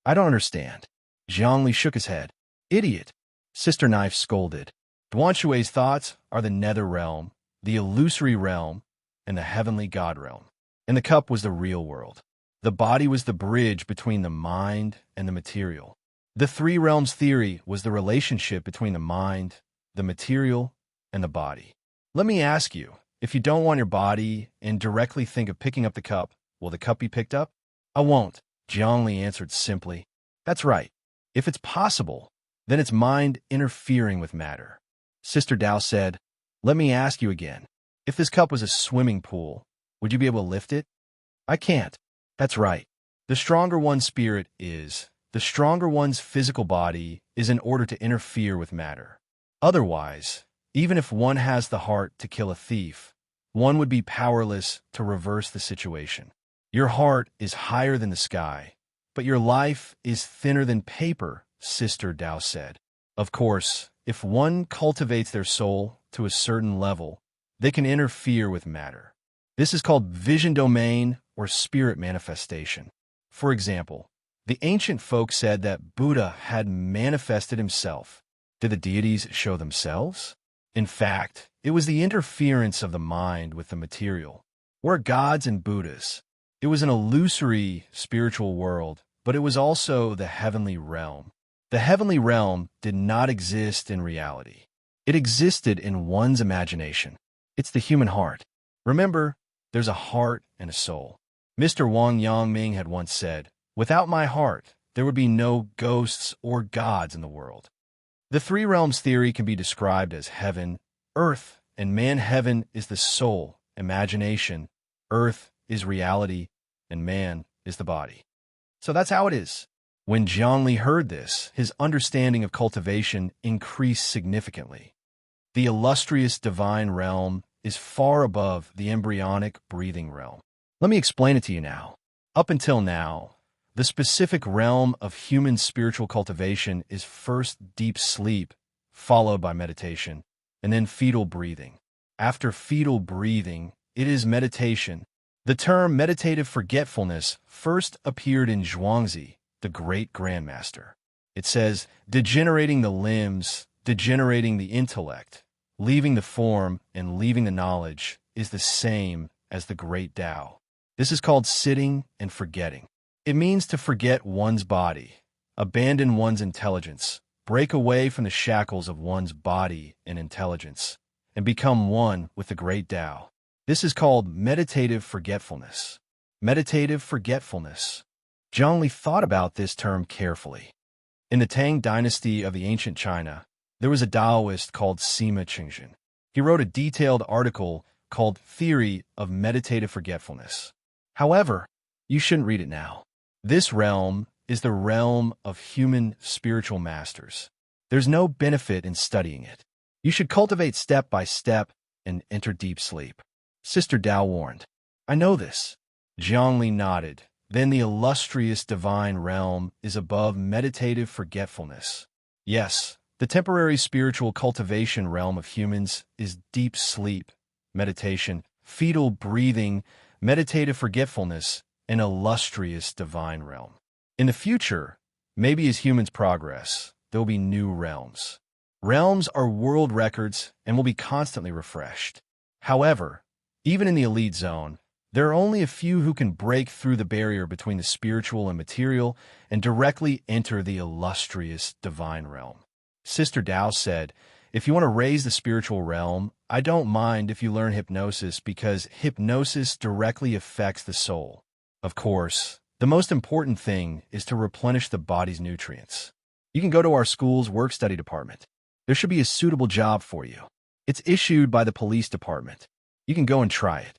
I don't understand. Jiang Li shook his head. Idiot. Sister Knife scolded. Duan Shui's thoughts are the nether realm, the illusory realm, and the heavenly God realm. And the cup was the real world. The body was the bridge between the mind and the material. The three realms theory was the relationship between the mind, the material, and the body. Let me ask you, if you don't want your body and directly think of picking up the cup, Will the cup be picked up? I won't, Zhongli answered simply. That's right. If it's possible, then it's mind interfering with matter. Sister Dao said, let me ask you again. If this cup was a swimming pool, would you be able to lift it? I can't. That's right. The stronger one's spirit is, the stronger one's physical body is in order to interfere with matter. Otherwise, even if one has the heart to kill a thief, one would be powerless to reverse the situation. Your heart is higher than the sky, but your life is thinner than paper, Sister Dao said. Of course, if one cultivates their soul to a certain level, they can interfere with matter. This is called vision domain or spirit manifestation. For example, the ancient folk said that Buddha had manifested himself. Did the deities show themselves? In fact, it was the interference of the mind with the material. We're gods and Buddhas. It was an illusory spiritual world, but it was also the heavenly realm. The heavenly realm did not exist in reality. It existed in one's imagination. It's the human heart. Remember, there's a heart and a soul. Mr. Wang Yangming had once said, without my heart, there would be no ghosts or gods in the world. The three realms theory can be described as heaven, earth, and man. Heaven is the soul, imagination, earth is reality, and man is the body. So that's how it is. When Zhongli heard this, his understanding of cultivation increased significantly. The illustrious divine realm is far above the embryonic breathing realm. Let me explain it to you now. Up until now, the specific realm of human spiritual cultivation is first deep sleep, followed by meditation, and then fetal breathing. After fetal breathing, it is meditation. The term meditative forgetfulness first appeared in Zhuangzi, the great grandmaster. It says, degenerating the limbs, degenerating the intellect, leaving the form and leaving the knowledge is the same as the great Tao. This is called sitting and forgetting. It means to forget one's body, abandon one's intelligence, break away from the shackles of one's body and intelligence, and become one with the great Tao. This is called meditative forgetfulness. Meditative forgetfulness. Zhongli thought about this term carefully. In the Tang dynasty of the ancient China, there was a Taoist called Sima Qingjin. He wrote a detailed article called Theory of Meditative Forgetfulness. However, you shouldn't read it now. This realm is the realm of human spiritual masters. There's no benefit in studying it. You should cultivate step by step and enter deep sleep. Sister Dao warned. I know this. Zhongli nodded. Then the illustrious divine realm is above meditative forgetfulness. Yes, the temporary spiritual cultivation realm of humans is deep sleep, meditation, fetal breathing, meditative forgetfulness, an illustrious divine realm. In the future, maybe as humans progress, there will be new realms. Realms are world records and will be constantly refreshed. However, even in the elite zone, there are only a few who can break through the barrier between the spiritual and material and directly enter the illustrious divine realm. Sister Dao said, if you want to raise the spiritual realm, I don't mind if you learn hypnosis because hypnosis directly affects the soul. Of course, the most important thing is to replenish the body's nutrients. You can go to our school's work-study department. There should be a suitable job for you. It's issued by the police department. You can go and try it.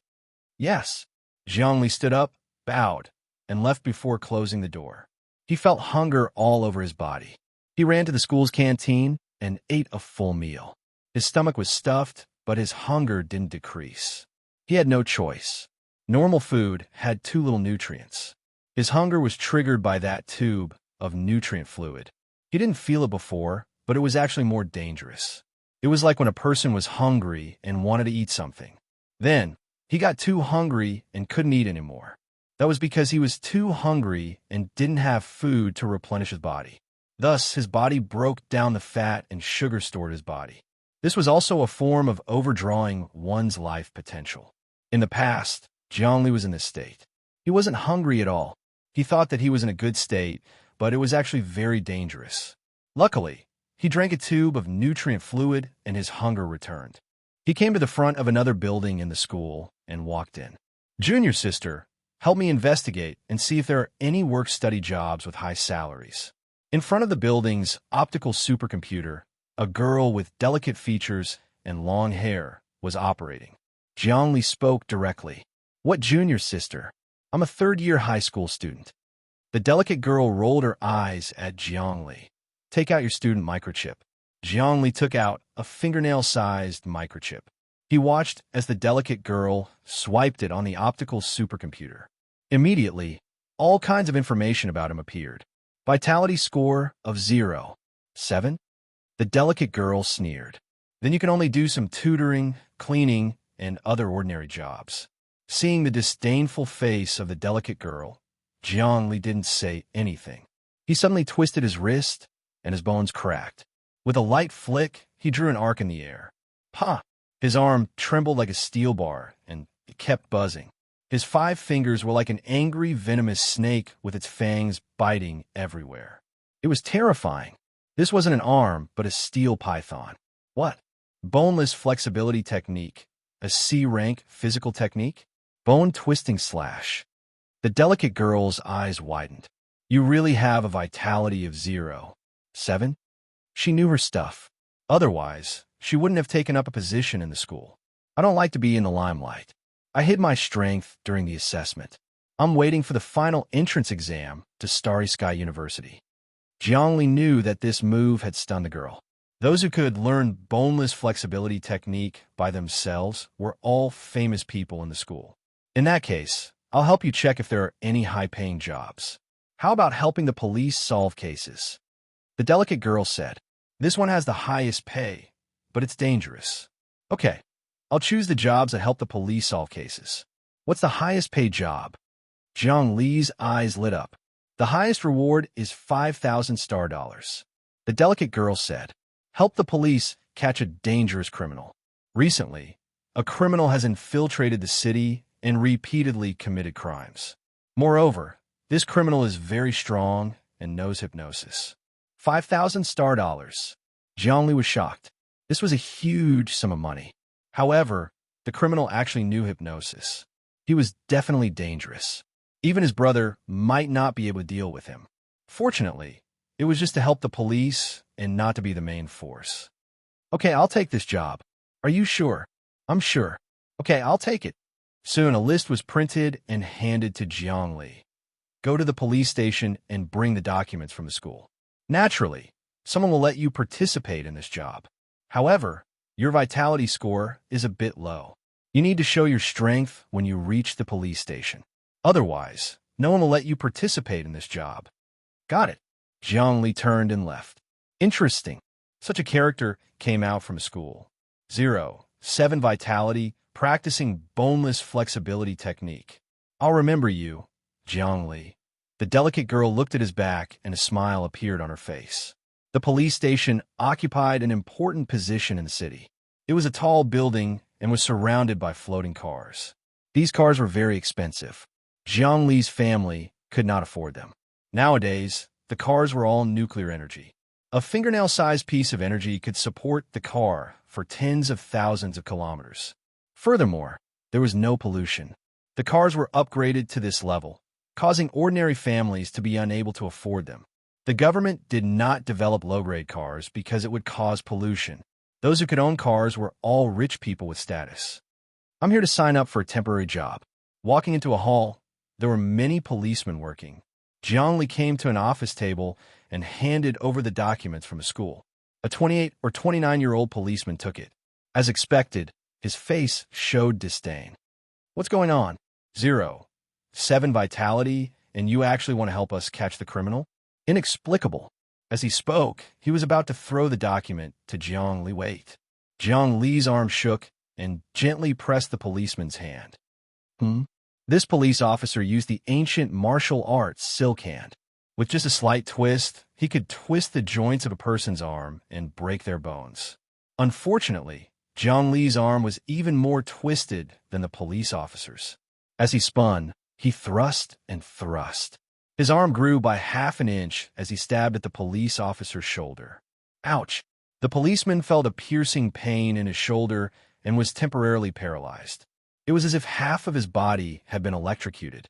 Yes. Zhongli stood up, bowed, and left before closing the door. He felt hunger all over his body. He ran to the school's canteen and ate a full meal. His stomach was stuffed, but his hunger didn't decrease. He had no choice. Normal food had too little nutrients. His hunger was triggered by that tube of nutrient fluid. He didn't feel it before, but it was actually more dangerous. It was like when a person was hungry and wanted to eat something. Then, he got too hungry and couldn't eat anymore. That was because he was too hungry and didn't have food to replenish his body. Thus, his body broke down the fat and sugar stored in his body. This was also a form of overdrawing one's life potential. In the past, Zhongli was in this state. He wasn't hungry at all. He thought that he was in a good state, but it was actually very dangerous. Luckily, he drank a tube of nutrient fluid and his hunger returned. He came to the front of another building in the school and walked in. Junior sister, Help me investigate and see if there are any work-study jobs with high salaries. In front of the building's optical supercomputer, a girl with delicate features and long hair was operating. Jiangli spoke directly. What junior sister? I'm a third-year high school student. The delicate girl rolled her eyes at Jiangli. Take out your student microchip. Jiangli took out a fingernail-sized microchip. He watched as the delicate girl swiped it on the optical supercomputer. Immediately, all kinds of information about him appeared. Vitality score of 0. 7? The delicate girl sneered. Then you can only do some tutoring, cleaning, and other ordinary jobs. Seeing the disdainful face of the delicate girl, Jiangli didn't say anything. He suddenly twisted his wrist, and his bones cracked. With a light flick, he drew an arc in the air. Ha! His arm trembled like a steel bar, and it kept buzzing. His 5 fingers were like an angry, venomous snake with its fangs biting everywhere. It was terrifying. This wasn't an arm, but a steel python. What? Boneless flexibility technique. A C-rank physical technique? Bone twisting slash. The delicate girl's eyes widened. You really have a vitality of 0. 7? She knew her stuff. Otherwise, she wouldn't have taken up a position in the school. I don't like to be in the limelight. I hid my strength during the assessment. I'm waiting for the final entrance exam to Starry Sky University. Jiangli knew that this move had stunned the girl. Those who could learn boneless flexibility technique by themselves were all famous people in the school. In that case, I'll help you check if there are any high-paying jobs. How about helping the police solve cases? The delicate girl said, This one has the highest pay, but it's dangerous. Okay, I'll choose the jobs that help the police solve cases. What's the highest paid job? Zhang Li's eyes lit up. The highest reward is 5,000 star dollars. The delicate girl said, Help the police catch a dangerous criminal. Recently, a criminal has infiltrated the city and repeatedly committed crimes. Moreover, this criminal is very strong and knows hypnosis. 5,000 star dollars. Jiangli was shocked. This was a huge sum of money. However, the criminal actually knew hypnosis. He was definitely dangerous. Even his brother might not be able to deal with him. Fortunately, it was just to help the police and not to be the main force. Okay, I'll take this job. Are you sure? I'm sure. Okay, I'll take it. Soon a list was printed and handed to Jiangli. Go to the police station and bring the documents from the school. Naturally, someone will let you participate in this job. However, your vitality score is a bit low. You need to show your strength when you reach the police station. Otherwise, no one will let you participate in this job. Got it. Jiangli turned and left. Interesting. Such a character came out from school. 0. 7 vitality, practicing boneless flexibility technique. I'll remember you, Jiangli. The delicate girl looked at his back and a smile appeared on her face. The police station occupied an important position in the city. It was a tall building and was surrounded by floating cars. These cars were very expensive. Jiangli's family could not afford them. Nowadays, the cars were all nuclear energy. A fingernail-sized piece of energy could support the car for tens of thousands of kilometers. Furthermore, there was no pollution. The cars were upgraded to this level, causing ordinary families to be unable to afford them. The government did not develop low-grade cars because it would cause pollution. Those who could own cars were all rich people with status. I'm here to sign up for a temporary job. Walking into a hall, there were many policemen working. Jiangli came to an office table and handed over the documents from a school. A 28 or 29-year-old policeman took it. As expected, his face showed disdain. What's going on? 0. 7 vitality, and you actually want to help us catch the criminal? Inexplicable. As he spoke, he was about to throw the document to Jiangli. Wait. Jiangli's arm shook and gently pressed the policeman's hand. This police officer used the ancient martial arts silk hand. With just a slight twist, he could twist the joints of a person's arm and break their bones. Unfortunately, Jiangli's arm was even more twisted than the police officer's. As he spun, he thrust and thrust. His arm grew by half an inch as he stabbed at the police officer's shoulder. Ouch! The policeman felt a piercing pain in his shoulder and was temporarily paralyzed. It was as if half of his body had been electrocuted.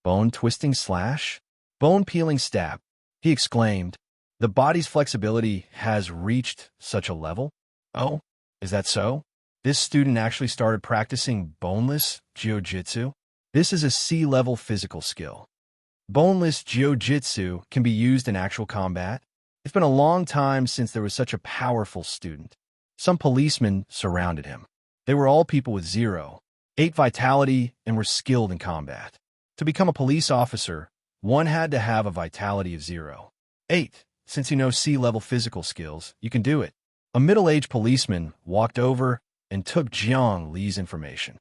Bone-twisting slash? Bone-peeling stab, he exclaimed. The body's flexibility has reached such a level? Oh, is that so? This student actually started practicing boneless jiu-jitsu. This is a C-level physical skill. Boneless jiu-jitsu can be used in actual combat. It's been a long time since there was such a powerful student. Some policemen surrounded him. They were all people with 0.8 vitality and were skilled in combat. To become a police officer, one had to have a vitality of 0.8. Since you know C-level physical skills, you can do it. A middle-aged policeman walked over and took Jiang Li's information.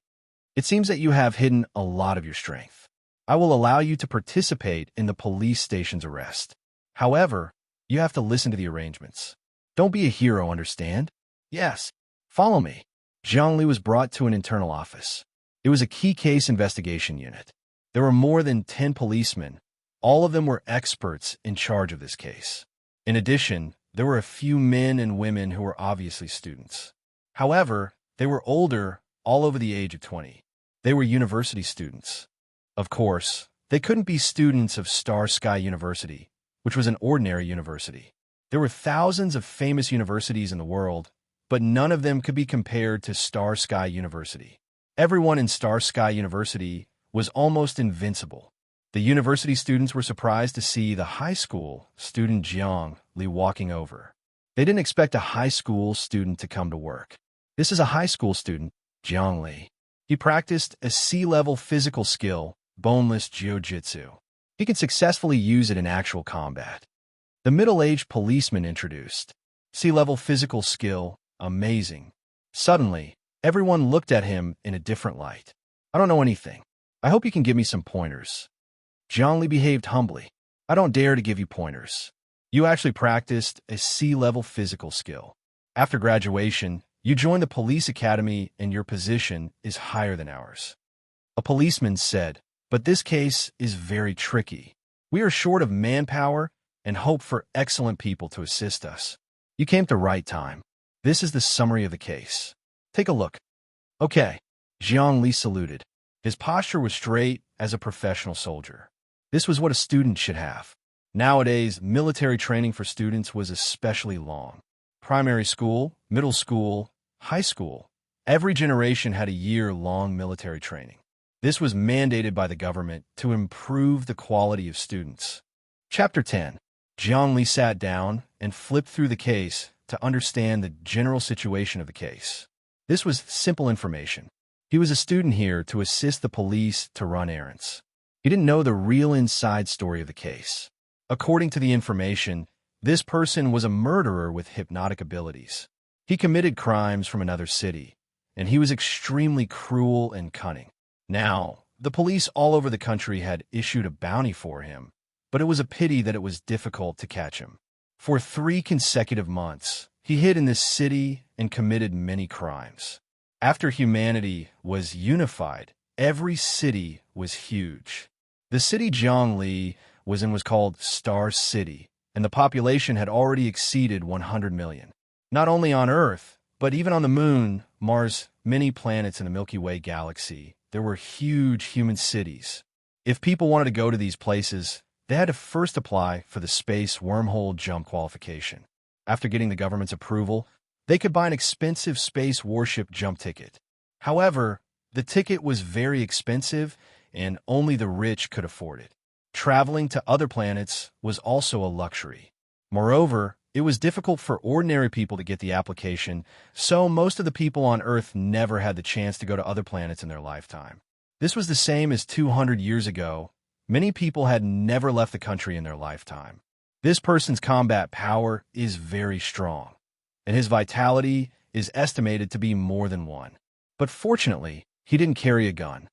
It seems that you have hidden a lot of your strength. I will allow you to participate in the police station's arrest. However, you have to listen to the arrangements. Don't be a hero, understand? Yes. Follow me. Jiang Li was brought to an internal office. It was a key case investigation unit. There were more than 10 policemen. All of them were experts in charge of this case. In addition, there were a few men and women who were obviously students. However, they were older, all over the age of 20. They were university students. Of course, they couldn't be students of Star Sky University, which was an ordinary university. There were thousands of famous universities in the world, but none of them could be compared to Star Sky University. Everyone in Star Sky University was almost invincible. The university students were surprised to see the high school student Jiang Li walking over. They didn't expect a high school student to come to work. This is a high school student, Jiang Li. He practiced a C-level physical skill, boneless jiu-jitsu. He can successfully use it in actual combat. The middle-aged policeman introduced. C-level physical skill, amazing. Suddenly, everyone looked at him in a different light. I don't know anything. I hope you can give me some pointers. Jiang Li behaved humbly. I don't dare to give you pointers. You actually practiced a C-level physical skill. After graduation, you joined the police academy and your position is higher than ours. A policeman said, but this case is very tricky. We are short of manpower and hope for excellent people to assist us. You came at the right time. This is the summary of the case. Take a look. Okay. Jiang Li saluted. His posture was straight as a professional soldier. This was what a student should have. Nowadays, military training for students was especially long. Primary school, middle school, high school. Every generation had a year-long military training. This was mandated by the government to improve the quality of students. Chapter 10. Jiang Li sat down and flipped through the case to understand the general situation of the case. This was simple information. He was a student here to assist the police to run errands. He didn't know the real inside story of the case. According to the information, this person was a murderer with hypnotic abilities. He committed crimes from another city, and he was extremely cruel and cunning. Now, the police all over the country had issued a bounty for him, but it was a pity that it was difficult to catch him. For 3 consecutive months, he hid in this city and committed many crimes. After humanity was unified, every city was huge. The city Jiang Li was in was called Star City, and the population had already exceeded 100 million. Not only on Earth, but even on the Moon, Mars, many planets in the Milky Way galaxy, there were huge human cities. If people wanted to go to these places, they had to first apply for the space wormhole jump qualification. After getting the government's approval, they could buy an expensive space warship jump ticket. However, the ticket was very expensive and only the rich could afford it. Traveling to other planets was also a luxury. Moreover, it was difficult for ordinary people to get the application, so most of the people on Earth never had the chance to go to other planets in their lifetime. This was the same as 200 years ago. Many people had never left the country in their lifetime. This person's combat power is very strong, and his vitality is estimated to be more than 1. But fortunately, he didn't carry a gun.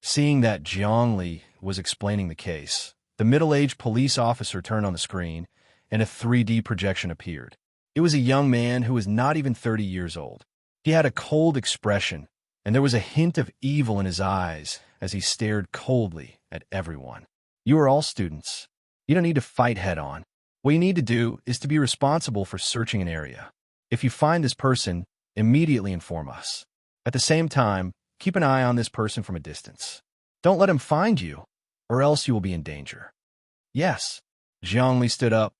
Seeing that Jiang Li was explaining the case, the middle-aged police officer turned on the screen, and a 3D projection appeared. It was a young man who was not even 30 years old. He had a cold expression, and there was a hint of evil in his eyes as he stared coldly at everyone. You are all students. You don't need to fight head-on. What you need to do is to be responsible for searching an area. If you find this person, immediately inform us. At the same time, keep an eye on this person from a distance. Don't let him find you. or else you will be in danger. Yes. Zhongli stood up.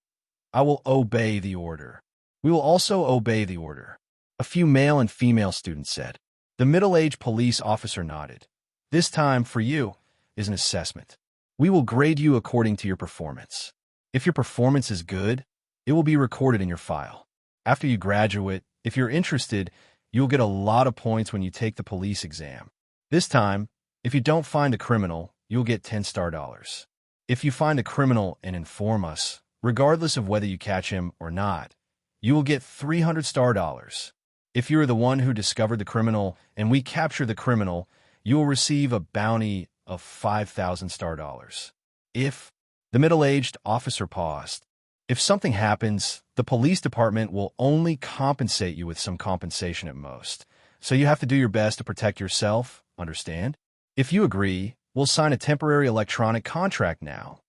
I will obey the order. We will also obey the order, a few male and female students said. The middle-aged police officer nodded. This time, for you, is an assessment. We will grade you according to your performance. If your performance is good, it will be recorded in your file. After you graduate, if you're interested, you'll get a lot of points when you take the police exam. This time, if you don't find a criminal, you'll get 10 star dollars. If you find a criminal and inform us, regardless of whether you catch him or not, you will get 300 star dollars. If you are the one who discovered the criminal and we capture the criminal, you will receive a bounty of 5,000 star dollars. If the middle-aged officer paused, if something happens, the police department will only compensate you with some compensation at most. So you have to do your best to protect yourself, understand? If you agree, we'll sign a temporary electronic contract now.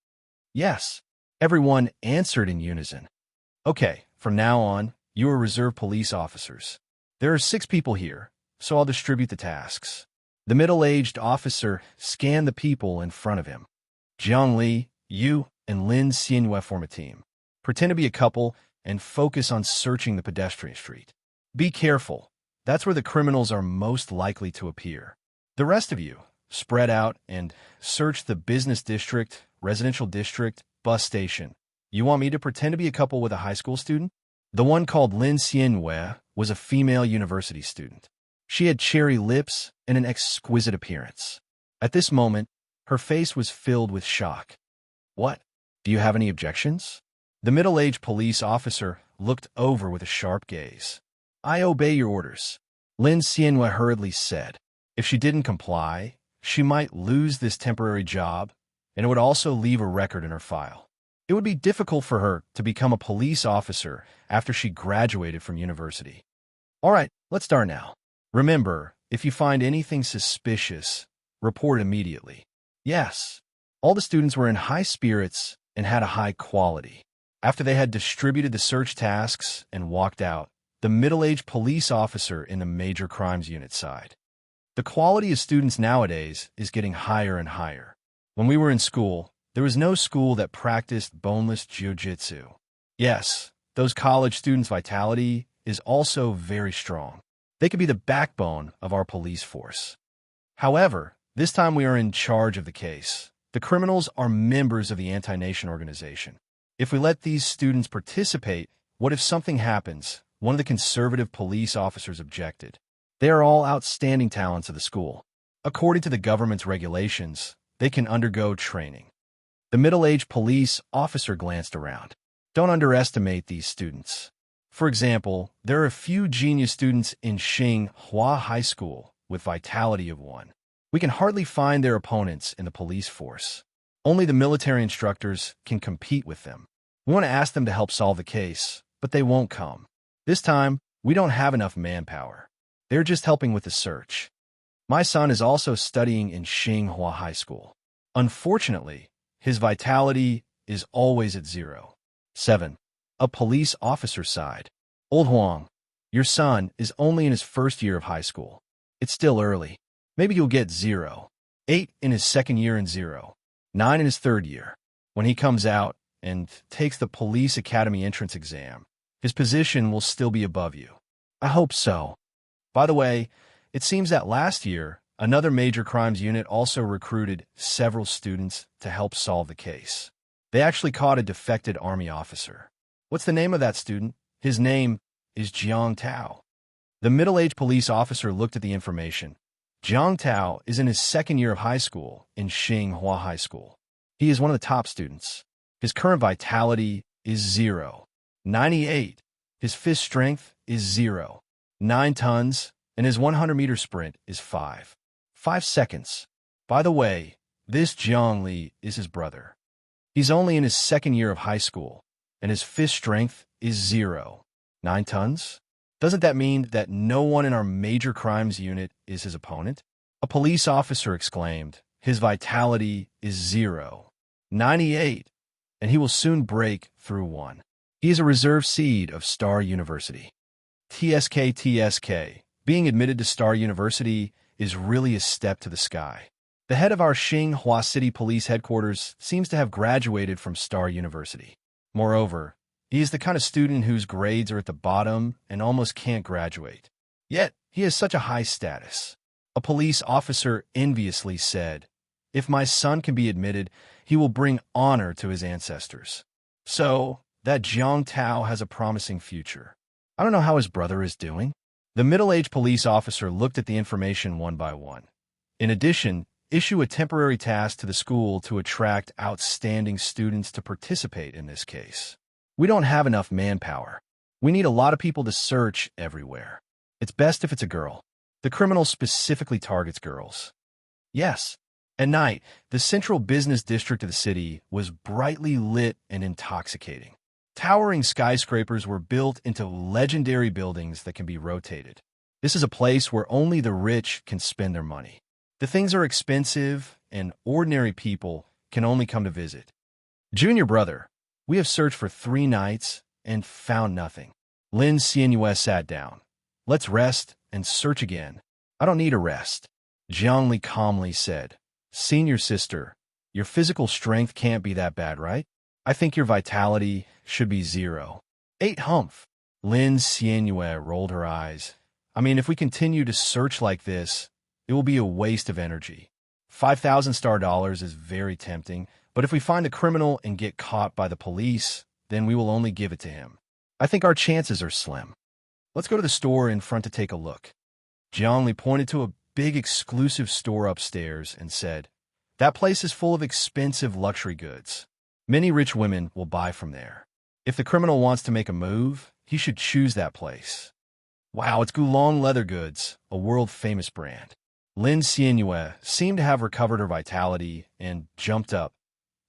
Yes. Everyone answered in unison. Okay, from now on, you are reserve police officers. There are 6 people here, so I'll distribute the tasks. The middle-aged officer scanned the people in front of him. Zhongli, you, and Lin Xianhua form a team. Pretend to be a couple and focus on searching the pedestrian street. Be careful. That's where the criminals are most likely to appear. The rest of you, spread out and search the business district, residential district, bus station. You want me to pretend to be a couple with a high school student? The one called Lin Xianhua was a female university student. She had cherry lips and an exquisite appearance. At this moment, her face was filled with shock. What? Do you have any objections? The middle-aged police officer looked over with a sharp gaze. I obey your orders, Lin Xianhua hurriedly said. If she didn't comply, she might lose this temporary job, and it would also leave a record in her file. It would be difficult for her to become a police officer after she graduated from university. All right, let's start now. Remember, if you find anything suspicious, report immediately. Yes, all the students were in high spirits and had a high quality. After they had distributed the search tasks and walked out, the middle-aged police officer in the major crimes unit sighed. The quality of students nowadays is getting higher and higher. When we were in school, there was no school that practiced boneless jiu-jitsu. Yes, those college students' vitality is also very strong. They could be the backbone of our police force. However, this time we are in charge of the case. The criminals are members of the anti-nation organization. If we let these students participate, what if something happens? One of the conservative police officers objected. They are all outstanding talents of the school. According to the government's regulations, they can undergo training. The middle-aged police officer glanced around. Don't underestimate these students. For example, there are a few genius students in Xinghua High School with vitality of 1. We can hardly find their opponents in the police force. Only the military instructors can compete with them. We want to ask them to help solve the case, but they won't come. This time, we don't have enough manpower. They're just helping with the search. My son is also studying in Xinghua High School. Unfortunately, his vitality is always at 0. 7. A police officer sighed. Old Huang, your son is only in his first year of high school. It's still early. Maybe you'll get 0. 8 in his second year and 0. 9 in his third year. When he comes out and takes the police academy entrance exam, his position will still be above you. I hope so. By the way, it seems that last year, another major crimes unit also recruited several students to help solve the case. They actually caught a defected army officer. What's the name of that student? His name is Jiang Tao. The middle-aged police officer looked at the information. Jiang Tao is in his second year of high school in Xinghua High School. He is one of the top students. His current vitality is 0. 98. His fist strength is 0. 9 tons, and his 100-meter sprint is 5. 5 seconds. By the way, this Zhongli is his brother. He's only in his second year of high school, and his fist strength is 0. 9 tons? Doesn't that mean that no one in our major crimes unit is his opponent? A police officer exclaimed. His vitality is 0. 98, and he will soon break through 1. He is a reserve seed of Star University. TSK. Being admitted to Star University is really a step to the sky. The head of our Xinghua City Police Headquarters seems to have graduated from Star University. Moreover, he is the kind of student whose grades are at the bottom and almost can't graduate. Yet, he has such a high status. A police officer enviously said, "If my son can be admitted, he will bring honor to his ancestors." So, that Jiang Tao has a promising future. I don't know how his brother is doing. The middle-aged police officer looked at the information one by one. In addition, issue a temporary task to the school to attract outstanding students to participate in this case. We don't have enough manpower. We need a lot of people to search everywhere. It's best if it's a girl. The criminal specifically targets girls. Yes. At night, the central business district of the city was brightly lit and intoxicating. Towering skyscrapers were built into legendary buildings that can be rotated. This is a place where only the rich can spend their money. The things are expensive, and ordinary people can only come to visit. Junior brother, we have searched for 3 nights and found nothing. Lin Xianyue sat down. Let's rest and search again. I don't need a rest, Jiang Li calmly said. Senior sister, your physical strength can't be that bad, right? I think your vitality should be 0. 8 humph. Lin Xianyue rolled her eyes. I mean, if we continue to search like this, it will be a waste of energy. 5,000 star dollars is very tempting, but if we find the criminal and get caught by the police, then we will only give it to him. I think our chances are slim. Let's go to the store in front to take a look. Jiang Li pointed to a big exclusive store upstairs and said, that place is full of expensive luxury goods. Many rich women will buy from there. If the criminal wants to make a move, he should choose that place. Wow, it's Gulong Leather Goods, a world-famous brand. Lin Xianyue seemed to have recovered her vitality and jumped up.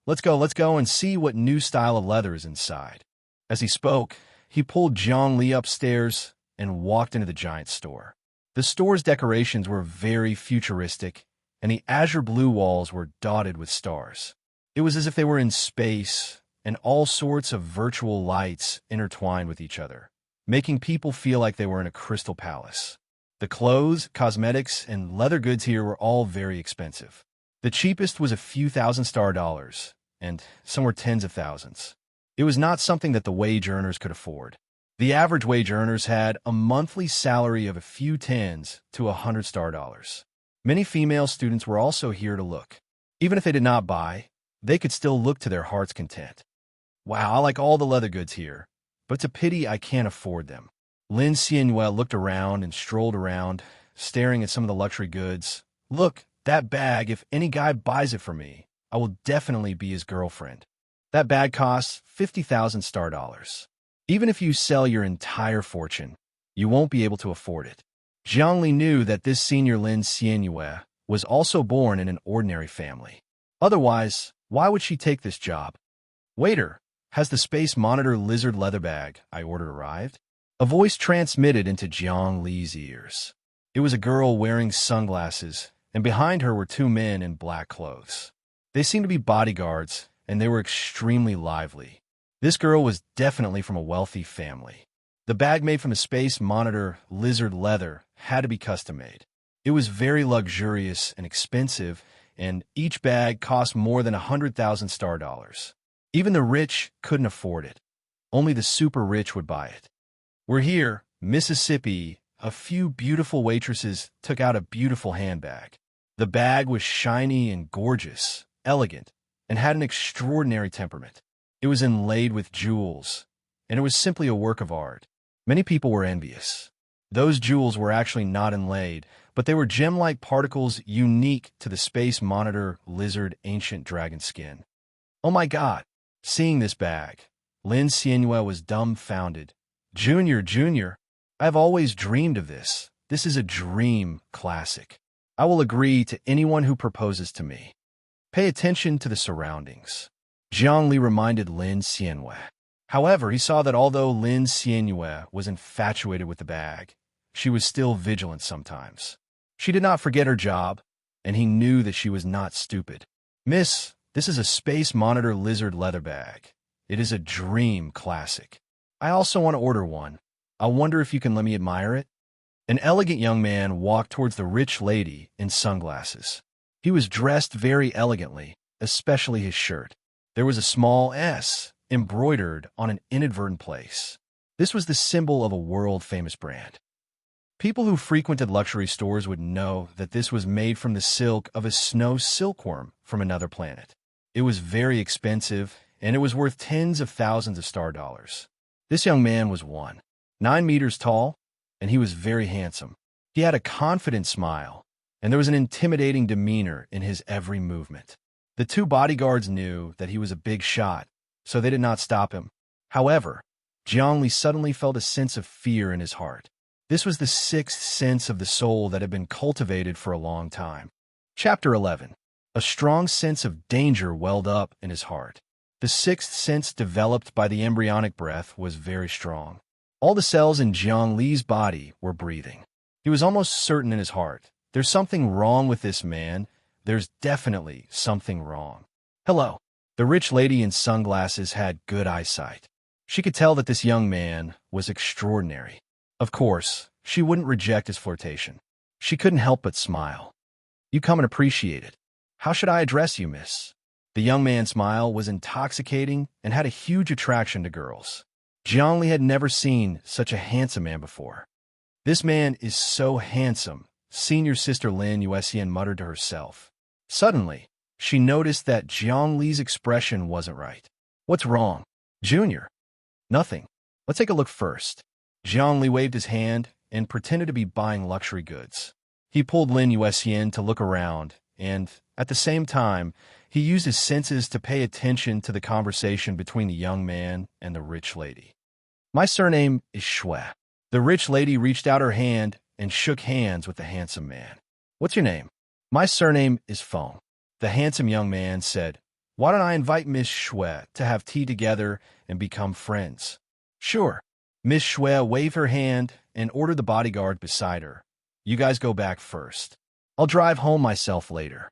Let's go and see what new style of leather is inside. As he spoke, he pulled Jiang Li upstairs and walked into the giant store. The store's decorations were very futuristic, and the azure blue walls were dotted with stars. It was as if they were in space, and all sorts of virtual lights intertwined with each other, making people feel like they were in a crystal palace. The clothes, cosmetics, and leather goods here were all very expensive. The cheapest was a few thousand star dollars, and some were tens of thousands. It was not something that the wage earners could afford. The average wage earners had a monthly salary of a few tens to 100 star dollars. Many female students were also here to look. Even if they did not buy, they could still look to their heart's content. Wow, I like all the leather goods here, but it's a pity I can't afford them. Lin Xianyue looked around and strolled around, staring at some of the luxury goods. Look, that bag, if any guy buys it for me, I will definitely be his girlfriend. That bag costs 50,000 star dollars. Even if you sell your entire fortune, you won't be able to afford it. Jiang Li knew that this senior Lin Xianyue was also born in an ordinary family. Otherwise, why would she take this job? Waiter, has the Space Monitor lizard leather bag I ordered arrived? A voice transmitted into Jiang Li's ears. It was a girl wearing sunglasses, and behind her were 2 men in black clothes. They seemed to be bodyguards, and they were extremely lively. This girl was definitely from a wealthy family. The bag made from the Space Monitor lizard leather had to be custom-made. It was very luxurious and expensive, and each bag cost more than 100,000 star dollars. Even the rich couldn't afford it. Only the super rich would buy it. We're here, Mississippi. A few beautiful waitresses took out a beautiful handbag. The bag was shiny and gorgeous, elegant, and had an extraordinary temperament. It was inlaid with jewels, and it was simply a work of art. Many people were envious. Those jewels were actually not inlaid, but they were gem-like particles unique to the Space Monitor lizard ancient dragon skin. Oh my God! Seeing this bag, Lin Xianyue was dumbfounded. Junior, I've always dreamed of this. This is a dream classic. I will agree to anyone who proposes to me. Pay attention to the surroundings. Jiang Li reminded Lin Xianyue. However, he saw that although Lin Xianyue was infatuated with the bag, she was still vigilant sometimes. She did not forget her job, and he knew that she was not stupid. Miss, this is a Space Monitor lizard leather bag. It is a dream classic. I also want to order one. I wonder if you can let me admire it? An elegant young man walked towards the rich lady in sunglasses. He was dressed very elegantly, especially his shirt. There was a small S embroidered on an inadvertent place. This was the symbol of a world-famous brand. People who frequented luxury stores would know that this was made from the silk of a snow silkworm from another planet. It was very expensive, and it was worth tens of thousands of star dollars. This young man was 9 meters tall, and he was very handsome. He had a confident smile, and there was an intimidating demeanor in his every movement. The two bodyguards knew that he was a big shot, so they did not stop him. However, Jiangli suddenly felt a sense of fear in his heart. This was the sixth sense of the soul that had been cultivated for a long time. Chapter 11. A strong sense of danger welled up in his heart. The sixth sense developed by the embryonic breath was very strong. All the cells in Jiang Li's body were breathing. He was almost certain in his heart, there's something wrong with this man. There's definitely something wrong. Hello. The rich lady in sunglasses had good eyesight. She could tell that this young man was extraordinary. Of course, she wouldn't reject his flirtation. She couldn't help but smile. You come and appreciate it. How should I address you, miss? The young man's smile was intoxicating and had a huge attraction to girls. Jiangli had never seen such a handsome man before. This man is so handsome, senior sister Lin Yuxian muttered to herself. Suddenly, she noticed that Jiangli's expression wasn't right. What's wrong? Junior? Nothing. Let's take a look first. Jiangli waved his hand and pretended to be buying luxury goods. He pulled Lin Yuxian to look around, and, at the same time, he used his senses to pay attention to the conversation between the young man and the rich lady. My surname is Shui. The rich lady reached out her hand and shook hands with the handsome man. What's your name? My surname is Feng. The handsome young man said, Why don't I invite Miss Shui to have tea together and become friends? Sure. Miss Shui waved her hand and ordered the bodyguard beside her. You guys go back first. I'll drive home myself later.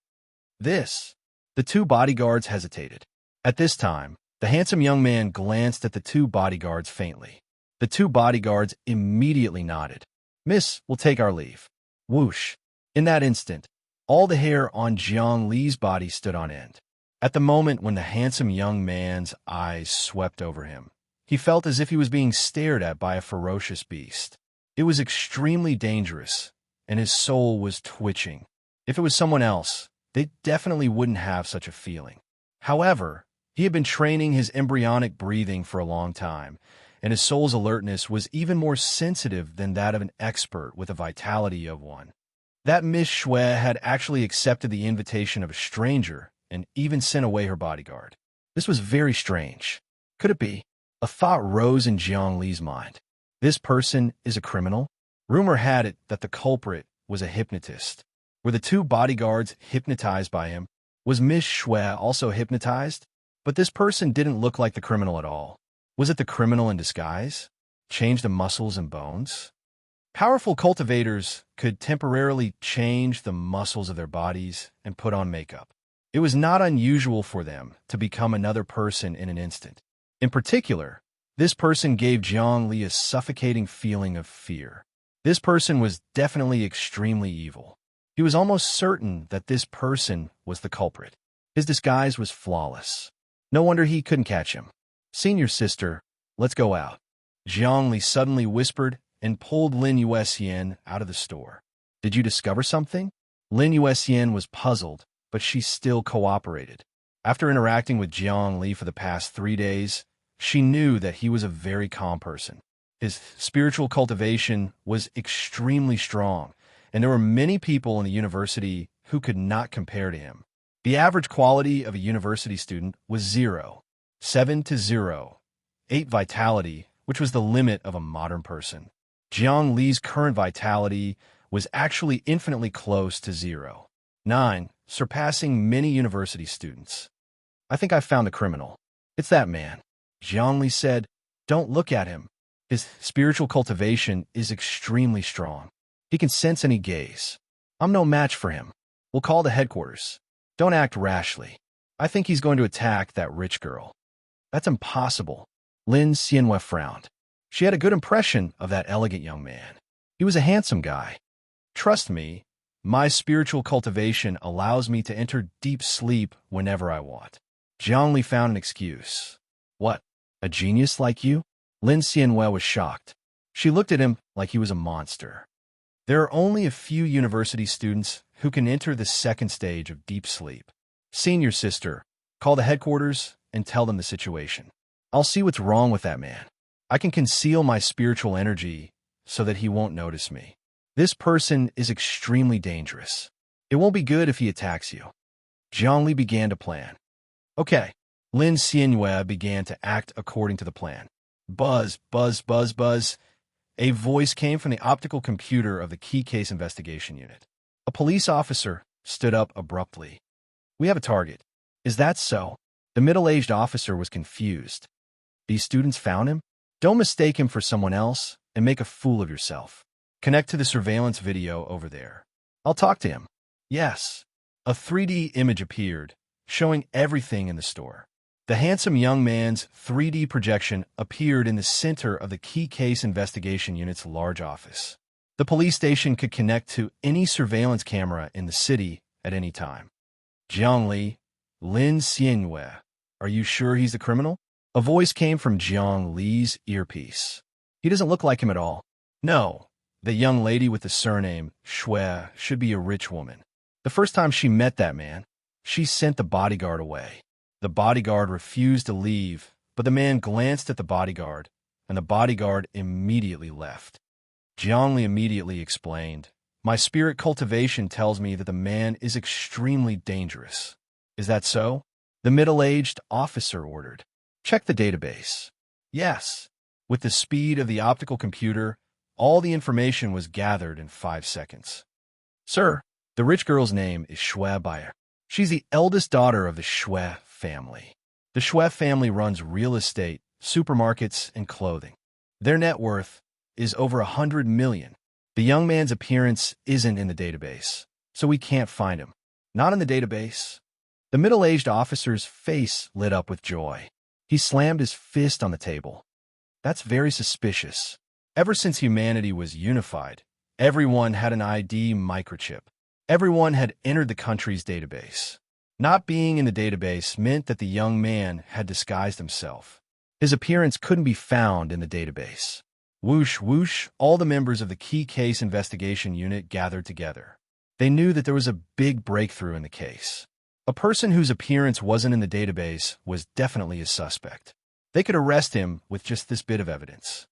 The two bodyguards hesitated. At this time, the handsome young man glanced at the two bodyguards faintly. The two bodyguards immediately nodded. Miss, we'll take our leave. Whoosh. In that instant, all the hair on Jiang Li's body stood on end. At the moment when the handsome young man's eyes swept over him, he felt as if he was being stared at by a ferocious beast. It was extremely dangerous, and his soul was twitching. If it was someone else, they definitely wouldn't have such a feeling. However, he had been training his embryonic breathing for a long time, and his soul's alertness was even more sensitive than that of an expert with the vitality of one. That Miss Shui had actually accepted the invitation of a stranger and even sent away her bodyguard. This was very strange. Could it be? A thought rose in Jiang Li's mind. This person is a criminal? Rumor had it that the culprit was a hypnotist. Were the two bodyguards hypnotized by him? Was Miss Shui also hypnotized? But this person didn't look like the criminal at all. Was it the criminal in disguise? Change the muscles and bones? Powerful cultivators could temporarily change the muscles of their bodies and put on makeup. It was not unusual for them to become another person in an instant. In particular, this person gave Jiang Li a suffocating feeling of fear. This person was definitely extremely evil. He was almost certain that this person was the culprit. His disguise was flawless. No wonder he couldn't catch him. Senior sister, let's go out. Jiang Li suddenly whispered and pulled Lin Yuxian out of the store. Did you discover something? Lin Yuxian was puzzled, but she still cooperated. After interacting with Jiang Li for the past 3 days, she knew that he was a very calm person. His spiritual cultivation was extremely strong, and there were many people in the university who could not compare to him. The average quality of a university student was 0, 7 to 0, 8 vitality, which was the limit of a modern person. Jiang Li's current vitality was actually infinitely close to 0, 9, surpassing many university students. I think I found the criminal. It's that man. Jiang Li said, Don't look at him. His spiritual cultivation is extremely strong. He can sense any gaze. I'm no match for him. We'll call the headquarters. Don't act rashly. I think he's going to attack that rich girl. That's impossible. Lin Xianhua frowned. She had a good impression of that elegant young man. He was a handsome guy. Trust me, My spiritual cultivation allows me to enter deep sleep whenever I want. Jiangli found an excuse. What? A genius like you? Lin Xianhua was shocked. She looked at him like he was a monster. There are only a few university students who can enter the second stage of deep sleep. Senior sister, call the headquarters and tell them the situation. I'll see what's wrong with that man. I can conceal my spiritual energy so that he won't notice me. This person is extremely dangerous. It won't be good if he attacks you. Zhongli began to plan. Okay. Lin Xianhua began to act according to the plan. Buzz, buzz, buzz, buzz. A voice came from the optical computer of the key case investigation unit. A police officer stood up abruptly. We have a target. Is that so? The middle-aged officer was confused. These students found him? Don't mistake him for someone else and make a fool of yourself. Connect to the surveillance video over there. I'll talk to him. Yes. A 3D image appeared, showing everything in the store. The handsome young man's 3D projection appeared in the center of the key case investigation unit's large office. The police station could connect to any surveillance camera in the city at any time. Jiangli, Lin Xianhua, are you sure he's the criminal? A voice came from Jiang Li's earpiece. He doesn't look like him at all. No, the young lady with the surname Shui should be a rich woman. The first time she met that man, she sent the bodyguard away. The bodyguard refused to leave, but the man glanced at the bodyguard, and the bodyguard immediately left. Jiangli immediately explained, my spirit cultivation tells me that the man is extremely dangerous. Is that so? The middle-aged officer ordered. Check the database. Yes. With the speed of the optical computer, all the information was gathered in 5 seconds. Sir, the rich girl's name is Shui Bayer. She's the eldest daughter of the Shui family. The Shui family runs real estate, supermarkets, and clothing. Their net worth is over 100 million. The young man's appearance isn't in the database, so we can't find him. Not in the database. The middle-aged officer's face lit up with joy. He slammed his fist on the table. That's very suspicious. Ever since humanity was unified, everyone had an ID microchip. Everyone had entered the country's database. Not being in the database meant that the young man had disguised himself. His appearance couldn't be found in the database. Whoosh, whoosh, all the members of the key case investigation unit gathered together. They knew that there was a big breakthrough in the case. A person whose appearance wasn't in the database was definitely a suspect. They could arrest him with just this bit of evidence.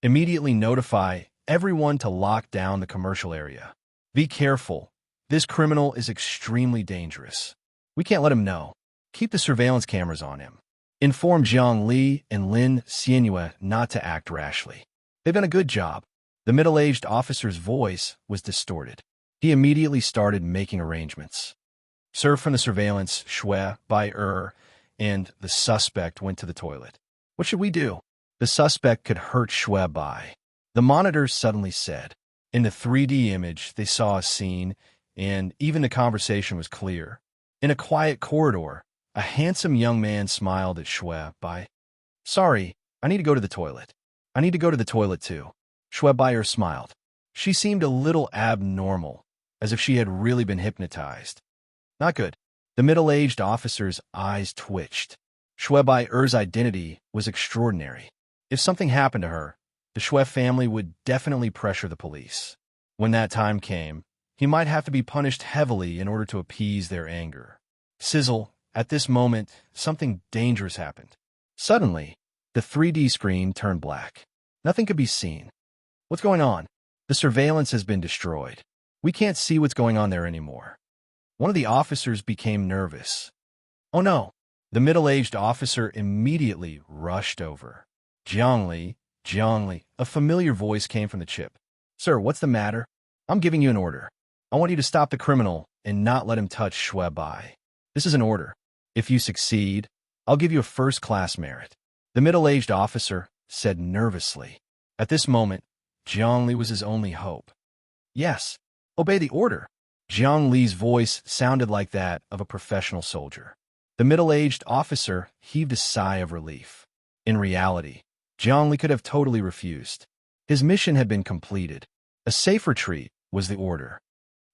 Immediately notify everyone to lock down the commercial area. Be careful. This criminal is extremely dangerous. We can't let him know. Keep the surveillance cameras on him. Inform Jiang Li and Lin Xianhua not to act rashly. They've done a good job. The middle-aged officer's voice was distorted. He immediately started making arrangements. Sir from the surveillance, Shui Bayer, and the suspect went to the toilet. What should we do? The suspect could hurt Shui Bai. The monitor suddenly said. In the 3D image, they saw a scene, and even the conversation was clear. In a quiet corridor, a handsome young man smiled at Shui Bai. Sorry, I need to go to the toilet. I need to go to the toilet too. Shui Bayer smiled. She seemed a little abnormal, as if she had really been hypnotized. Not good. The middle-aged officer's eyes twitched. Shui Bayer's identity was extraordinary. If something happened to her, the Shui family would definitely pressure the police. When that time came, he might have to be punished heavily in order to appease their anger. Sizzle, at this moment, something dangerous happened. Suddenly, the 3D screen turned black. Nothing could be seen. What's going on? The surveillance has been destroyed. We can't see what's going on there anymore. One of the officers became nervous. Oh no! The middle-aged officer immediately rushed over. Jiangli, a familiar voice came from the chip. Sir, what's the matter? I'm giving you an order. I want you to stop the criminal and not let him touch Shui Bai. This is an order. If you succeed, I'll give you a first-class merit. The middle-aged officer said nervously. At this moment, Jiangli was his only hope. Yes, obey the order. Jiang Li's voice sounded like that of a professional soldier. The middle-aged officer heaved a sigh of relief. In reality, Jiang Li could have totally refused. His mission had been completed. A safe retreat was the order.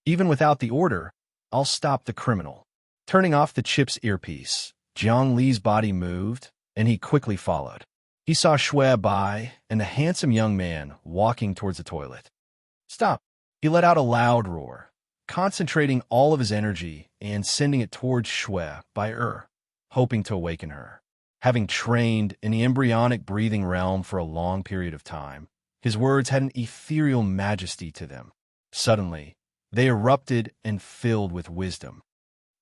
Even without the order, I'll stop the criminal. Turning off the chip's earpiece, Jiang Li's body moved, and he quickly followed. He saw Shui Bai and a handsome young man walking towards the toilet. Stop! He let out a loud roar, concentrating all of his energy and sending it towards Shui Bai, hoping to awaken her. Having trained in the embryonic breathing realm for a long period of time, his words had an ethereal majesty to them. Suddenly, they erupted and filled with wisdom.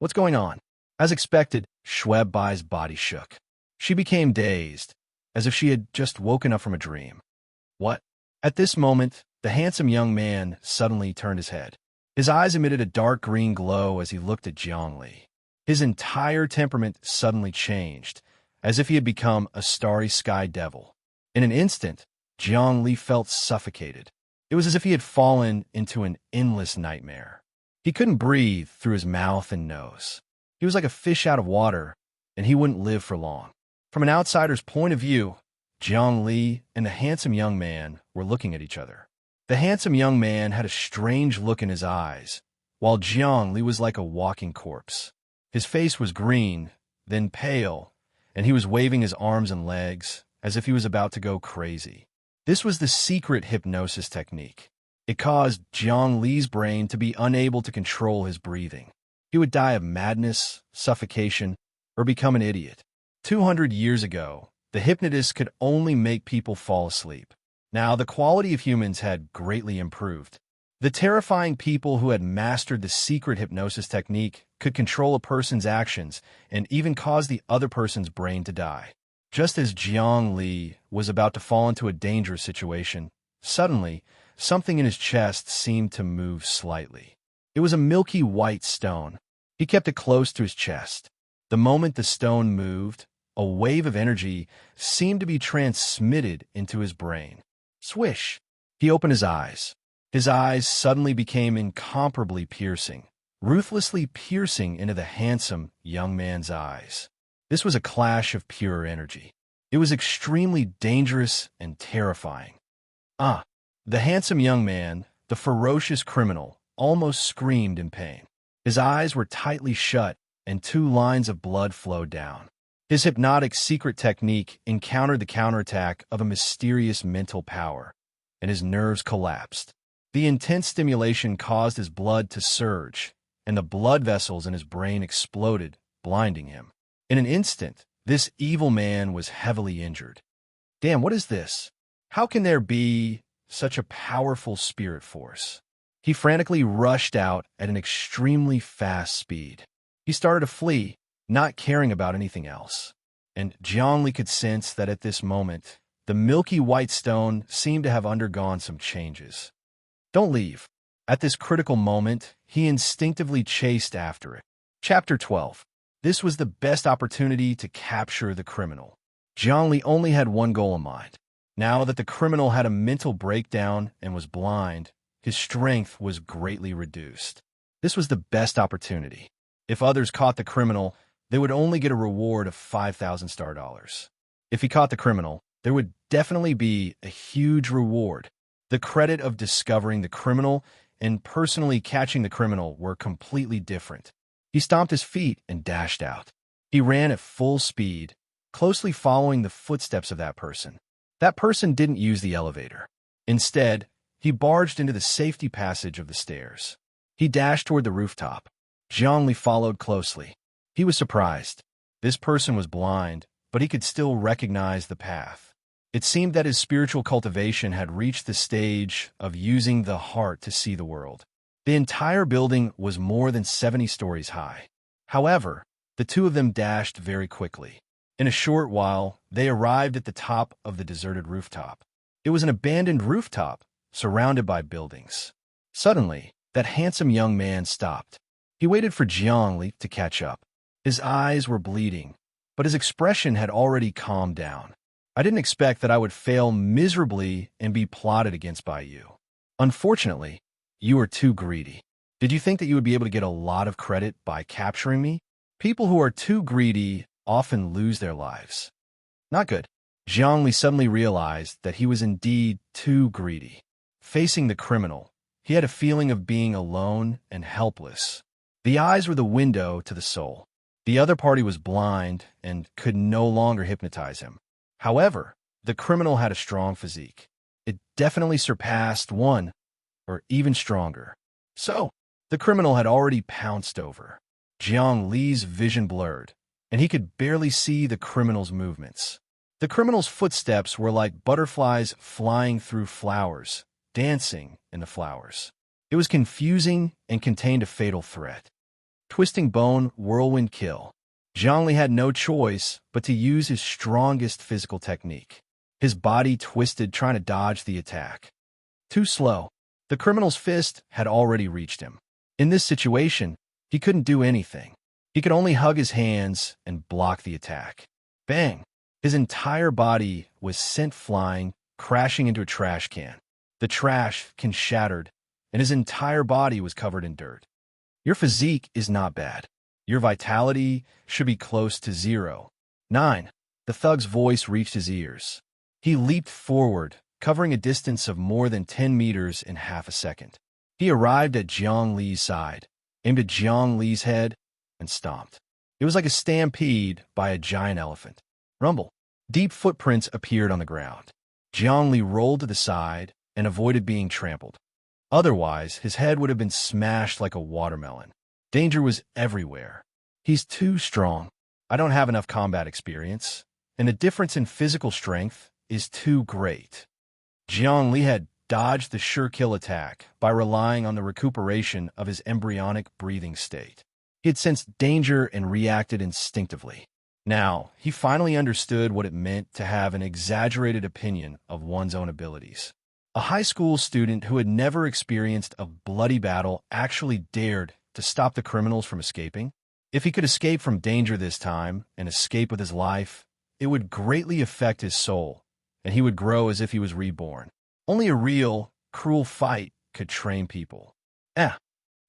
What's going on? As expected, Shui Bai's body shook. She became dazed, as if she had just woken up from a dream. What? At this moment, the handsome young man suddenly turned his head. His eyes emitted a dark green glow as he looked at Jiang Li. His entire temperament suddenly changed, as if he had become a starry sky devil. In an instant, Jiang Li felt suffocated. It was as if he had fallen into an endless nightmare. He couldn't breathe through his mouth and nose. He was like a fish out of water, and he wouldn't live for long. From an outsider's point of view, Jiang Li and the handsome young man were looking at each other. The handsome young man had a strange look in his eyes, while Jiang Li was like a walking corpse. His face was green, then pale, and he was waving his arms and legs as if he was about to go crazy. This was the secret hypnosis technique. It caused Jiang Li's brain to be unable to control his breathing. He would die of madness, suffocation, or become an idiot. 200 years ago, the hypnotist could only make people fall asleep. Now, the quality of humans had greatly improved. The terrifying people who had mastered the secret hypnosis technique could control a person's actions and even cause the other person's brain to die. Just as Jiang Li was about to fall into a dangerous situation, suddenly, something in his chest seemed to move slightly. It was a milky white stone. He kept it close to his chest. The moment the stone moved, a wave of energy seemed to be transmitted into his brain. Swish! He opened his eyes. His eyes suddenly became incomparably piercing, ruthlessly piercing into the handsome young man's eyes. This was a clash of pure energy. It was extremely dangerous and terrifying. The handsome young man, the ferocious criminal, almost screamed in pain. His eyes were tightly shut, and 2 lines of blood flowed down. His hypnotic secret technique encountered the counterattack of a mysterious mental power, and his nerves collapsed. The intense stimulation caused his blood to surge, and the blood vessels in his brain exploded, blinding him. In an instant, this evil man was heavily injured. Damn, what is this? How can there be such a powerful spirit force? He frantically rushed out at an extremely fast speed. He started to flee, not caring about anything else. And Jiang Li could sense that at this moment, the milky white stone seemed to have undergone some changes. Don't leave. At this critical moment, he instinctively chased after it. Chapter 12. This was the best opportunity to capture the criminal. Jiang Li only had one goal in mind. Now that the criminal had a mental breakdown and was blind, his strength was greatly reduced. This was the best opportunity. If others caught the criminal, they would only get a reward of 5,000 star dollars. If he caught the criminal, there would definitely be a huge reward. The credit of discovering the criminal and personally catching the criminal were completely different. He stomped his feet and dashed out. He ran at full speed, closely following the footsteps of that person. That person didn't use the elevator. Instead, he barged into the safety passage of the stairs. He dashed toward the rooftop. Jiang Li followed closely. He was surprised. This person was blind, but he could still recognize the path. It seemed that his spiritual cultivation had reached the stage of using the heart to see the world. The entire building was more than 70 stories high. However, the two of them dashed very quickly. In a short while, they arrived at the top of the deserted rooftop. It was an abandoned rooftop, surrounded by buildings. Suddenly, that handsome young man stopped. He waited for Jiang Li to catch up. His eyes were bleeding, but his expression had already calmed down. I didn't expect that I would fail miserably and be plotted against by you. Unfortunately, you are too greedy. Did you think that you would be able to get a lot of credit by capturing me? People who are too greedy often lose their lives. Not good. Jiang Li suddenly realized that he was indeed too greedy. Facing the criminal, He had a feeling of being alone and helpless. The eyes were the window to the soul. The other party was blind and could no longer hypnotize him. However, the criminal had a strong physique. It definitely surpassed one, or even stronger. So, the criminal had already pounced over. Jiang Li's vision blurred, and he could barely see the criminal's movements. The criminal's footsteps were like butterflies flying through flowers, dancing in the flowers. It was confusing and contained a fatal threat. Twisting bone, whirlwind kill. Jiang Li had no choice but to use his strongest physical technique. His body twisted, trying to dodge the attack. Too slow. The criminal's fist had already reached him. In this situation, he couldn't do anything. He could only hug his hands and block the attack. Bang! His entire body was sent flying, crashing into a trash can. The trash can shattered, and his entire body was covered in dirt. Your physique is not bad. Your vitality should be close to 0. 9. The thug's voice reached his ears. He leaped forward, covering a distance of more than 10 meters in half a second. He arrived at Jiang Li's side, aimed at Jiang Li's head, and stomped. It was like a stampede by a giant elephant. Rumble. Deep footprints appeared on the ground. Jiang Li rolled to the side and avoided being trampled. Otherwise, his head would have been smashed like a watermelon. Danger was everywhere. He's too strong. I don't have enough combat experience, and the difference in physical strength is too great. Jiang Li had dodged the sure kill attack by relying on the recuperation of his embryonic breathing state. He had sensed danger and reacted instinctively. Now, he finally understood what it meant to have an exaggerated opinion of one's own abilities. A high school student who had never experienced a bloody battle actually dared to stop the criminals from escaping. If he could escape from danger this time and escape with his life, it would greatly affect his soul, and he would grow as if he was reborn. Only a real, cruel fight could train people.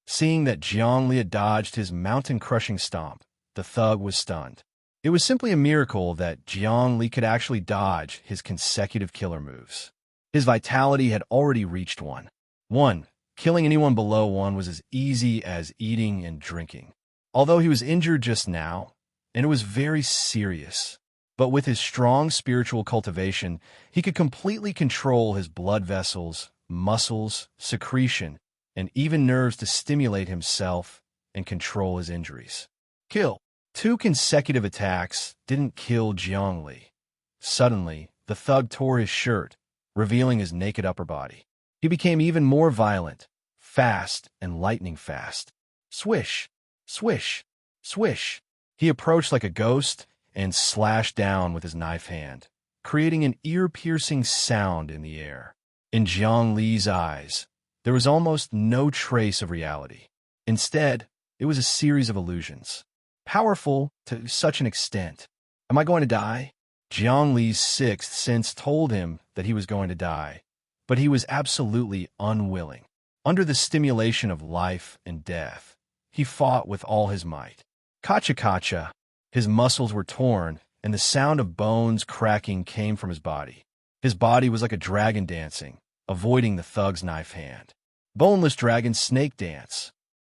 Seeing that Jiang Li had dodged his mountain-crushing stomp, the thug was stunned. It was simply a miracle that Jiang Li could actually dodge his consecutive killer moves. His vitality had already reached 1. Killing anyone below 1 was as easy as eating and drinking. Although he was injured just now, and it was very serious, but with his strong spiritual cultivation, he could completely control his blood vessels, muscles, secretion, and even nerves to stimulate himself and control his injuries. Kill. 2 consecutive attacks didn't kill Jiang Li. Suddenly, the thug tore his shirt, revealing his naked upper body. He became even more violent, fast and lightning fast. Swish, swish, swish. He approached like a ghost and slashed down with his knife hand, creating an ear-piercing sound in the air. In Jiang Li's eyes, there was almost no trace of reality. Instead, it was a series of illusions. Powerful to such an extent. Am I going to die? Jiang Li's sixth sense told him that he was going to die, but he was absolutely unwilling. Under the stimulation of life and death, he fought with all his might. Kacha-kacha. His muscles were torn, and the sound of bones cracking came from his body. His body was like a dragon dancing, avoiding the thug's knife hand. Boneless dragon snake dance.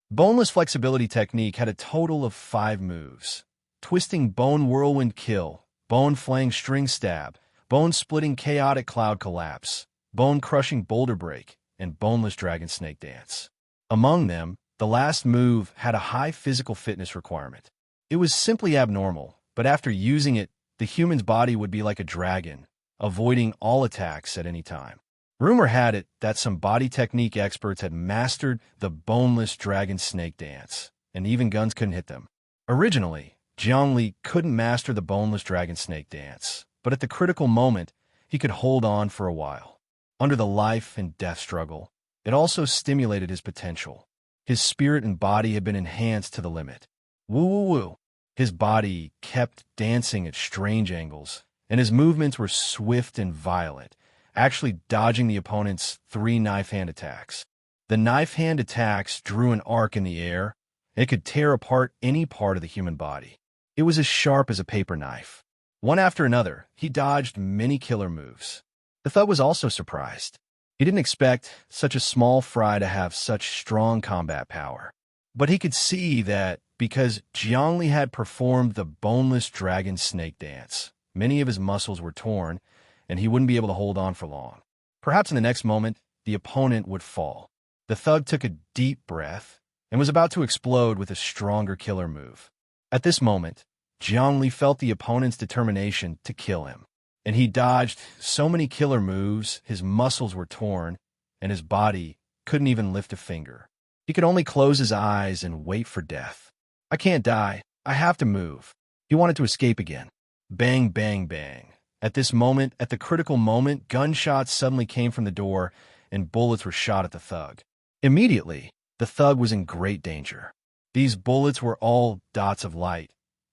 Boneless flexibility technique had a total of 5 moves. Twisting bone whirlwind kill, bone flaying string stab, bone splitting chaotic cloud collapse, bone crushing boulder break, and boneless dragon snake dance. Among them, the last move had a high physical fitness requirement. It was simply abnormal, but after using it, the human's body would be like a dragon, avoiding all attacks at any time. Rumor had it that some body technique experts had mastered the boneless dragon snake dance, and even guns couldn't hit them. Originally, Jiang Li couldn't master the boneless dragon snake dance, but at the critical moment, he could hold on for a while. Under the life and death struggle, it also stimulated his potential. His spirit and body had been enhanced to the limit. Woo-woo-woo. His body kept dancing at strange angles, and his movements were swift and violent, actually dodging the opponent's 3 knife hand attacks. The knife hand attacks drew an arc in the air, and it could tear apart any part of the human body. It was as sharp as a paper knife. One after another, he dodged many killer moves. The thug was also surprised. He didn't expect such a small fry to have such strong combat power. But he could see that because Jiangli had performed the boneless dragon snake dance, many of his muscles were torn, and he wouldn't be able to hold on for long. Perhaps in the next moment, the opponent would fall. The thug took a deep breath and was about to explode with a stronger killer move. At this moment, Jiangli felt the opponent's determination to kill him, and he dodged so many killer moves his muscles were torn, and his body couldn't even lift a finger. He could only close his eyes and wait for death. I can't die. I have to move. He wanted to escape again. Bang, bang, bang. At this moment, at the critical moment, gunshots suddenly came from the door, and bullets were shot at the thug. Immediately, the thug was in great danger. These bullets were all dots of light,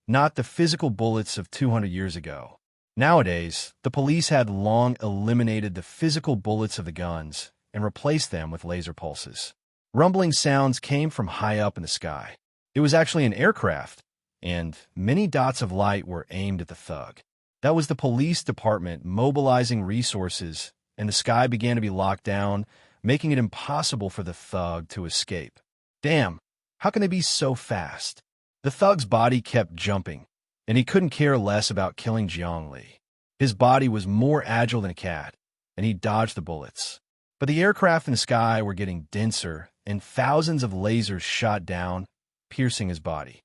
not the physical bullets of 200 years ago. Nowadays, the police had long eliminated the physical bullets of the guns and replaced them with laser pulses. Rumbling sounds came from high up in the sky. It was actually an aircraft, and many dots of light were aimed at the thug. That was the police department mobilizing resources, and the sky began to be locked down, making it impossible for the thug to escape. Damn, how can they be so fast? The thug's body kept jumping, and he couldn't care less about killing Jiangli. His body was more agile than a cat, and he dodged the bullets. But the aircraft in the sky were getting denser, and thousands of lasers shot down, piercing his body.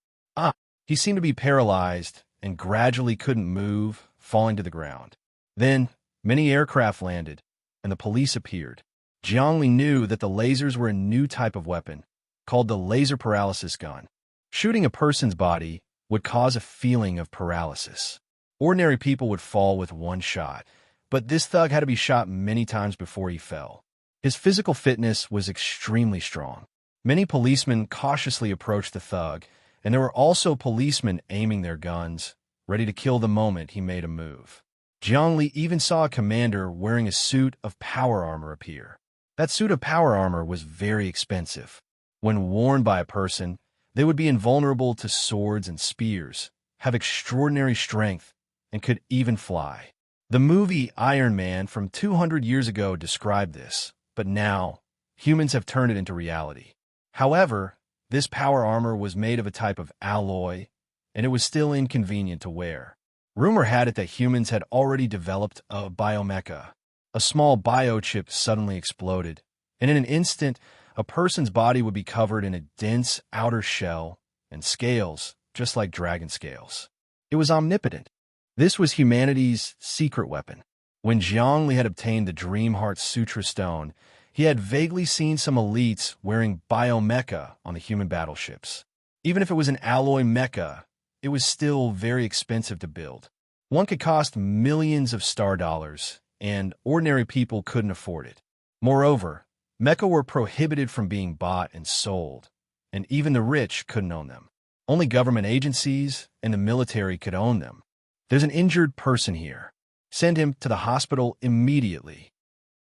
He seemed to be paralyzed and gradually couldn't move, falling to the ground. Then, many aircraft landed, and the police appeared. Jiangli knew that the lasers were a new type of weapon, called the laser paralysis gun. Shooting a person's body would cause a feeling of paralysis. Ordinary people would fall with one shot, but this thug had to be shot many times before he fell. His physical fitness was extremely strong. Many policemen cautiously approached the thug, and there were also policemen aiming their guns, ready to kill the moment he made a move. Jiangli even saw a commander wearing a suit of power armor appear. That suit of power armor was very expensive. When worn by a person, they would be invulnerable to swords and spears, have extraordinary strength, and could even fly. The movie Iron Man from 200 years ago described this, but now, humans have turned it into reality. However, this power armor was made of a type of alloy, and it was still inconvenient to wear. Rumor had it that humans had already developed a biomecha. A small biochip suddenly exploded, and in an instant, a person's body would be covered in a dense outer shell and scales, just like dragon scales. It was omnipotent. This was humanity's secret weapon. When Jiangli had obtained the Dream Heart Sutra Stone, he had vaguely seen some elites wearing biomecha on the human battleships. Even if it was an alloy mecha, it was still very expensive to build. One could cost millions of star dollars, and ordinary people couldn't afford it. Moreover, mecha were prohibited from being bought and sold, and even the rich couldn't own them. Only government agencies and the military could own them. There's an injured person here. Send him to the hospital immediately.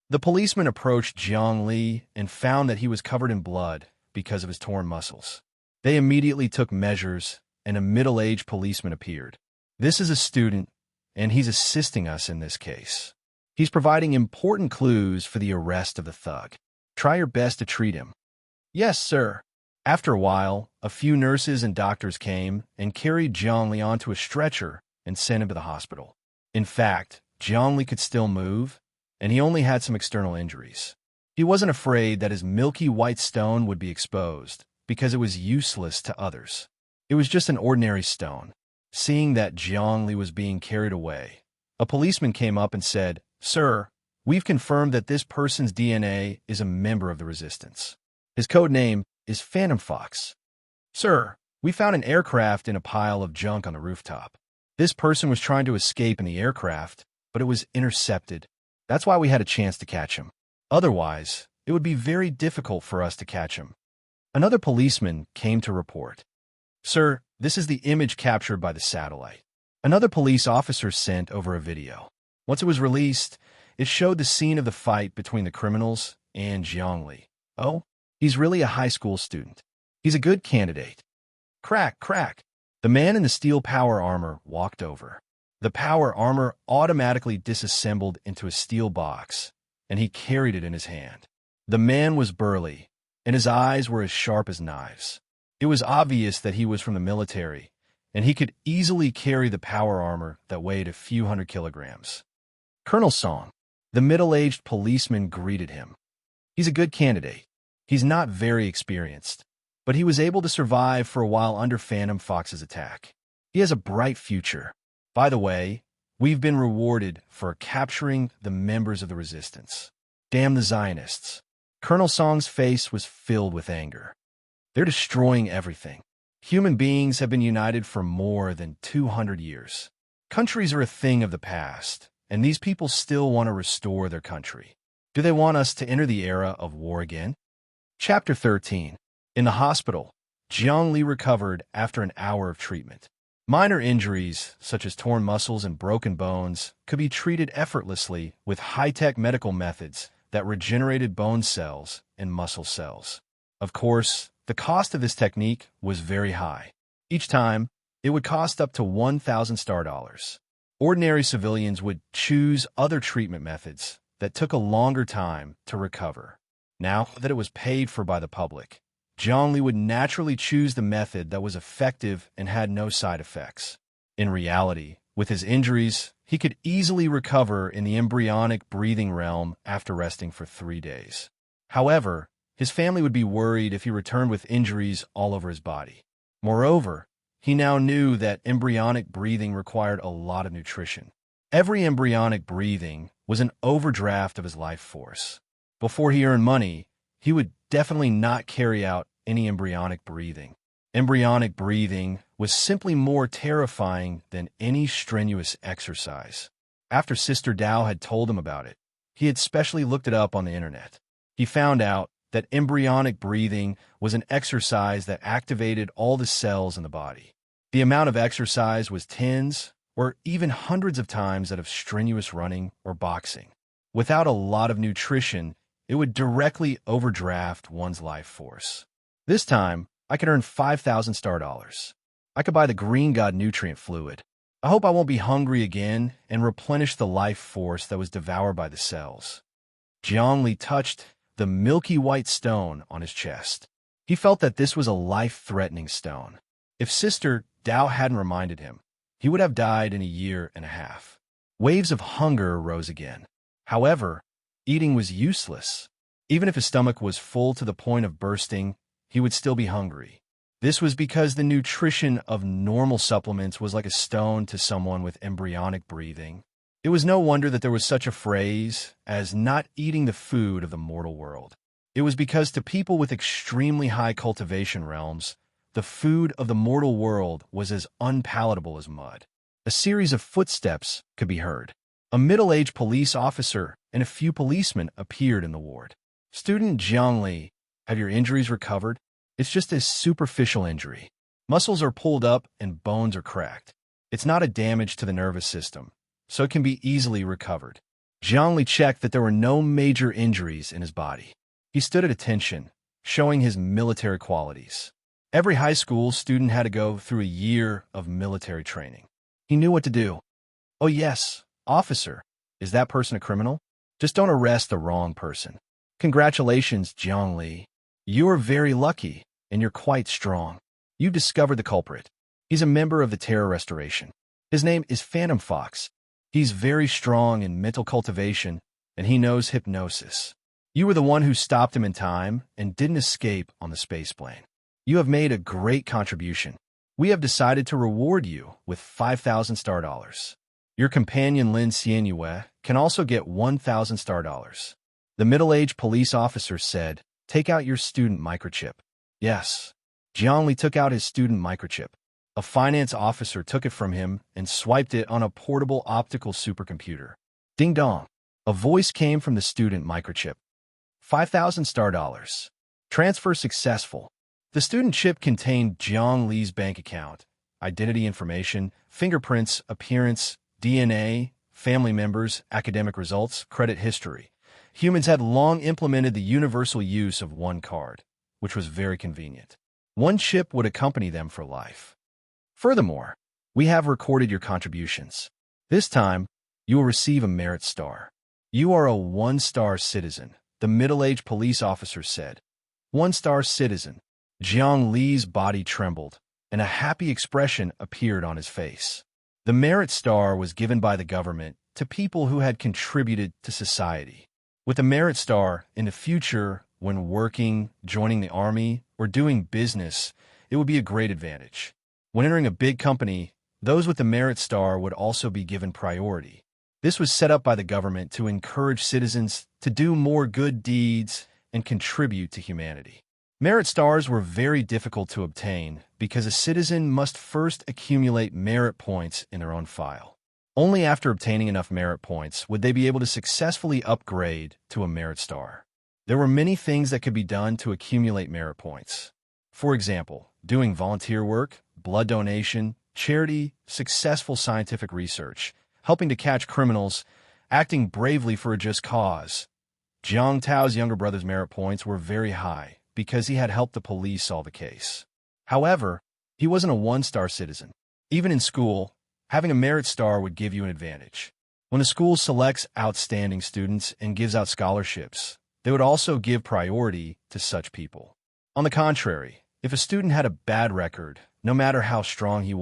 The policeman approached Jiangli and found that he was covered in blood because of his torn muscles. They immediately took measures, and a middle-aged policeman appeared. This is a student, and he's assisting us in this case. He's providing important clues for the arrest of the thug. Try your best to treat him. Yes, sir. After a while, a few nurses and doctors came and carried Jiangli onto a stretcher and sent him to the hospital. In fact, Jiangli could still move, and he only had some external injuries. He wasn't afraid that his milky white stone would be exposed, because it was useless to others. It was just an ordinary stone. Seeing that Jiangli was being carried away, a policeman came up and said, "Sir, we've confirmed that this person's DNA is a member of the Resistance. His code name is Phantom Fox. Sir, we found an aircraft in a pile of junk on the rooftop. This person was trying to escape in the aircraft, but it was intercepted. That's why we had a chance to catch him. Otherwise, it would be very difficult for us to catch him." Another policeman came to report. "Sir, this is the image captured by the satellite." Another police officer sent over a video. Once it was released, it showed the scene of the fight between the criminals and Jiangli. Oh, he's really a high school student. He's a good candidate. Crack, crack. The man in the steel power armor walked over. The power armor automatically disassembled into a steel box, and he carried it in his hand. The man was burly, and his eyes were as sharp as knives. It was obvious that he was from the military, and he could easily carry the power armor that weighed a few hundred kilograms. Colonel Song, the middle-aged policeman, greeted him. He's a good candidate. He's not very experienced, but he was able to survive for a while under Phantom Fox's attack. He has a bright future. By the way, we've been rewarded for capturing the members of the resistance. Damn the Zionists. Colonel Song's face was filled with anger. They're destroying everything. Human beings have been united for more than 200 years. Countries are a thing of the past, and these people still want to restore their country. Do they want us to enter the era of war again? Chapter 13. In the hospital, Jiang Li recovered after an hour of treatment. Minor injuries, such as torn muscles and broken bones, could be treated effortlessly with high-tech medical methods that regenerated bone cells and muscle cells. Of course, the cost of this technique was very high. Each time, it would cost up to 1,000 star dollars. Ordinary civilians would choose other treatment methods that took a longer time to recover. Now that it was paid for by the public, Jiang Li would naturally choose the method that was effective and had no side effects. In reality, with his injuries, he could easily recover in the embryonic breathing realm after resting for 3 days. However, his family would be worried if he returned with injuries all over his body. Moreover, he now knew that embryonic breathing required a lot of nutrition. Every embryonic breathing was an overdraft of his life force. Before he earned money, he would definitely not carry out any embryonic breathing. Embryonic breathing was simply more terrifying than any strenuous exercise. After Sister Dao had told him about it, he had specially looked it up on the internet. He found out that embryonic breathing was an exercise that activated all the cells in the body. The amount of exercise was tens or even hundreds of times that of strenuous running or boxing. Without a lot of nutrition, it would directly overdraft one's life force. This time, I could earn 5,000 star dollars. I could buy the Green God nutrient fluid. I hope I won't be hungry again and replenish the life force that was devoured by the cells. Jiang Li touched the milky white stone on his chest. He felt that this was a life-threatening stone. If Sister Dao hadn't reminded him, he would have died in a year and a half. Waves of hunger arose again. However, eating was useless. Even if his stomach was full to the point of bursting, he would still be hungry. This was because the nutrition of normal supplements was like a stone to someone with embryonic breathing. It was no wonder that there was such a phrase as not eating the food of the mortal world. It was because to people with extremely high cultivation realms, the food of the mortal world was as unpalatable as mud. A series of footsteps could be heard. A middle-aged police officer and a few policemen appeared in the ward. Student Jiang Li, have your injuries recovered? It's just a superficial injury. Muscles are pulled up and bones are cracked. It's not a damage to the nervous system, so it can be easily recovered. Jiang Li checked that there were no major injuries in his body. He stood at attention, showing his military qualities. Every high school student had to go through a year of military training. He knew what to do. Oh yes, officer, is that person a criminal? Just don't arrest the wrong person. Congratulations, Jiang Li. You are very lucky, and you're quite strong. You've discovered the culprit. He's a member of the Terror Restoration. His name is Phantom Fox. He's very strong in mental cultivation, and he knows hypnosis. You were the one who stopped him in time and didn't escape on the space plane. You have made a great contribution. We have decided to reward you with 5,000 star dollars. Your companion Lin Xianyue can also get 1,000 star dollars. The middle-aged police officer said, "Take out your student microchip." Yes. Jiang Li took out his student microchip. A finance officer took it from him and swiped it on a portable optical supercomputer. Ding dong. A voice came from the student microchip. 5,000 star dollars. Transfer successful. The student chip contained Jiang Li's bank account, identity information, fingerprints, appearance, DNA, family members, academic results, credit history. Humans had long implemented the universal use of one card, which was very convenient. One chip would accompany them for life. Furthermore, we have recorded your contributions. This time, you will receive a merit star. You are a one-star citizen, the middle-aged police officer said. One-star citizen. Jiang Li's body trembled, and a happy expression appeared on his face. The Merit Star was given by the government to people who had contributed to society. With a Merit Star, in the future, when working, joining the army, or doing business, it would be a great advantage. When entering a big company, those with the Merit Star would also be given priority. This was set up by the government to encourage citizens to do more good deeds and contribute to humanity. Merit Stars were very difficult to obtain because a citizen must first accumulate merit points in their own file. Only after obtaining enough merit points would they be able to successfully upgrade to a Merit Star. There were many things that could be done to accumulate merit points. For example, doing volunteer work, blood donation, charity, successful scientific research, helping to catch criminals, acting bravely for a just cause. Jiang Tao's younger brother's merit points were very high because he had helped the police solve a case. However, he wasn't a one-star citizen. Even in school, having a Merit Star would give you an advantage. When a school selects outstanding students and gives out scholarships, they would also give priority to such people. On the contrary, if a student had a bad record, no matter how strong he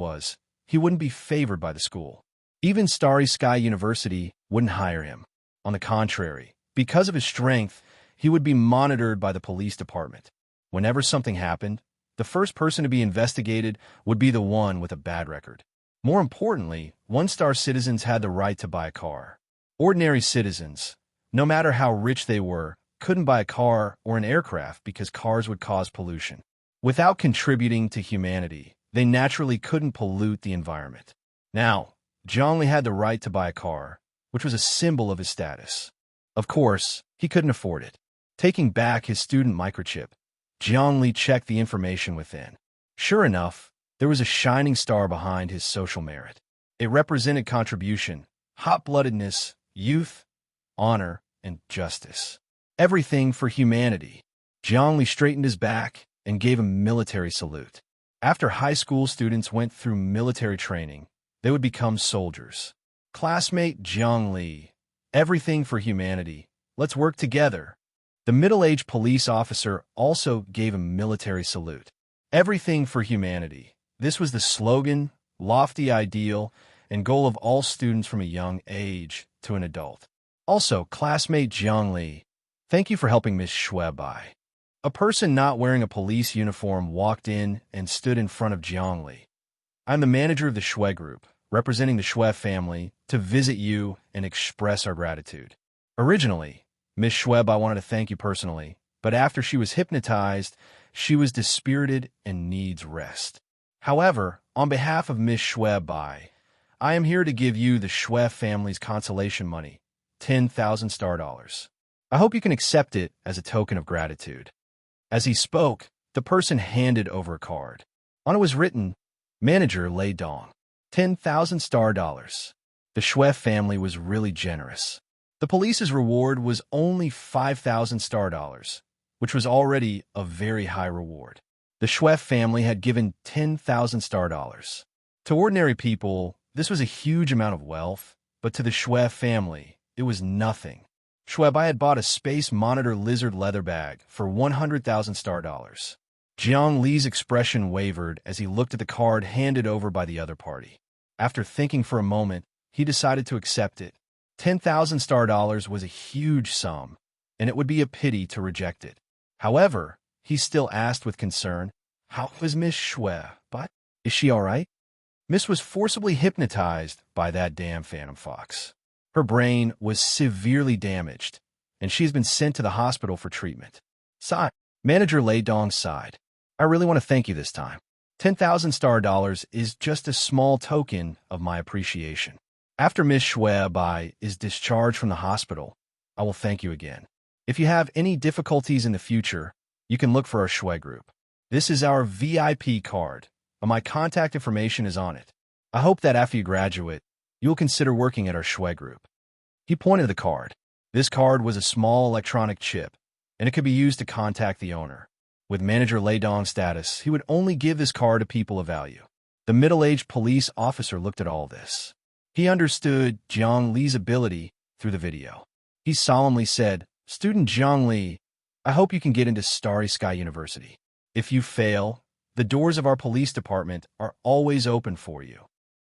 wouldn't be favored by the school. Even Starry Sky University wouldn't hire him. On the contrary, because of his strength, he would be monitored by the police department. Whenever something happened, the first person to be investigated would be the one with a bad record. More importantly, one-star citizens had the right to buy a car. Ordinary citizens, no matter how rich they were, couldn't buy a car or an aircraft because cars would cause pollution. Without contributing to humanity, they naturally couldn't pollute the environment. Now, Jiang Li had the right to buy a car, which was a symbol of his status. Of course, he couldn't afford it. Taking back his student microchip, Jiang Li checked the information within. Sure enough, there was a shining star behind his social merit. It represented contribution, hot-bloodedness, youth, honor, and justice. Everything for humanity. Jiang Li straightened his back and gave a military salute. After high school students went through military training, they would become soldiers. Classmate Jiang Li, everything for humanity. Let's work together. The middle-aged police officer also gave a military salute. Everything for humanity. This was the slogan, lofty ideal, and goal of all students from a young age to an adult. Also, classmate Jiang Li, thank you for helping Miss Xue by. A person not wearing a police uniform walked in and stood in front of Jiang Li. I'm the manager of the Xue group, representing the Xue family, to visit you and express our gratitude. Originally, Miss Xue wanted to thank you personally, but after she was hypnotized, she was dispirited and needs rest. However, on behalf of Miss Xue, I am here to give you the Xue family's consolation money, 10,000 star dollars. I hope you can accept it as a token of gratitude. As he spoke, the person handed over a card. On it was written, Manager Lei Dong, 10,000 star dollars. The Xue family was really generous. The police's reward was only 5,000 star dollars, which was already a very high reward. The Xue family had given 10,000 star dollars. To ordinary people, this was a huge amount of wealth, but to the Xue family, it was nothing. Xue had bought a Space Monitor lizard leather bag for 100,000 star dollars. Jiang Li's expression wavered as he looked at the card handed over by the other party. After thinking for a moment, he decided to accept it. 10,000 star dollars was a huge sum, and it would be a pity to reject it. However, he still asked with concern, how is Miss Xue, but is she all right? Miss was forcibly hypnotized by that damn Phantom Fox. Her brain was severely damaged, and she's been sent to the hospital for treatment. Sigh. Manager Lei Dong sighed. I really want to thank you this time. 10,000 star dollars is just a small token of my appreciation. After Miss Xue is discharged from the hospital, I will thank you again. If you have any difficulties in the future, you can look for our Xue group. This is our VIP card, and my contact information is on it. I hope that after you graduate, you will consider working at our Xue group. He pointed to the card. This card was a small electronic chip, and it could be used to contact the owner. With Manager Lei Dong's status, he would only give this card to people of value. The middle-aged police officer looked at all this. He understood Jiang Li's ability through the video. He solemnly said, "Student Zhongli, I hope you can get into Starry Sky University. If you fail, the doors of our police department are always open for you."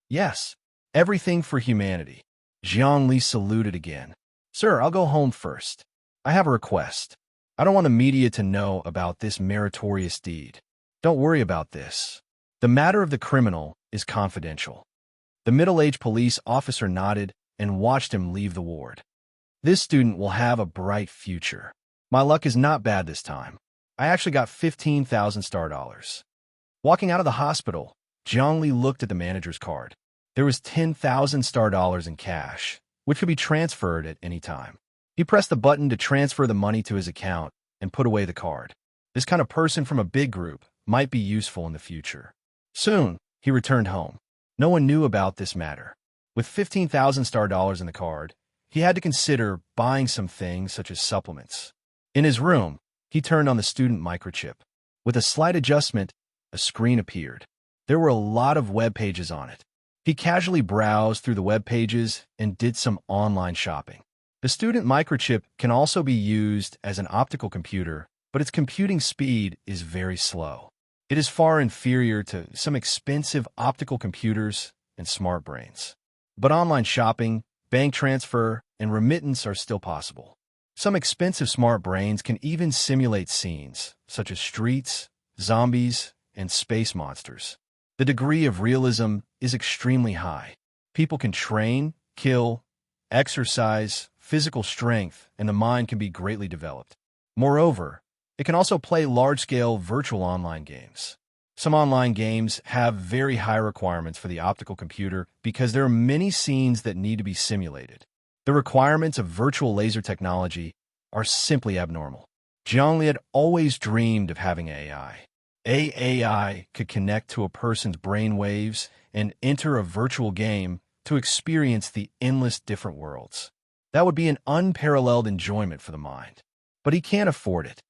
"Yes, everything for humanity." Zhongli saluted again. "Sir, I'll go home first. I have a request. I don't want the media to know about this meritorious deed." "Don't worry about this. The matter of the criminal is confidential." The middle-aged police officer nodded and watched him leave the ward. "This student will have a bright future. My luck is not bad this time. I actually got 15,000 star dollars." Walking out of the hospital, Zhongli looked at the manager's card. There was 10,000 star dollars in cash, which could be transferred at any time. He pressed the button to transfer the money to his account and put away the card. This kind of person from a big group might be useful in the future. Soon, he returned home. No one knew about this matter. With 15,000 star dollars in the card, he had to consider buying some things such as supplements. In his room, he turned on the student microchip. With a slight adjustment, a screen appeared. There were a lot of web pages on it. He casually browsed through the web pages and did some online shopping. The student microchip can also be used as an optical computer, but its computing speed is very slow. It is far inferior to some expensive optical computers and smart brains. But online shopping, bank transfer, and remittance are still possible. Some expensive smart brains can even simulate scenes, such as streets, zombies, and space monsters. The degree of realism is extremely high. People can train, kill, exercise, physical strength, and the mind can be greatly developed. Moreover, it can also play large-scale virtual online games. Some online games have very high requirements for the optical computer because there are many scenes that need to be simulated. The requirements of virtual laser technology are simply abnormal. Zhongli had always dreamed of having AI. AI could connect to a person's brain waves and enter a virtual game to experience the endless different worlds. That would be an unparalleled enjoyment for the mind. But he can't afford it.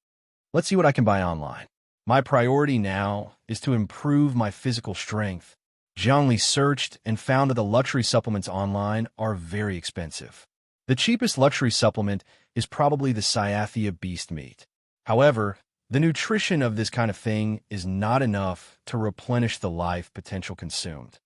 "Let's see what I can buy online. My priority now is to improve my physical strength." Zhongli searched and found that the luxury supplements online are very expensive. The cheapest luxury supplement is probably the Cyathea beast meat. However, the nutrition of this kind of thing is not enough to replenish the life potential consumed.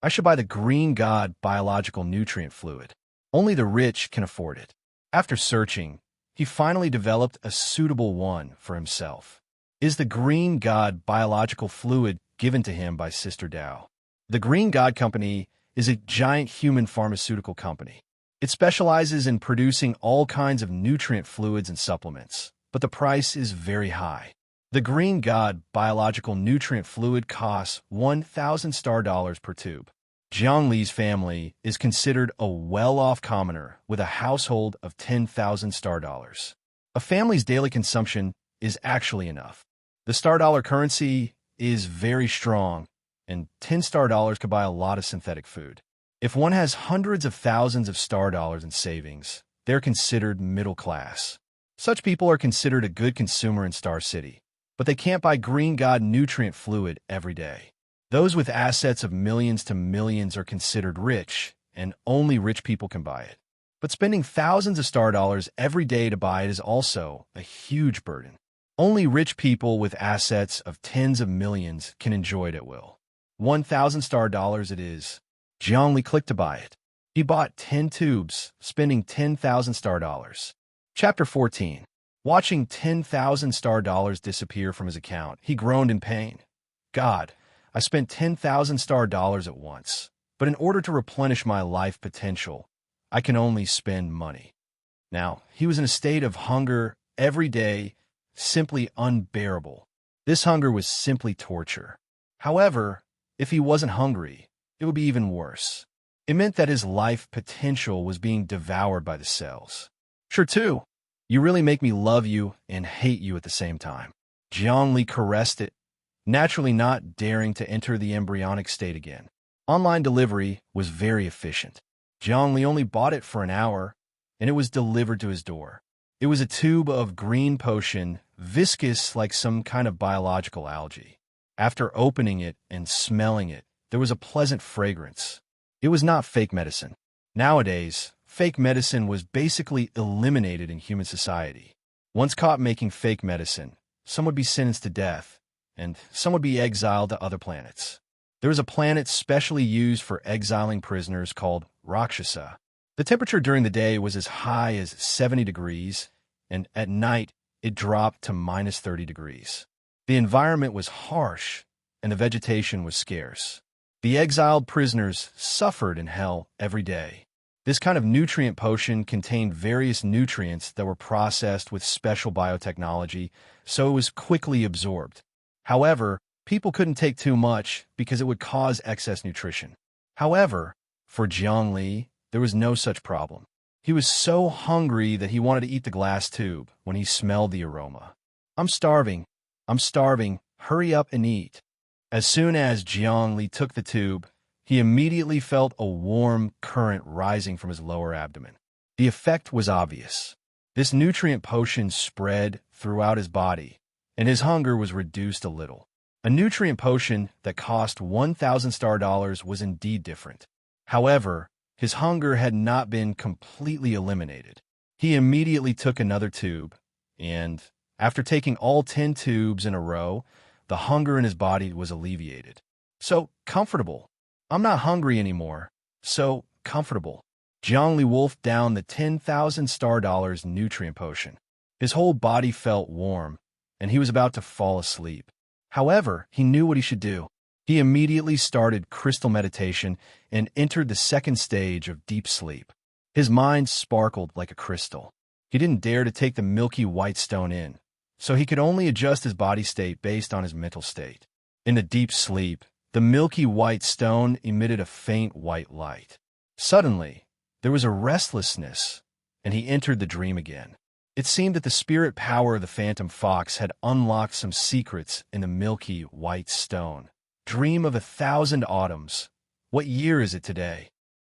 "I should buy the Green God biological nutrient fluid. Only the rich can afford it." After searching, he finally developed a suitable one for himself. Is the Green God biological fluid given to him by Sister Dao. The Green God Company is a giant human pharmaceutical company. It specializes in producing all kinds of nutrient fluids and supplements, but the price is very high. The Green God biological nutrient fluid costs 1,000 star dollars per tube. Zhongli's family is considered a well-off commoner with a household of 10,000 star dollars. A family's daily consumption is actually enough. The star dollar currency is very strong, and 10 star dollars could buy a lot of synthetic food. If one has hundreds of thousands of star dollars in savings, they're considered middle class. Such people are considered a good consumer in Star City, but they can't buy Green God nutrient fluid every day. Those with assets of millions to millions are considered rich, and only rich people can buy it. But spending thousands of star dollars every day to buy it is also a huge burden. Only rich people with assets of tens of millions can enjoy it at will. 1,000 star dollars it is. Zhongli clicked to buy it. He bought 10 tubes, spending 10,000 star dollars. Chapter 14. Watching 10,000 star dollars disappear from his account, he groaned in pain. God, I spent 10,000 star dollars at once, but in order to replenish my life potential, I can only spend money. Now, he was in a state of hunger every day, simply unbearable. This hunger was simply torture. However, if he wasn't hungry, it would be even worse. It meant that his life potential was being devoured by the cells. Sure too, you really make me love you and hate you at the same time. Zhongli caressed it, naturally not daring to enter the embryonic state again. Online delivery was very efficient. Zhongli only bought it for an hour, and it was delivered to his door. It was a tube of green potion, viscous like some kind of biological algae. After opening it and smelling it, there was a pleasant fragrance. It was not fake medicine. Nowadays, fake medicine was basically eliminated in human society. Once caught making fake medicine, some would be sentenced to death, and some would be exiled to other planets. There was a planet specially used for exiling prisoners called Rakshasa. The temperature during the day was as high as 70 degrees, and at night it dropped to minus 30 degrees. The environment was harsh, and the vegetation was scarce. The exiled prisoners suffered in hell every day. This kind of nutrient potion contained various nutrients that were processed with special biotechnology, so it was quickly absorbed. However, people couldn't take too much because it would cause excess nutrition. However, for Jiangli, there was no such problem. He was so hungry that he wanted to eat the glass tube when he smelled the aroma. I'm starving, hurry up and eat. As soon as Jiangli took the tube, he immediately felt a warm current rising from his lower abdomen. The effect was obvious. This nutrient potion spread throughout his body, and his hunger was reduced a little. A nutrient potion that cost 1,000 star dollars was indeed different. However, his hunger had not been completely eliminated. He immediately took another tube, and after taking all 10 tubes in a row, the hunger in his body was alleviated. So comfortable. I'm not hungry anymore. So comfortable. Jiangli wolfed down the 10,000 star dollars nutrient potion. His whole body felt warm, and he was about to fall asleep. However, he knew what he should do. He immediately started crystal meditation and entered the second stage of deep sleep. His mind sparkled like a crystal. He didn't dare to take the milky white stone in, so he could only adjust his body state based on his mental state. In the deep sleep, the milky white stone emitted a faint white light. Suddenly, there was a restlessness, and he entered the dream again. It seemed that the spirit power of the phantom fox had unlocked some secrets in the milky white stone. Dream of 1,000 autumns. What year is it today?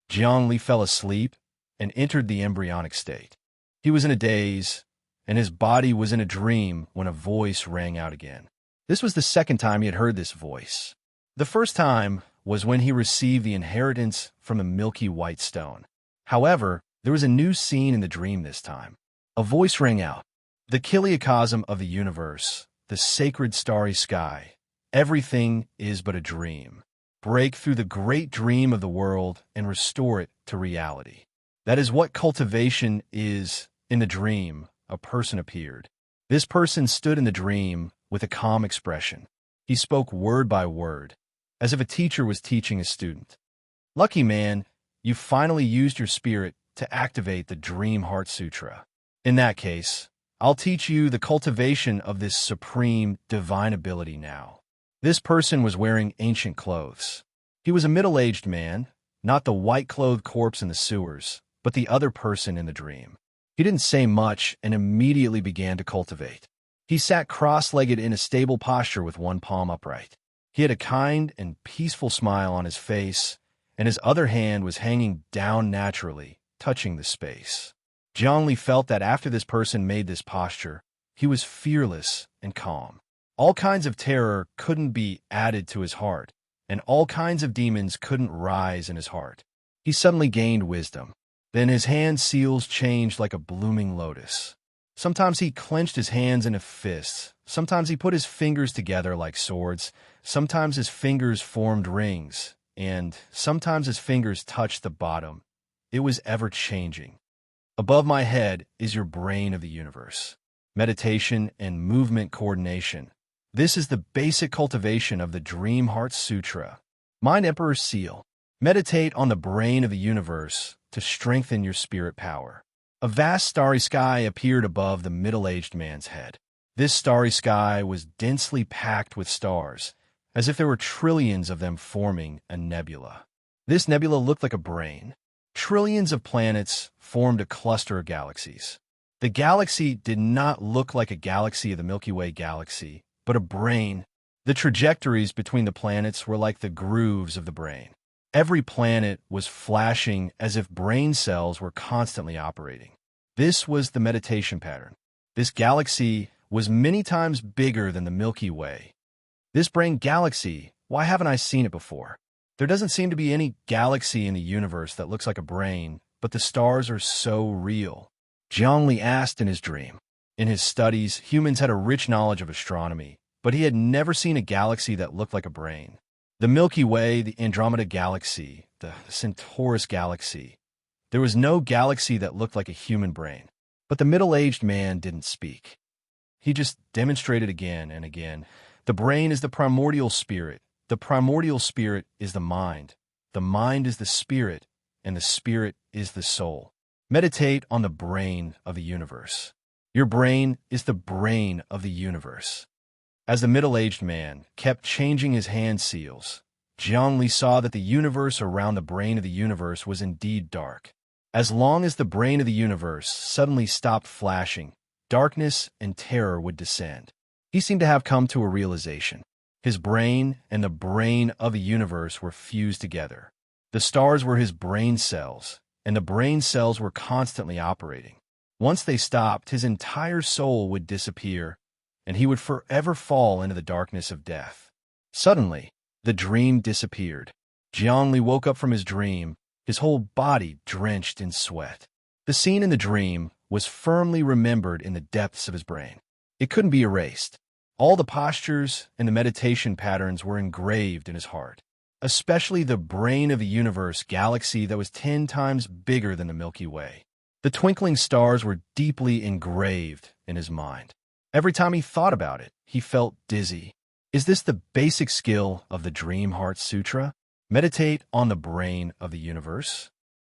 Jiangli fell asleep and entered the embryonic state. He was in a daze, and his body was in a dream when a voice rang out again. This was the second time he had heard this voice. The first time was when he received the inheritance from the milky white stone. However, there was a new scene in the dream this time. A voice rang out. The kiliacosm of the universe, the sacred starry sky. Everything is but a dream. Break through the great dream of the world and restore it to reality. That is what cultivation is. In the dream, a person appeared. This person stood in the dream with a calm expression. He spoke word by word, as if a teacher was teaching a student. Lucky man, you finally used your spirit to activate the Dream Heart Sutra. In that case, I'll teach you the cultivation of this supreme divine ability now. This person was wearing ancient clothes. He was a middle-aged man, not the white-clothed corpse in the sewers, but the other person in the dream. He didn't say much and immediately began to cultivate. He sat cross-legged in a stable posture with one palm upright. He had a kind and peaceful smile on his face, and his other hand was hanging down naturally, touching the space. Jiangli felt that after this person made this posture, he was fearless and calm. All kinds of terror couldn't be added to his heart, and all kinds of demons couldn't rise in his heart. He suddenly gained wisdom. Then his hand seals changed like a blooming lotus. Sometimes he clenched his hands into fists. Sometimes he put his fingers together like swords. Sometimes his fingers formed rings, and sometimes his fingers touched the bottom. It was ever-changing. Above my head is your brain of the universe. Meditation and movement coordination. This is the basic cultivation of the Dream Heart Sutra. Mind Emperor's Seal. Meditate on the brain of the universe to strengthen your spirit power. A vast starry sky appeared above the middle-aged man's head. This starry sky was densely packed with stars, as if there were trillions of them forming a nebula. This nebula looked like a brain. Trillions of planets formed a cluster of galaxies. The galaxy did not look like a galaxy of the Milky Way galaxy, but a brain. The trajectories between the planets were like the grooves of the brain. Every planet was flashing as if brain cells were constantly operating. This was the meditation pattern. This galaxy was many times bigger than the Milky Way. This brain galaxy, why haven't I seen it before? There doesn't seem to be any galaxy in the universe that looks like a brain, but the stars are so real? Zhongli asked in his dream. In his studies, humans had a rich knowledge of astronomy, but he had never seen a galaxy that looked like a brain. The Milky Way, the Andromeda Galaxy, the Centaurus Galaxy. There was no galaxy that looked like a human brain. But the middle-aged man didn't speak. He just demonstrated again and again. The brain is the primordial spirit. The primordial spirit is the mind. The mind is the spirit, and the spirit is the soul. Meditate on the brain of the universe. Your brain is the brain of the universe. As the middle-aged man kept changing his hand seals, Zhongli saw that the universe around the brain of the universe was indeed dark. As long as the brain of the universe suddenly stopped flashing, darkness and terror would descend. He seemed to have come to a realization. His brain and the brain of the universe were fused together. The stars were his brain cells, and the brain cells were constantly operating. Once they stopped, his entire soul would disappear, and he would forever fall into the darkness of death. Suddenly, the dream disappeared. Zhongli woke up from his dream, his whole body drenched in sweat. The scene in the dream was firmly remembered in the depths of his brain. It couldn't be erased. All the postures and the meditation patterns were engraved in his heart, especially the brain of the universe galaxy that was 10 times bigger than the Milky Way. The twinkling stars were deeply engraved in his mind. Every time he thought about it, he felt dizzy. Is this the basic skill of the Dream Heart Sutra? Meditate on the brain of the universe.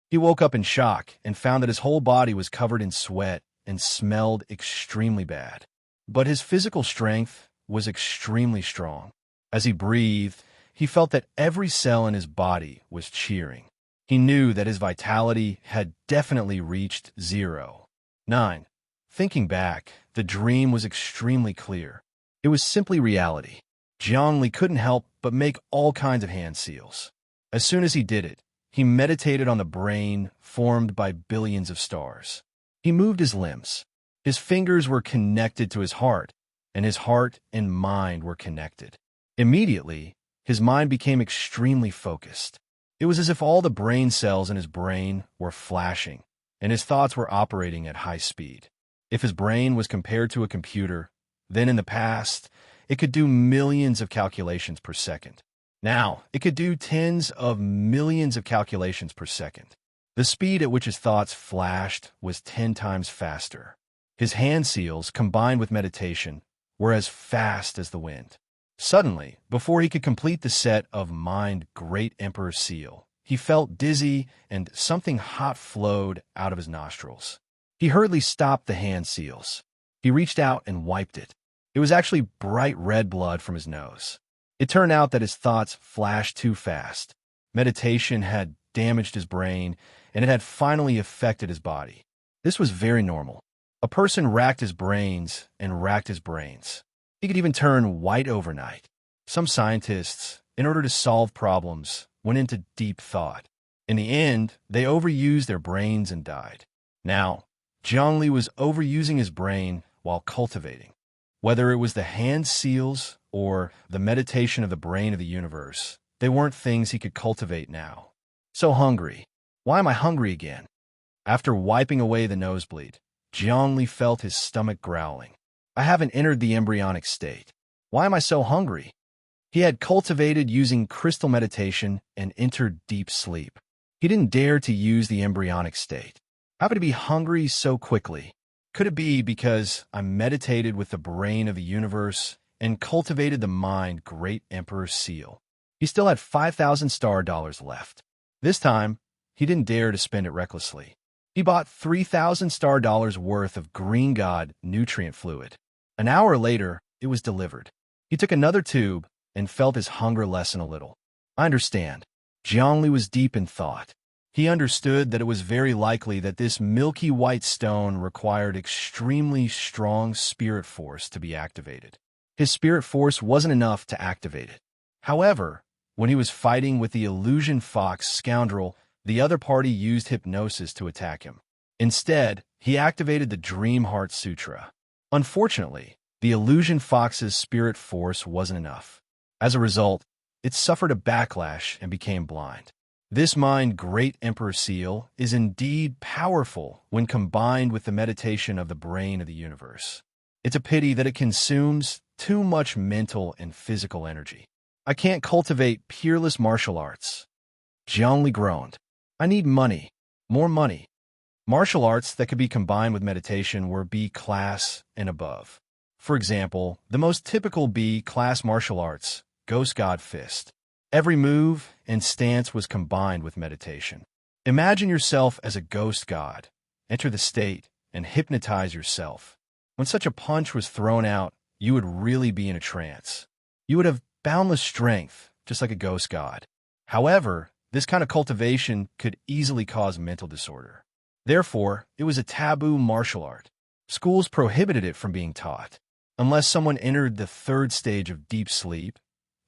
He woke up in shock and found that his whole body was covered in sweat and smelled extremely bad. But his physical strength was extremely strong. As he breathed, he felt that every cell in his body was cheering. He knew that his vitality had definitely reached 0. 9. Thinking back, the dream was extremely clear. It was simply reality. Zhongli couldn't help but make all kinds of hand seals. As soon as he did it, he meditated on the brain formed by billions of stars. He moved his limbs. His fingers were connected to his heart, and his heart and mind were connected. Immediately, his mind became extremely focused. It was as if all the brain cells in his brain were flashing, and his thoughts were operating at high speed. If his brain was compared to a computer, then in the past, it could do millions of calculations per second. Now, it could do tens of millions of calculations per second. The speed at which his thoughts flashed was 10 times faster. His hand seals, combined with meditation, were as fast as the wind. Suddenly, before he could complete the set of Mind Great Emperor Seal, he felt dizzy and something hot flowed out of his nostrils. He hurriedly stopped the hand seals. He reached out and wiped it. It was actually bright red blood from his nose. It turned out that his thoughts flashed too fast. Meditation had damaged his brain, and it had finally affected his body. This was very normal. A person racked his brains and racked his brains. He could even turn white overnight. Some scientists, in order to solve problems, went into deep thought. In the end, they overused their brains and died. Now, Zhongli was overusing his brain while cultivating. Whether it was the hand seals or the meditation of the brain of the universe, they weren't things he could cultivate now. So hungry. Why am I hungry again? After wiping away the nosebleed, Zhongli felt his stomach growling. I haven't entered the embryonic state. Why am I so hungry? He had cultivated using crystal meditation and entered deep sleep. He didn't dare to use the embryonic state. How could he be hungry so quickly? Could it be because I meditated with the brain of the universe and cultivated the Mind Great Emperor Seal? He still had 5,000 star dollars left. This time, he didn't dare to spend it recklessly. He bought 3,000 star dollars worth of Green God nutrient fluid. An hour later, it was delivered. He took another tube and felt his hunger lessen a little. I understand. Zhongli was deep in thought. He understood that it was very likely that this milky white stone required extremely strong spirit force to be activated. His spirit force wasn't enough to activate it. However, when he was fighting with the illusion fox scoundrel, the other party used hypnosis to attack him. Instead, he activated the Dream Heart Sutra. Unfortunately, the illusion fox's spirit force wasn't enough. As a result, it suffered a backlash and became blind. This mind, Great Emperor Seal, is indeed powerful when combined with the meditation of the brain of the universe. It's a pity that it consumes too much mental and physical energy. I can't cultivate peerless martial arts. Jiangli groaned. I need money. More money. Martial arts that could be combined with meditation were B class and above. For example, the most typical B class martial arts, Ghost God Fist. Every move and stance was combined with meditation. Imagine yourself as a ghost god. Enter the state and hypnotize yourself. When such a punch was thrown out, you would really be in a trance. You would have boundless strength, just like a ghost god. However, this kind of cultivation could easily cause mental disorder. Therefore, it was a taboo martial art. Schools prohibited it from being taught. Unless someone entered the third stage of deep sleep,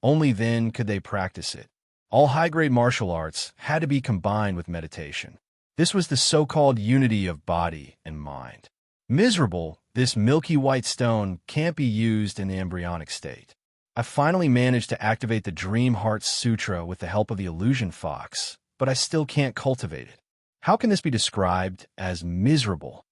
only then could they practice it. All high-grade martial arts had to be combined with meditation. This was the so-called unity of body and mind. Miserable, this milky white stone can't be used in the embryonic state. I finally managed to activate the Dream Heart Sutra with the help of the illusion fox, but I still can't cultivate it. How can this be described as miserable?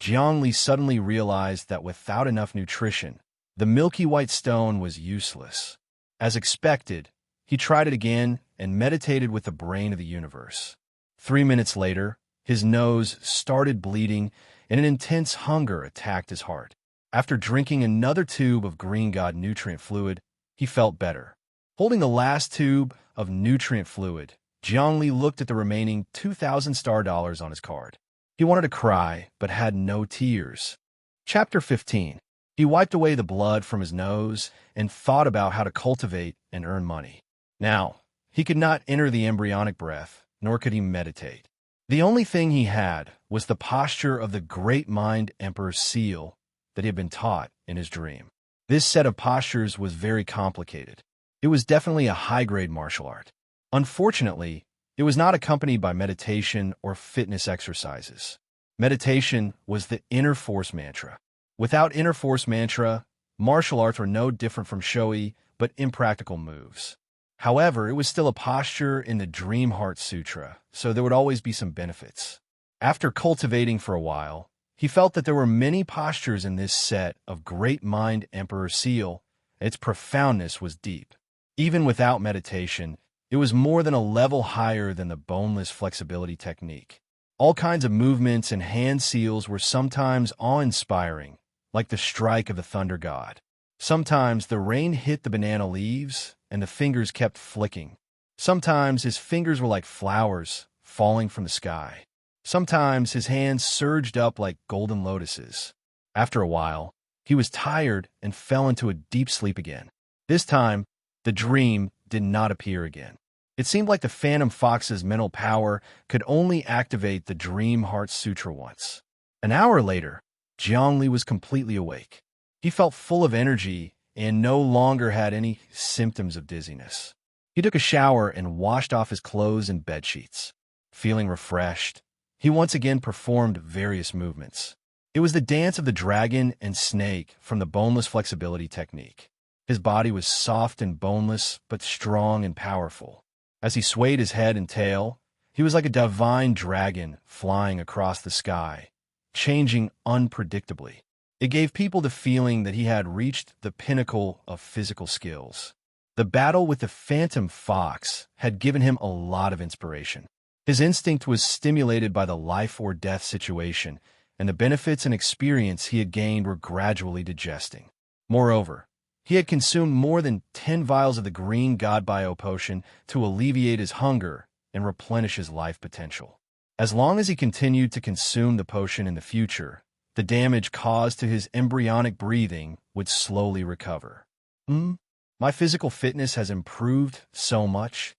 Jiangli suddenly realized that without enough nutrition, the milky white stone was useless. As expected, he tried it again and meditated with the brain of the universe. 3 minutes later, his nose started bleeding and an intense hunger attacked his heart. After drinking another tube of Green God nutrient fluid, he felt better. Holding the last tube of nutrient fluid, Jiangli looked at the remaining 2,000 star dollars on his card. He wanted to cry, but had no tears. Chapter 15. He wiped away the blood from his nose and thought about how to cultivate and earn money. Now, he could not enter the embryonic breath, nor could he meditate. The only thing he had was the posture of the great mind Emperor Seal that he had been taught in his dream. This set of postures was very complicated. It was definitely a high-grade martial art. Unfortunately, it was not accompanied by meditation or fitness exercises. Meditation was the inner force mantra. Without inner force mantra, martial arts were no different from showy but impractical moves. However, it was still a posture in the Dream Heart Sutra, so there would always be some benefits. After cultivating for a while, he felt that there were many postures in this set of Great Mind Emperor Seal, and its profoundness was deep. Even without meditation, it was more than a level higher than the boneless flexibility technique. All kinds of movements and hand seals were sometimes awe-inspiring, like the strike of the thunder god. Sometimes the rain hit the banana leaves, and the fingers kept flicking. Sometimes his fingers were like flowers falling from the sky. Sometimes his hands surged up like golden lotuses. After a while, he was tired and fell into a deep sleep again. This time, the dream did not appear again. It seemed like the Phantom Fox's mental power could only activate the Dream Heart Sutra once. An hour later, Jiangli was completely awake. He felt full of energy and no longer had any symptoms of dizziness. He took a shower and washed off his clothes and bedsheets. Feeling refreshed, he once again performed various movements. It was the dance of the dragon and snake from the boneless flexibility technique. His body was soft and boneless, but strong and powerful. As he swayed his head and tail, he was like a divine dragon flying across the sky, changing unpredictably. It gave people the feeling that he had reached the pinnacle of physical skills. The battle with the Phantom Fox had given him a lot of inspiration. His instinct was stimulated by the life-or-death situation, and the benefits and experience he had gained were gradually digesting. Moreover, he had consumed more than 10 vials of the Green God Bio potion to alleviate his hunger and replenish his life potential. As long as he continued to consume the potion in the future, the damage caused to his embryonic breathing would slowly recover. My physical fitness has improved so much.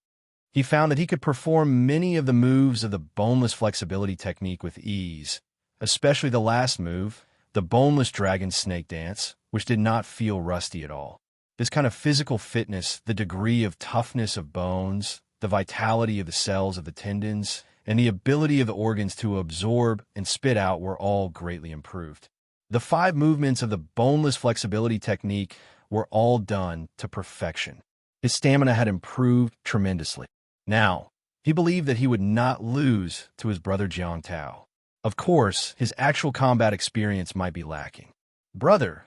He found that he could perform many of the moves of the boneless flexibility technique with ease, especially the last move, the boneless dragon snake dance, which did not feel rusty at all. This kind of physical fitness, the degree of toughness of bones, the vitality of the cells of the tendons, and the ability of the organs to absorb and spit out were all greatly improved. The 5 movements of the boneless flexibility technique were all done to perfection. His stamina had improved tremendously. Now, He believed that he would not lose to his brother Jiang Tao. Of course, his actual combat experience might be lacking. "Brother,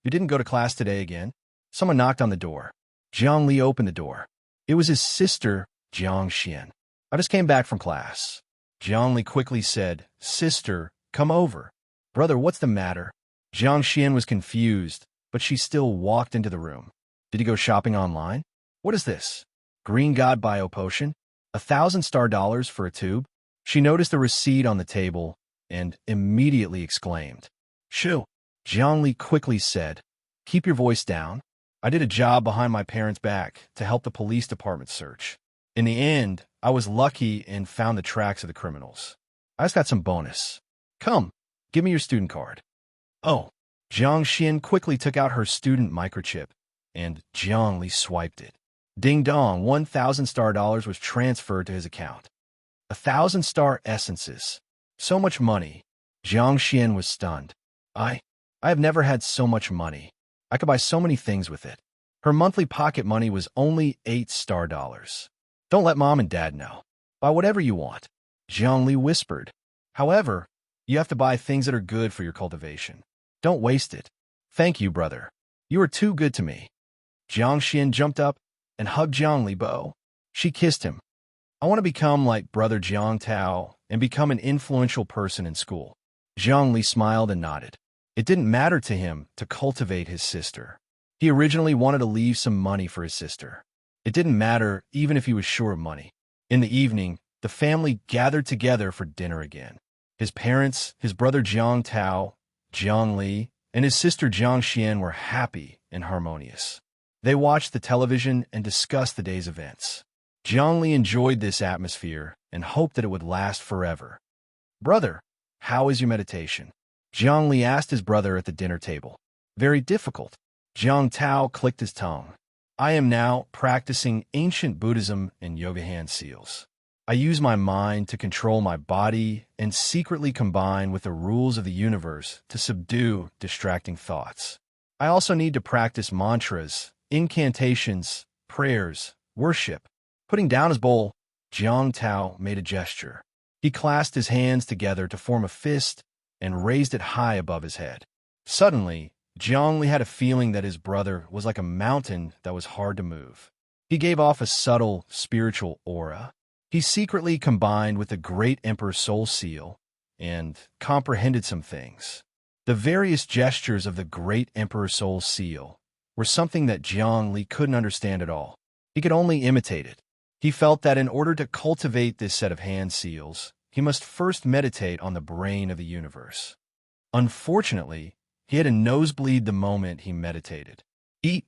you didn't go to class today again?" Someone knocked on the door. Jiang Li opened the door. It was his sister, Jiang Xian. "I just came back from class." Jiang Li quickly said, "Sister, come over." "Brother, what's the matter?" Jiang Xian was confused, but she still walked into the room. "Did you go shopping online? What is this? Green God Bio Potion? $1,000 for a tube?" She noticed the receipt on the table and immediately exclaimed, "Shoo!" Jiang Li quickly said, "Keep your voice down. I did a job behind my parents' back to help the police department search. In the end, I was lucky and found the tracks of the criminals. I just got some bonus. Come, give me your student card." "Oh." Jiang Xian quickly took out her student microchip, and Jiang Li swiped it. Ding dong, $1,000 was transferred to his account. 1,000 star essences. So much money. Jiang Xian was stunned. I have never had so much money. I could buy so many things with it." Her monthly pocket money was only $8 star. "Don't let mom and dad know. Buy whatever you want," Jiang Li whispered. "However, you have to buy things that are good for your cultivation. Don't waste it." "Thank you, brother. You are too good to me." Jiang Xian jumped up and hugged Jiang Li Bo. She kissed him. "I want to become like brother Jiang Tao and become an influential person in school." Jiang Li smiled and nodded. It didn't matter to him to cultivate his sister. He originally wanted to leave some money for his sister. It didn't matter even if he was short of money. In the evening, the family gathered together for dinner again. His parents, his brother Jiang Tao, Jiang Li, and his sister Jiang Xian were happy and harmonious. They watched the television and discussed the day's events. Jiang Li enjoyed this atmosphere and hoped that it would last forever. "Brother, how is your meditation?" Jiang Li asked his brother at the dinner table. "Very difficult." Jiang Tao clicked his tongue. "I am now practicing ancient Buddhism and yoga hand seals. I use my mind to control my body and secretly combine with the rules of the universe to subdue distracting thoughts. I also need to practice mantras, incantations, prayers, worship." Putting down his bowl, Jiang Tao made a gesture. He clasped his hands together to form a fist and raised it high above his head. Suddenly, Jiang Li had a feeling that his brother was like a mountain that was hard to move. He gave off a subtle spiritual aura. He secretly combined with the Great Emperor Soul Seal and comprehended some things. The various gestures of the Great Emperor Soul Seal were something that Jiang Li couldn't understand at all. He could only imitate it. He felt that in order to cultivate this set of hand seals, he must first meditate on the brain of the universe. Unfortunately, he had a nosebleed the moment he meditated. Eat.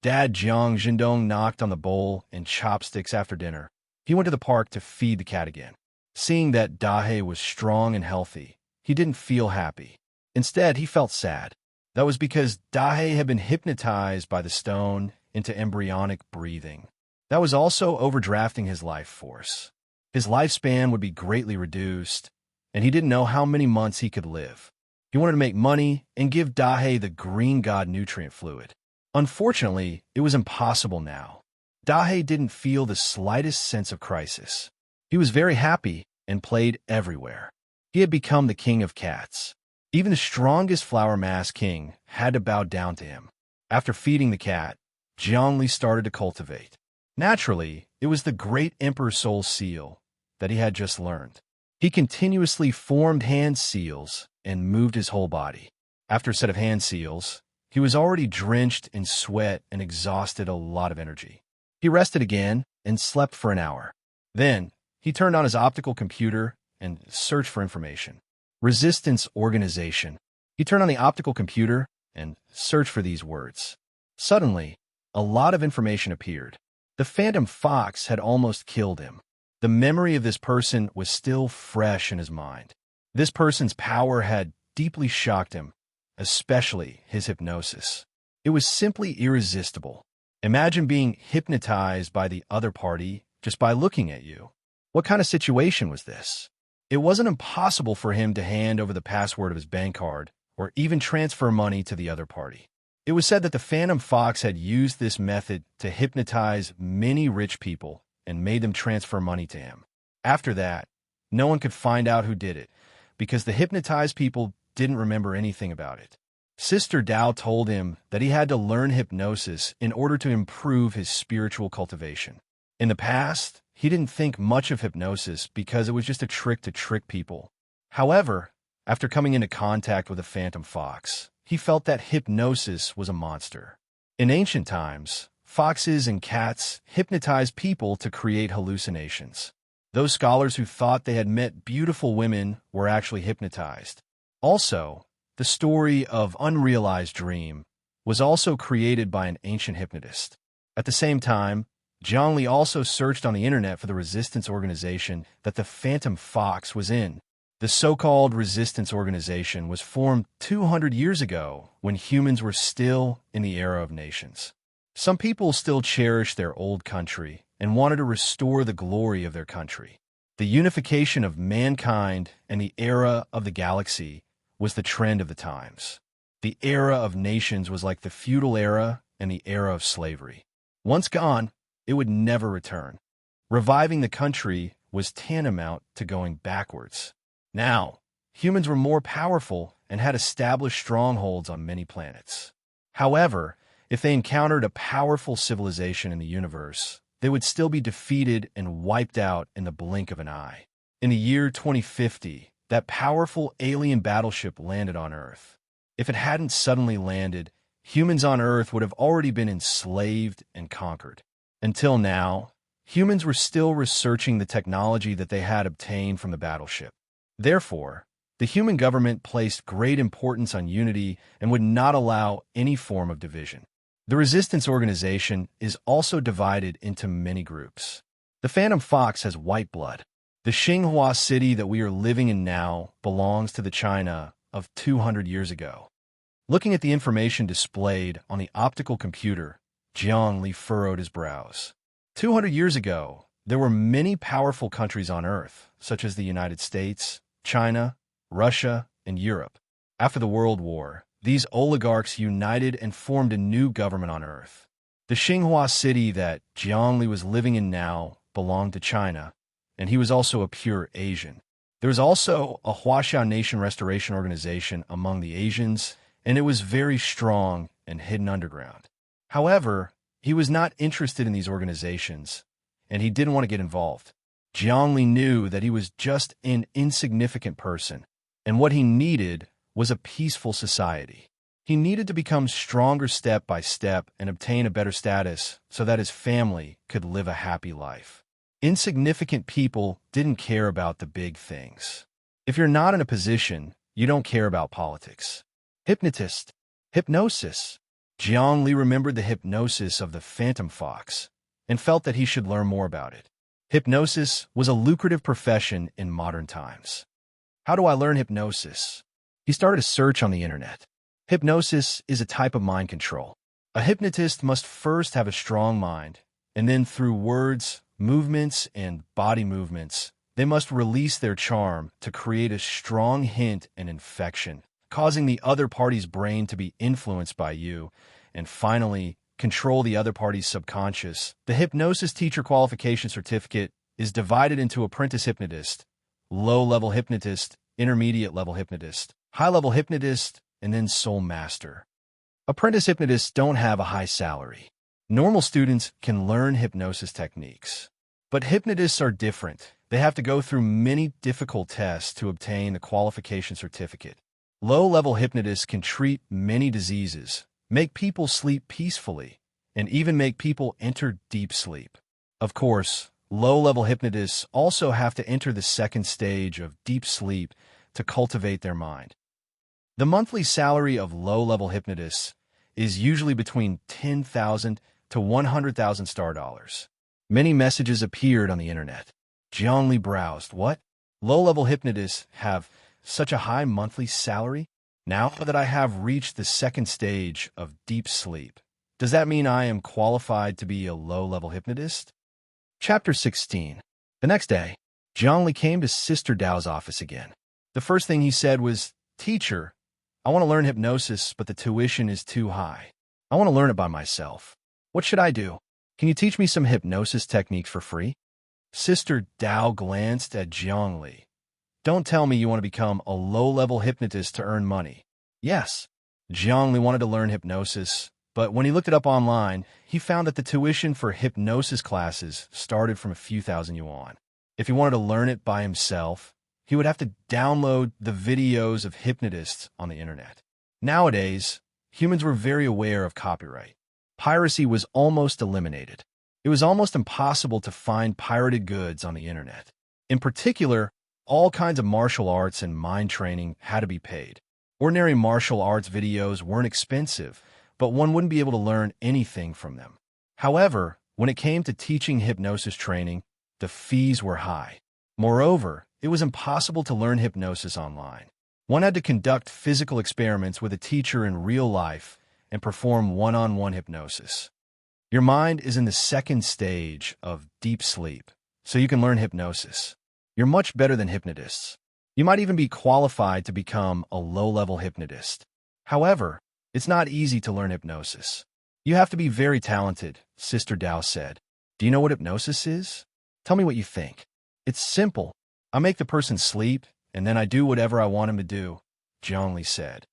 Dad Jiang Zhendong knocked on the bowl and chopsticks after dinner. He went to the park to feed the cat again. Seeing that Dahe was strong and healthy, he didn't feel happy. Instead, he felt sad. That was because Dahe had been hypnotized by the stone into embryonic breathing. That was also overdrafting his life force. His lifespan would be greatly reduced, and he didn't know how many months he could live. He wanted to make money and give Dahe the green god nutrient fluid. Unfortunately, it was impossible now. Dahe didn't feel the slightest sense of crisis. He was very happy and played everywhere. He had become the king of cats. Even the strongest flower mass king had to bow down to him. After feeding the cat, Jiang Li started to cultivate. Naturally, it was the Great Emperor Soul Seal that he had just learned. He continuously formed hand seals and moved his whole body. After a set of hand seals, he was already drenched in sweat and exhausted a lot of energy. He rested again and slept for an hour. Then, he turned on his optical computer and searched for information. Resistance organization. He turned on the optical computer and searched for these words. Suddenly, a lot of information appeared. The Phantom Fox had almost killed him. The memory of this person was still fresh in his mind. This person's power had deeply shocked him, especially his hypnosis. It was simply irresistible. Imagine being hypnotized by the other party just by looking at you. What kind of situation was this? It wasn't impossible for him to hand over the password of his bank card or even transfer money to the other party. It was said that the Phantom Fox had used this method to hypnotize many rich people and made them transfer money to him. After that, no one could find out who did it, because the hypnotized people didn't remember anything about it. Sister Dao told him that he had to learn hypnosis in order to improve his spiritual cultivation. In the past, he didn't think much of hypnosis because it was just a trick to trick people. However, after coming into contact with a phantom fox, he felt that hypnosis was a monster. In ancient times, foxes and cats hypnotized people to create hallucinations. Those scholars who thought they had met beautiful women were actually hypnotized. Also, the story of unrealized dream was also created by an ancient hypnotist. At the same time, Zhongli also searched on the internet for the resistance organization that the Phantom Fox was in. The so-called resistance organization was formed 200 years ago when humans were still in the era of nations. Some people still cherished their old country and wanted to restore the glory of their country. The unification of mankind and the era of the galaxy was the trend of the times. The era of nations was like the feudal era and the era of slavery. Once gone, it would never return. Reviving the country was tantamount to going backwards. Now, humans were more powerful and had established strongholds on many planets. However, if they encountered a powerful civilization in the universe, they would still be defeated and wiped out in the blink of an eye. In the year 2050, that powerful alien battleship landed on Earth. If it hadn't suddenly landed, humans on Earth would have already been enslaved and conquered. Until now, humans were still researching the technology that they had obtained from the battleship. Therefore, the human government placed great importance on unity and would not allow any form of division. The resistance organization is also divided into many groups. The Phantom Fox has white blood. The Xinhua city that we are living in now belongs to the China of 200 years ago. Looking at the information displayed on the optical computer, Jiang Li furrowed his brows. 200 years ago, there were many powerful countries on Earth, such as the United States, China, Russia, and Europe. After the World War, these oligarchs united and formed a new government on Earth. The Xinhua city that Jiang Li was living in now belonged to China, and he was also a pure Asian. There was also a Huaxiao Nation Restoration Organization among the Asians, and it was very strong and hidden underground. However, he was not interested in these organizations, and he didn't want to get involved. Jiang Li knew that he was just an insignificant person, and what he needed was a peaceful society. He needed to become stronger step by step and obtain a better status so that his family could live a happy life. Insignificant people didn't care about the big things. If you're not in a position, you don't care about politics. Hypnosis. Jiang Li remembered the hypnosis of the Phantom Fox and felt that he should learn more about it. Hypnosis was a lucrative profession in modern times. How do I learn hypnosis? He started a search on the internet. Hypnosis is a type of mind control. A hypnotist must first have a strong mind, and then through words, movements, and body movements, they must release their charm to create a strong hint and infection, causing the other party's brain to be influenced by you, and finally, control the other party's subconscious. The hypnosis teacher qualification certificate is divided into apprentice hypnotist, low-level hypnotist, intermediate-level hypnotist, high-level hypnotist, and then soul master. Apprentice hypnotists don't have a high salary. Normal students can learn hypnosis techniques. But hypnotists are different. They have to go through many difficult tests to obtain the qualification certificate. Low-level hypnotists can treat many diseases, make people sleep peacefully, and even make people enter deep sleep. Of course, low-level hypnotists also have to enter the second stage of deep sleep to cultivate their mind. The monthly salary of low-level hypnotists is usually between 10,000 to 100,000 star dollars. Many messages appeared on the internet. Jiang Li browsed. What? Low-level hypnotists have such a high monthly salary? Now that I have reached the second stage of deep sleep, does that mean I am qualified to be a low-level hypnotist? Chapter 16. The next day, Jiang Li came to Sister Dao's office again. The first thing he said was, "Teacher, I want to learn hypnosis, but the tuition is too high. I want to learn it by myself. What should I do?" Can you teach me some hypnosis techniques for free? Sister Dao glanced at Zhongli. Don't tell me you want to become a low-level hypnotist to earn money. Yes. Zhongli wanted to learn hypnosis, but when he looked it up online, he found that the tuition for hypnosis classes started from a few thousand yuan. If he wanted to learn it by himself, he would have to download the videos of hypnotists on the internet. Nowadays, humans were very aware of copyright. Piracy was almost eliminated. It was almost impossible to find pirated goods on the internet. In particular, all kinds of martial arts and mind training had to be paid. Ordinary martial arts videos weren't expensive, but one wouldn't be able to learn anything from them. However, when it came to teaching hypnosis training, the fees were high. Moreover, it was impossible to learn hypnosis online. One had to conduct physical experiments with a teacher in real life and perform one-on-one hypnosis. Your mind is in the second stage of deep sleep, so you can learn hypnosis. You're much better than hypnotists. You might even be qualified to become a low-level hypnotist. However, it's not easy to learn hypnosis. You have to be very talented, Sister Dao said. Do you know what hypnosis is? Tell me what you think. It's simple. I make the person sleep, and then I do whatever I want him to do, Zhongli said.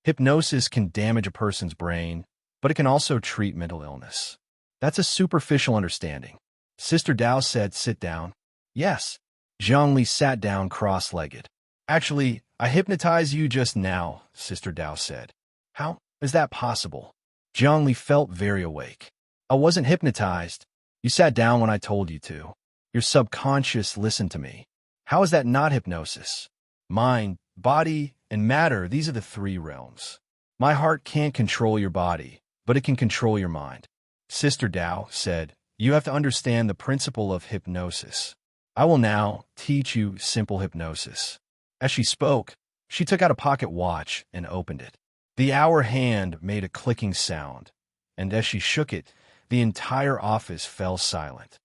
Hypnosis can damage a person's brain, but it can also treat mental illness. That's a superficial understanding. Sister Dao said, sit down. Yes. Zhongli sat down cross-legged. Actually, I hypnotized you just now, Sister Dao said. How is that possible? Zhongli felt very awake. I wasn't hypnotized. You sat down when I told you to. Your subconscious listened to me. How is that not hypnosis? Mind, body, and matter, these are the three realms. My heart can't control your body, but it can control your mind. Sister Dao said, you have to understand the principle of hypnosis. I will now teach you simple hypnosis. As she spoke, she took out a pocket watch and opened it. The hour hand made a clicking sound, and as she shook it, the entire office fell silent.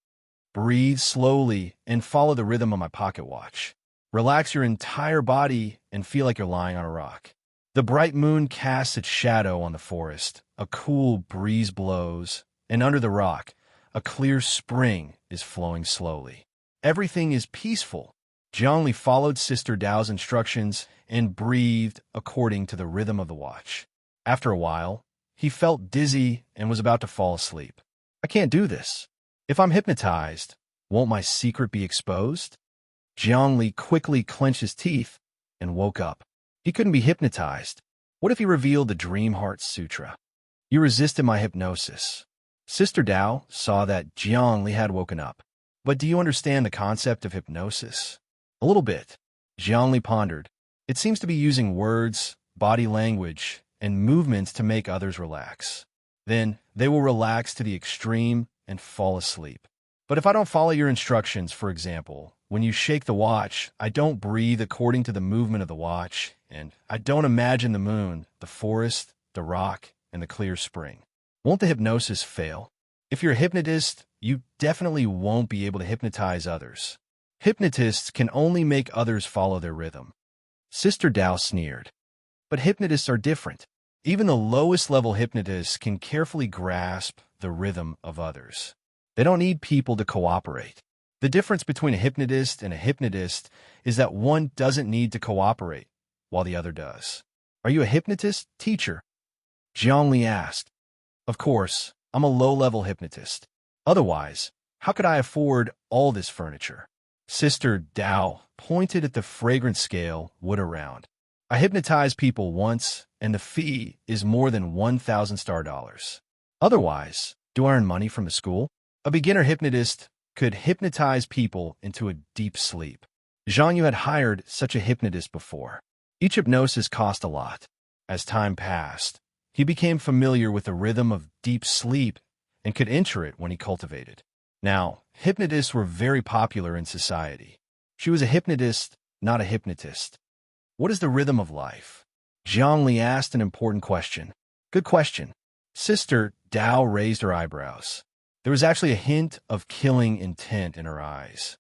Breathe slowly and follow the rhythm of my pocket watch. Relax your entire body and feel like you're lying on a rock. The bright moon casts its shadow on the forest. A cool breeze blows, and under the rock, a clear spring is flowing slowly. Everything is peaceful. Zhongli followed Sister Dao's instructions and breathed according to the rhythm of the watch. After a while, he felt dizzy and was about to fall asleep. I can't do this. If I'm hypnotized, won't my secret be exposed? Zhongli quickly clenched his teeth and woke up. He couldn't be hypnotized. What if he revealed the Dream Heart Sutra? You resisted my hypnosis. Sister Dao saw that Zhongli had woken up. But do you understand the concept of hypnosis? A little bit. Zhongli pondered. It seems to be using words, body language, and movements to make others relax. Then they will relax to the extreme and fall asleep. But if I don't follow your instructions, for example, when you shake the watch, I don't breathe according to the movement of the watch, and I don't imagine the moon, the forest, the rock, and the clear spring. Won't the hypnosis fail? If you're a hypnotist, you definitely won't be able to hypnotize others. Hypnotists can only make others follow their rhythm. Sister Dao sneered. But hypnotists are different. Even the lowest level hypnotists can carefully grasp the rhythm of others. They don't need people to cooperate. The difference between a hypnotist and a hypnotist is that one doesn't need to cooperate, while the other does. Are you a hypnotist, teacher? Zhongli asked. Of course, I'm a low-level hypnotist. Otherwise, how could I afford all this furniture? Sister Dao pointed at the fragrance scale wood around. I hypnotized people once, and the fee is more than 1,000 star dollars. Otherwise, do I earn money from the school? A beginner hypnotist could hypnotize people into a deep sleep. Zhang Yu had hired such a hypnotist before. Each hypnosis cost a lot. As time passed, he became familiar with the rhythm of deep sleep and could enter it when he cultivated. Now, hypnotists were very popular in society. She was a hypnotist, not a hypnotist. What is the rhythm of life? Zhongli asked an important question. Good question. Sister Dao raised her eyebrows. There was actually a hint of killing intent in her eyes.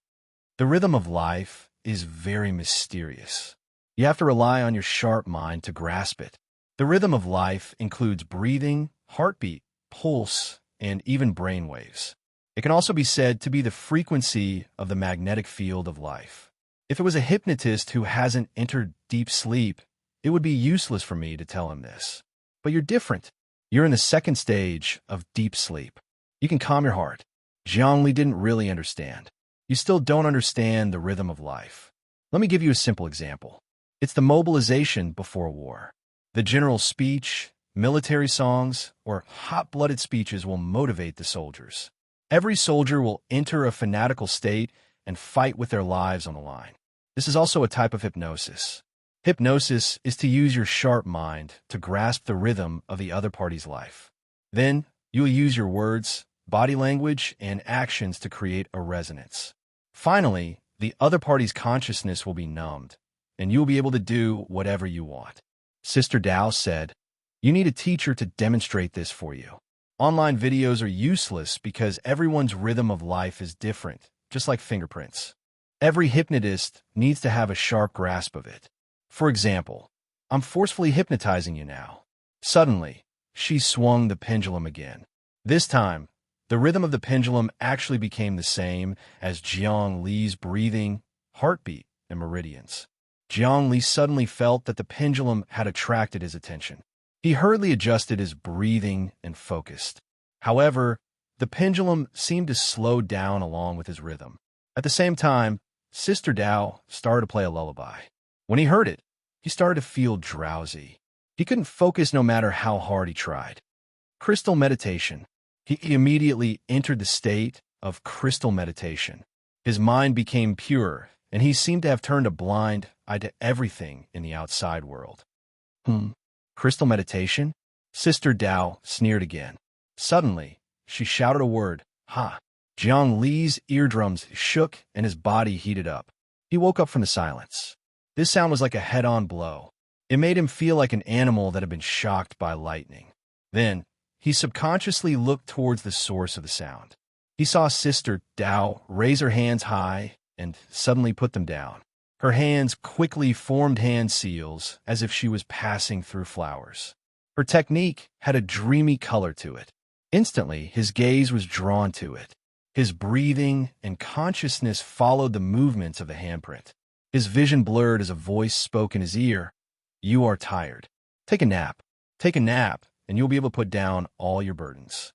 The rhythm of life is very mysterious. You have to rely on your sharp mind to grasp it. The rhythm of life includes breathing, heartbeat, pulse, and even brain waves. It can also be said to be the frequency of the magnetic field of life. If it was a hypnotist who hasn't entered deep sleep, it would be useless for me to tell him this. But you're different. You're in the second stage of deep sleep. You can calm your heart. Zhongli didn't really understand. You still don't understand the rhythm of life. Let me give you a simple example. It's the mobilization before war. The general speech, military songs, or hot-blooded speeches will motivate the soldiers. Every soldier will enter a fanatical state and fight with their lives on the line. This is also a type of hypnosis. Hypnosis is to use your sharp mind to grasp the rhythm of the other party's life. Then, you'll use your words, body language, and actions to create a resonance. Finally, the other party's consciousness will be numbed, and you'll be able to do whatever you want. Sister Dao said, "You need a teacher to demonstrate this for you. Online videos are useless because everyone's rhythm of life is different, just like fingerprints. Every hypnotist needs to have a sharp grasp of it. For example, I'm forcefully hypnotizing you now." Suddenly, she swung the pendulum again. This time, the rhythm of the pendulum actually became the same as Jiang Li's breathing, heartbeat, and meridians. Jiang Li suddenly felt that the pendulum had attracted his attention. He hurriedly adjusted his breathing and focused. However, the pendulum seemed to slow down along with his rhythm. At the same time, Sister Dao started to play a lullaby. When he heard it, he started to feel drowsy. He couldn't focus no matter how hard he tried. Crystal meditation. He immediately entered the state of crystal meditation. His mind became pure, and he seemed to have turned a blind eye to everything in the outside world. Crystal meditation? Sister Dao sneered again. Suddenly, she shouted a word, "Ha!" Jiang Li's eardrums shook and his body heated up. He woke up from the silence. This sound was like a head-on blow. It made him feel like an animal that had been shocked by lightning. Then, he subconsciously looked towards the source of the sound. He saw Sister Dao raise her hands high and suddenly put them down. Her hands quickly formed hand seals as if she was passing through flowers. Her technique had a dreamy color to it. Instantly, his gaze was drawn to it. His breathing and consciousness followed the movements of the handprint. His vision blurred as a voice spoke in his ear. "You are tired. Take a nap. Take a nap, and you'll be able to put down all your burdens."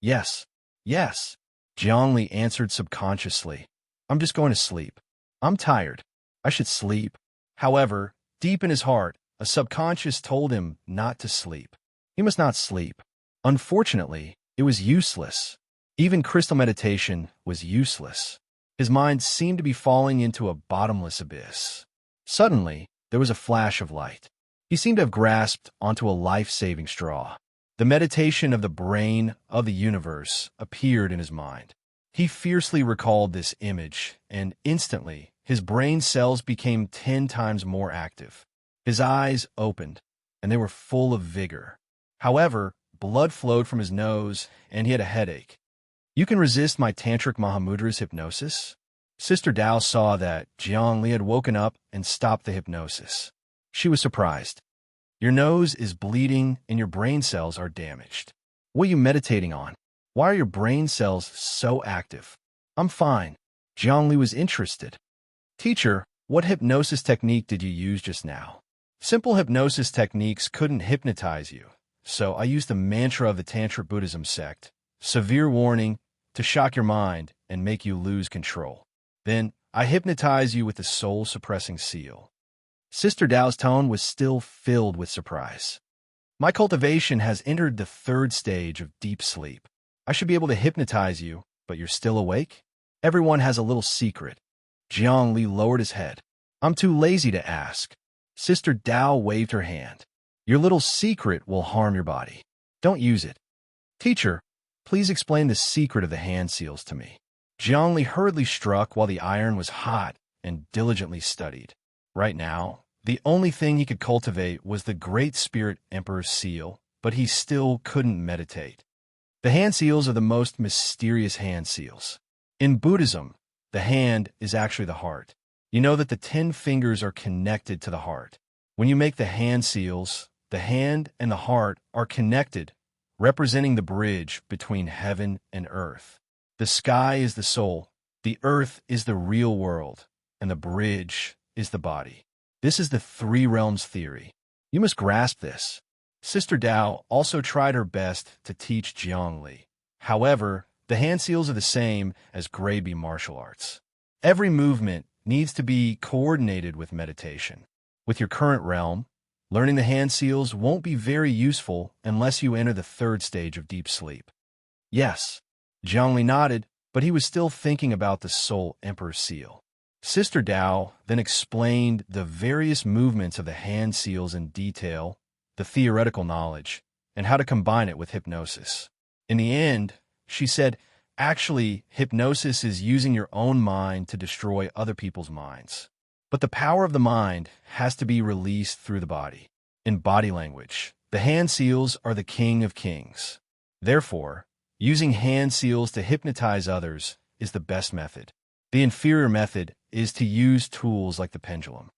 "Yes, yes," Jiang Li answered subconsciously. "I'm just going to sleep. I'm tired. I should sleep." However, deep in his heart, a subconscious told him not to sleep. He must not sleep. Unfortunately, it was useless. Even crystal meditation was useless. His mind seemed to be falling into a bottomless abyss. Suddenly, there was a flash of light. He seemed to have grasped onto a life-saving straw. The meditation of the brain of the universe appeared in his mind. He fiercely recalled this image, and instantly, his brain cells became 10 times more active. His eyes opened, and they were full of vigor. However, blood flowed from his nose, and he had a headache. "You can resist my Tantric Mahamudra's hypnosis?" Sister Dao saw that Jiang Li had woken up and stopped the hypnosis. She was surprised. "Your nose is bleeding and your brain cells are damaged. What are you meditating on? Why are your brain cells so active?" "I'm fine." Jiang Li was interested. "Teacher, what hypnosis technique did you use just now?" "Simple hypnosis techniques couldn't hypnotize you, so I used the mantra of the Tantric Buddhism sect, severe warning, to shock your mind and make you lose control. Then I hypnotize you with the soul-suppressing seal." Sister Dao's tone was still filled with surprise. "My cultivation has entered the third stage of deep sleep. I should be able to hypnotize you, but you're still awake? Everyone has a little secret." Jiang Li lowered his head. "I'm too lazy to ask." Sister Dao waved her hand. "Your little secret will harm your body. Don't use it." "Teacher, please explain the secret of the hand seals to me." Jiang Li hurriedly struck while the iron was hot and diligently studied. Right now, the only thing he could cultivate was the Great Spirit Emperor's seal, but he still couldn't meditate. The hand seals are the most mysterious hand seals. In Buddhism, the hand is actually the heart. You know that the 10 fingers are connected to the heart. When you make the hand seals, the hand and the heart are connected representing the bridge between heaven and earth. The sky is the soul, the earth is the real world, and the bridge is the body. This is the three realms theory. You must grasp this. Sister Dao also tried her best to teach Jiangli. However, the hand seals are the same as grade B martial arts. Every movement needs to be coordinated with meditation. With your current realm, learning the hand seals won't be very useful unless you enter the third stage of deep sleep. Yes, Jiangli nodded, but he was still thinking about the Soul Emperor seal. Sister Dao then explained the various movements of the hand seals in detail, the theoretical knowledge, and how to combine it with hypnosis. In the end, she said, actually, hypnosis is using your own mind to destroy other people's minds. But the power of the mind has to be released through the body. In body language, the hand seals are the king of kings. Therefore, using hand seals to hypnotize others is the best method. The inferior method is to use tools like the pendulum.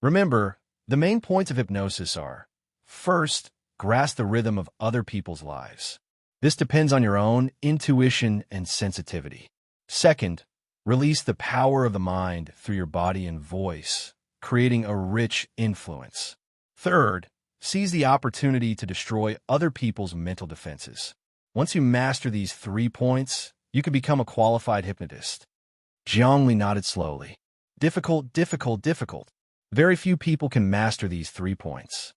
Remember, the main points of hypnosis are: first, grasp the rhythm of other people's lives. This depends on your own intuition and sensitivity. Second, release the power of the mind through your body and voice, creating a rich influence. Third, seize the opportunity to destroy other people's mental defenses. Once you master these 3 points, you can become a qualified hypnotist. Jiangli nodded slowly. Difficult, difficult, difficult. Very few people can master these 3 points.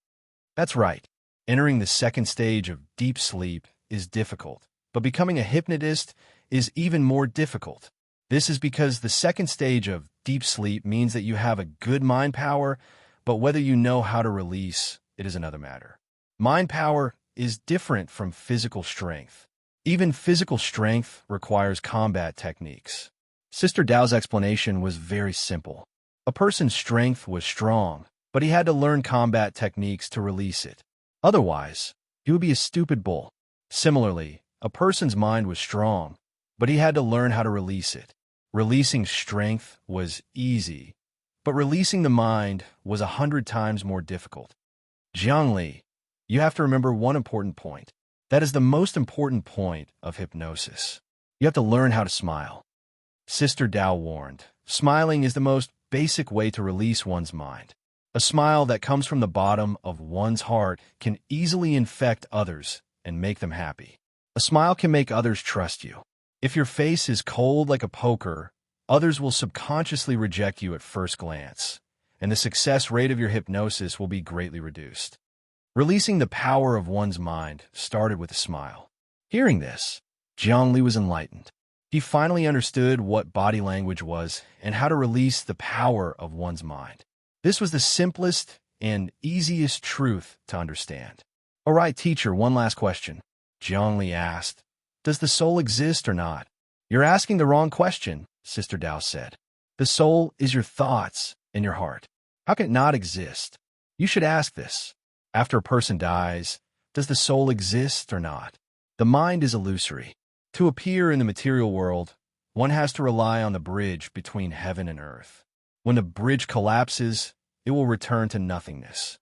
That's right. Entering the second stage of deep sleep is difficult, but becoming a hypnotist is even more difficult. This is because the second stage of deep sleep means that you have a good mind power, but whether you know how to release it is another matter. Mind power is different from physical strength. Even physical strength requires combat techniques. Sister Dao's explanation was very simple. A person's strength was strong, but he had to learn combat techniques to release it. Otherwise, he would be a stupid bull. Similarly, a person's mind was strong, but he had to learn how to release it. Releasing strength was easy, but releasing the mind was 100 times more difficult. Jiangli, you have to remember one important point. That is the most important point of hypnosis. You have to learn how to smile. Sister Dao warned, smiling is the most basic way to release one's mind. A smile that comes from the bottom of one's heart can easily infect others and make them happy. A smile can make others trust you. If your face is cold like a poker, others will subconsciously reject you at first glance, and the success rate of your hypnosis will be greatly reduced. Releasing the power of one's mind started with a smile. Hearing this, Jiangli was enlightened. He finally understood what body language was and how to release the power of one's mind. This was the simplest and easiest truth to understand. All right, teacher, one last question. Jiangli asked, does the soul exist or not? You're asking the wrong question, Sister Dao said. The soul is your thoughts and your heart. How can it not exist? You should ask this. After a person dies, does the soul exist or not? The mind is illusory. To appear in the material world, one has to rely on the bridge between heaven and earth. When the bridge collapses, it will return to nothingness.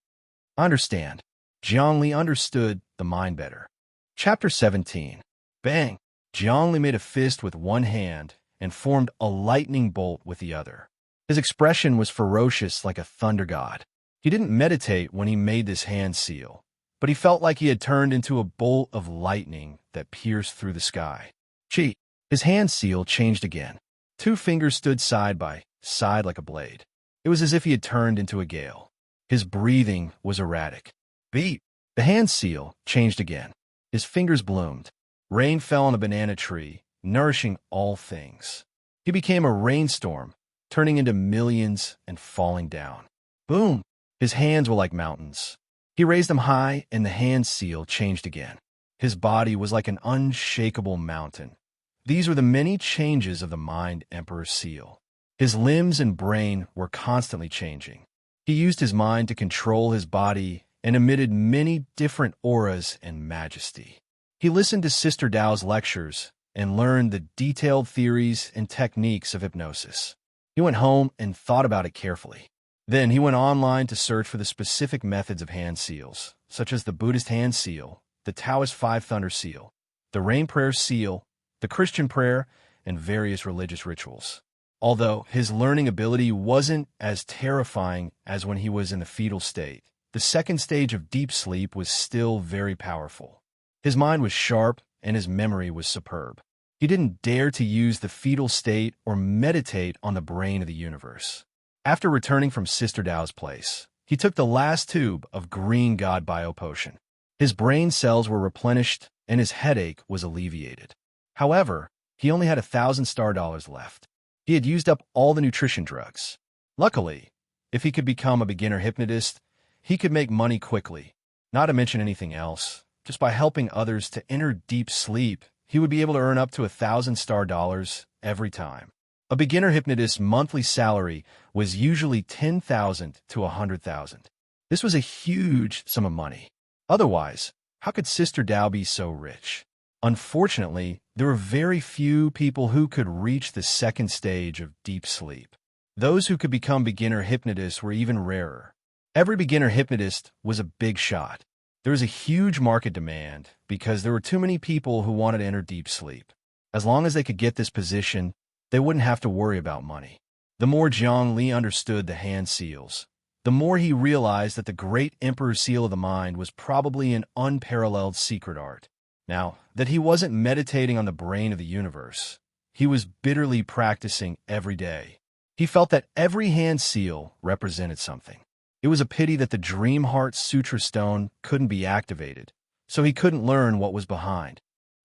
Understand. Jiangli understood the mind better. Chapter 17. Bang! Jiangli made a fist with one hand and formed a lightning bolt with the other. His expression was ferocious like a thunder god. He didn't meditate when he made this hand seal, but he felt like he had turned into a bolt of lightning that pierced through the sky. Chi! His hand seal changed again. 2 fingers stood side by side like a blade. It was as if he had turned into a gale. His breathing was erratic. Beep! The hand seal changed again. His fingers bloomed. Rain fell on a banana tree, nourishing all things. He became a rainstorm, turning into millions and falling down. Boom! His hands were like mountains. He raised them high, and the hand seal changed again. His body was like an unshakable mountain. These were the many changes of the Mind Emperor seal. His limbs and brain were constantly changing. He used his mind to control his body and emitted many different auras and majesty. He listened to Sister Dao's lectures and learned the detailed theories and techniques of hypnosis. He went home and thought about it carefully. Then he went online to search for the specific methods of hand seals, such as the Buddhist hand seal, the Taoist Five Thunder Seal, the Rain Prayer Seal, the Christian Prayer, and various religious rituals. Although his learning ability wasn't as terrifying as when he was in the fetal state, the second stage of deep sleep was still very powerful. His mind was sharp and his memory was superb. He didn't dare to use the fetal state or meditate on the brain of the universe. After returning from Sister Dao's place, he took the last tube of green god bio potion. His brain cells were replenished and his headache was alleviated. However, he only had 1,000 star dollars left. He had used up all the nutrition drugs. Luckily, if he could become a beginner hypnotist, he could make money quickly. Not to mention anything else, just by helping others to enter deep sleep, he would be able to earn up to 1,000 star dollars every time. A beginner hypnotist's monthly salary was usually 10,000 to 100,000. This was a huge sum of money. Otherwise, how could Sister Dao be so rich? Unfortunately, there were very few people who could reach the second stage of deep sleep. Those who could become beginner hypnotists were even rarer. Every beginner hypnotist was a big shot. There was a huge market demand because there were too many people who wanted to enter deep sleep. As long as they could get this position, they wouldn't have to worry about money. The more Jiang Li understood the hand seals, the more he realized that the great Emperor Seal of the Mind was probably an unparalleled secret art. Now, that he wasn't meditating on the brain of the universe, he was bitterly practicing every day. He felt that every hand seal represented something. It was a pity that the Dream Heart Sutra Stone couldn't be activated, so he couldn't learn what was behind.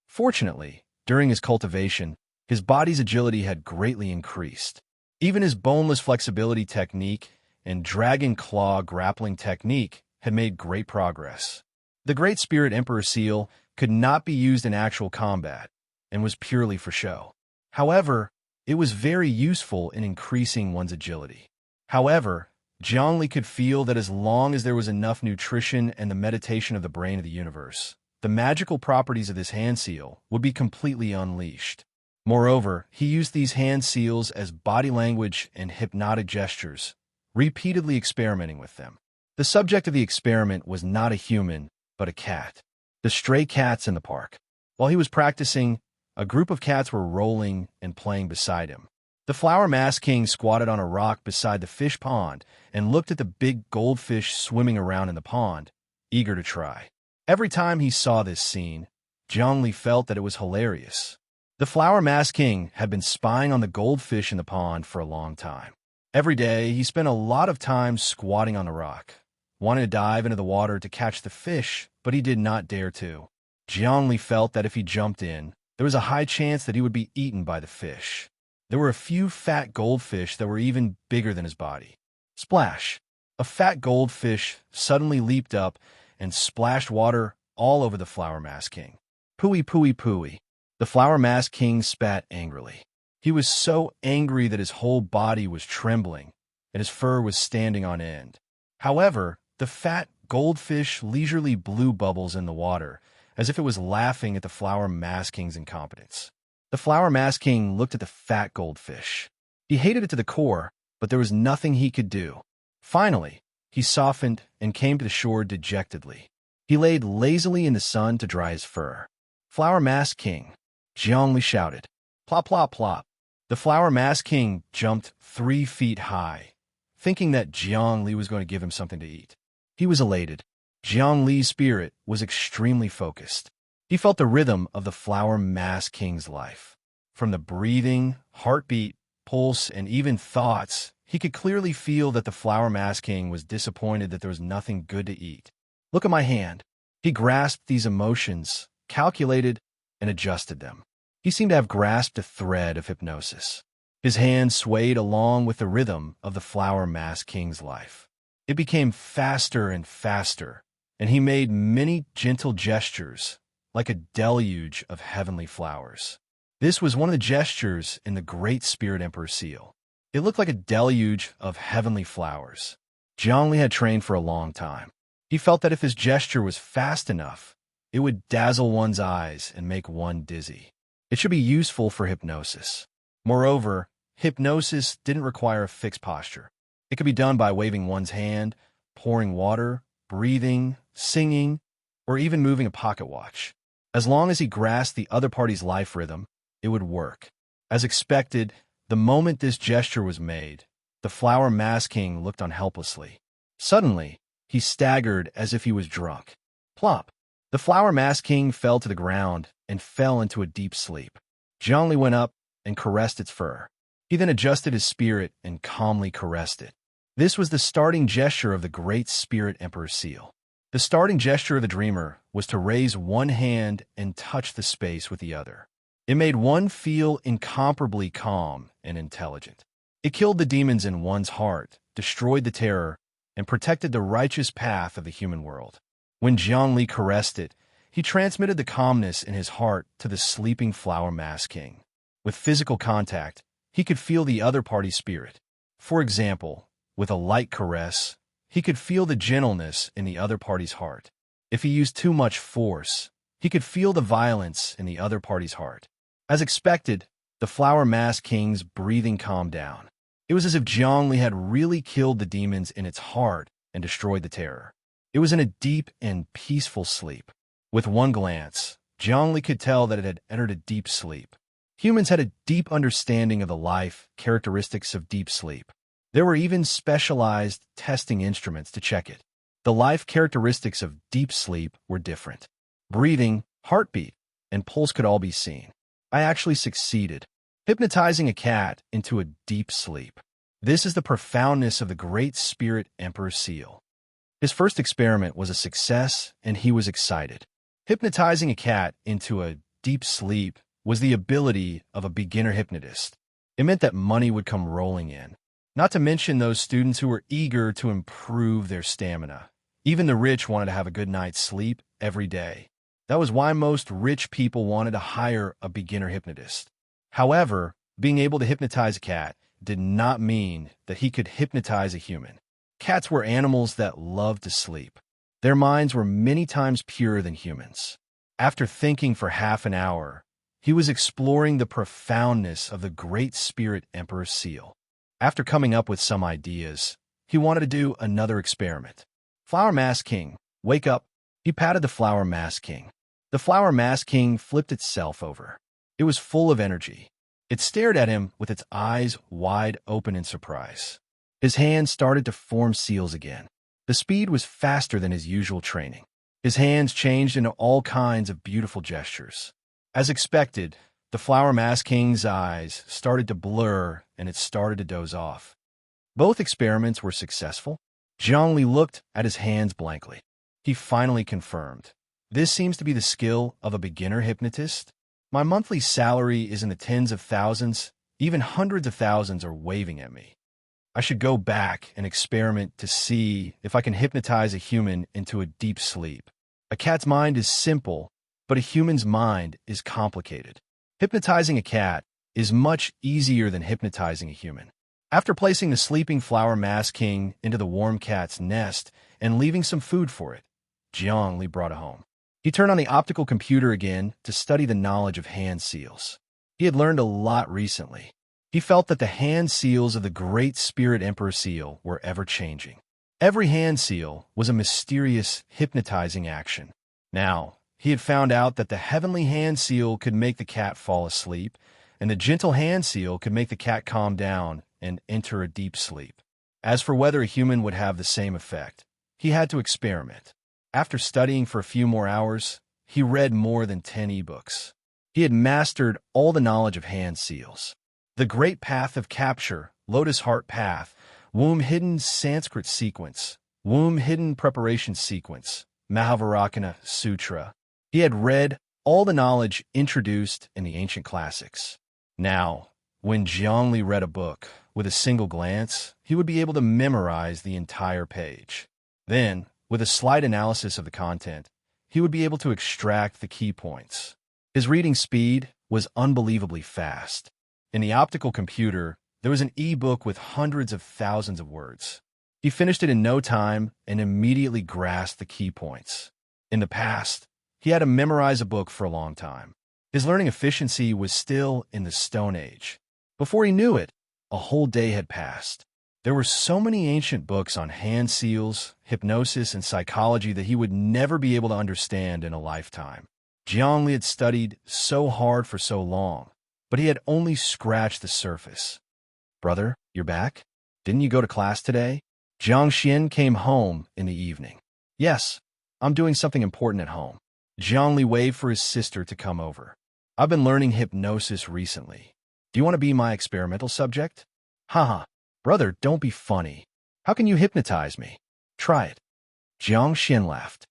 Fortunately, during his cultivation, his body's agility had greatly increased. Even his boneless flexibility technique and dragon claw grappling technique had made great progress. The Great Spirit Emperor Seal could not be used in actual combat and was purely for show. However, it was very useful in increasing one's agility. However, Jiang Li could feel that as long as there was enough nutrition and the meditation of the brain of the universe, the magical properties of this hand seal would be completely unleashed. Moreover, he used these hand seals as body language and hypnotic gestures, repeatedly experimenting with them. The subject of the experiment was not a human, but a cat. The stray cats in the park. While he was practicing, a group of cats were rolling and playing beside him. The Flower Mask King squatted on a rock beside the fish pond and looked at the big goldfish swimming around in the pond, eager to try. Every time he saw this scene, Jiang Li felt that it was hilarious. The Flower Mask King had been spying on the goldfish in the pond for a long time. Every day, he spent a lot of time squatting on the rock, wanting to dive into the water to catch the fish, but he did not dare to. Jiang Li felt that if he jumped in, there was a high chance that he would be eaten by the fish. There were a few fat goldfish that were even bigger than his body. Splash! A fat goldfish suddenly leaped up and splashed water all over the Flower Mask King. Pooey, pooey, pooey. The Flower Mask King spat angrily. He was so angry that his whole body was trembling and his fur was standing on end. However, the fat goldfish leisurely blew bubbles in the water, as if it was laughing at the Flower Mask King's incompetence. The Flower Mask King looked at the fat goldfish. He hated it to the core, but there was nothing he could do. Finally, he softened and came to the shore dejectedly. He laid lazily in the sun to dry his fur. Flower Mask King, Jiang Li shouted. Plop, plop, plop. The Flower Mask King jumped 3 feet high, thinking that Jiang Li was going to give him something to eat. He was elated. Jiang Li's spirit was extremely focused. He felt the rhythm of the Flower Mask King's life. From the breathing, heartbeat, pulse, and even thoughts, he could clearly feel that the Flower Mask King was disappointed that there was nothing good to eat. Look at my hand. He grasped these emotions, calculated, and adjusted them. He seemed to have grasped a thread of hypnosis. His hand swayed along with the rhythm of the Flower Mask King's life. It became faster and faster, and he made many gentle gestures, like a deluge of heavenly flowers. This was one of the gestures in the Great Spirit Emperor Seal. It looked like a deluge of heavenly flowers. Jiang Li had trained for a long time. He felt that if his gesture was fast enough, it would dazzle one's eyes and make one dizzy. It should be useful for hypnosis. Moreover, hypnosis didn't require a fixed posture. It could be done by waving one's hand, pouring water, breathing, singing, or even moving a pocket watch. As long as he grasped the other party's life rhythm, it would work. As expected, the moment this gesture was made, the Flower Mask King looked on helplessly. Suddenly, he staggered as if he was drunk. Plop! The Flower Mask King fell to the ground and fell into a deep sleep. Zhongli went up and caressed its fur. He then adjusted his spirit and calmly caressed it. This was the starting gesture of the Great Spirit Emperor seal. The starting gesture of the dreamer was to raise one hand and touch the space with the other. It made one feel incomparably calm and intelligent. It killed the demons in one's heart, destroyed the terror, and protected the righteous path of the human world. When Zhongli caressed it, he transmitted the calmness in his heart to the sleeping Flower Mask King. With physical contact, he could feel the other party's spirit. For example, with a light caress, he could feel the gentleness in the other party's heart. If he used too much force, he could feel the violence in the other party's heart. As expected, the Flower Mask King's breathing calmed down. It was as if Zhongli had really killed the demons in its heart and destroyed the terror. It was in a deep and peaceful sleep. With one glance, Zhongli could tell that it had entered a deep sleep. Humans had a deep understanding of the life characteristics of deep sleep. There were even specialized testing instruments to check it. The life characteristics of deep sleep were different. Breathing, heartbeat, and pulse could all be seen. I actually succeeded, hypnotizing a cat into a deep sleep. This is the profoundness of the Great Spirit Emperor seal. His first experiment was a success, and he was excited. Hypnotizing a cat into a deep sleep was the ability of a beginner hypnotist. It meant that money would come rolling in. Not to mention those students who were eager to improve their stamina. Even the rich wanted to have a good night's sleep every day. That was why most rich people wanted to hire a beginner hypnotist. However, being able to hypnotize a cat did not mean that he could hypnotize a human. Cats were animals that loved to sleep. Their minds were many times purer than humans. After thinking for half an hour, he was exploring the profoundness of the Great Spirit Emperor seal. After coming up with some ideas, he wanted to do another experiment. Flower Mask King, wake up. He patted the Flower Mask King. The Flower Mask King flipped itself over. It was full of energy. It stared at him with its eyes wide open in surprise. His hands started to form seals again. The speed was faster than his usual training. His hands changed into all kinds of beautiful gestures. As expected, the Flower Mask King's eyes started to blur and it started to doze off. Both experiments were successful. Zhongli looked at his hands blankly. He finally confirmed. This seems to be the skill of a beginner hypnotist. My monthly salary is in the tens of thousands. Even hundreds of thousands are waving at me. I should go back and experiment to see if I can hypnotize a human into a deep sleep. A cat's mind is simple, but a human's mind is complicated. Hypnotizing a cat is much easier than hypnotizing a human. After placing the sleeping Flower Mask King into the warm cat's nest and leaving some food for it, Zhongli brought it home. He turned on the optical computer again to study the knowledge of hand seals. He had learned a lot recently. He felt that the hand seals of the Great Spirit Emperor seal were ever-changing. Every hand seal was a mysterious, hypnotizing action. Now, he had found out that the heavenly hand seal could make the cat fall asleep, and the gentle hand seal could make the cat calm down and enter a deep sleep. As for whether a human would have the same effect, he had to experiment. After studying for a few more hours, he read more than 10 ebooks. He had mastered all the knowledge of hand seals. The Great Path of Capture, Lotus Heart Path, Womb Hidden Sanskrit Sequence, Womb Hidden Preparation Sequence, Mahavairakana Sutra. He had read all the knowledge introduced in the ancient classics. Now, when Zhongli read a book, with a single glance, he would be able to memorize the entire page. Then, with a slight analysis of the content, he would be able to extract the key points. His reading speed was unbelievably fast. In the optical computer, there was an e-book with hundreds of thousands of words. He finished it in no time and immediately grasped the key points. In the past, he had to memorize a book for a long time. His learning efficiency was still in the Stone Age. Before he knew it, a whole day had passed. There were so many ancient books on hand seals, hypnosis, and psychology that he would never be able to understand in a lifetime. Zhongli had studied so hard for so long, but he had only scratched the surface. "Brother, you're back? Didn't you go to class today?" Jiang Xian came home in the evening. "Yes, I'm doing something important at home." Zhongli waved for his sister to come over. "I've been learning hypnosis recently. Do you want to be my experimental subject?" "Haha. Brother, don't be funny. How can you hypnotize me? Try it." Jiang Xian laughed.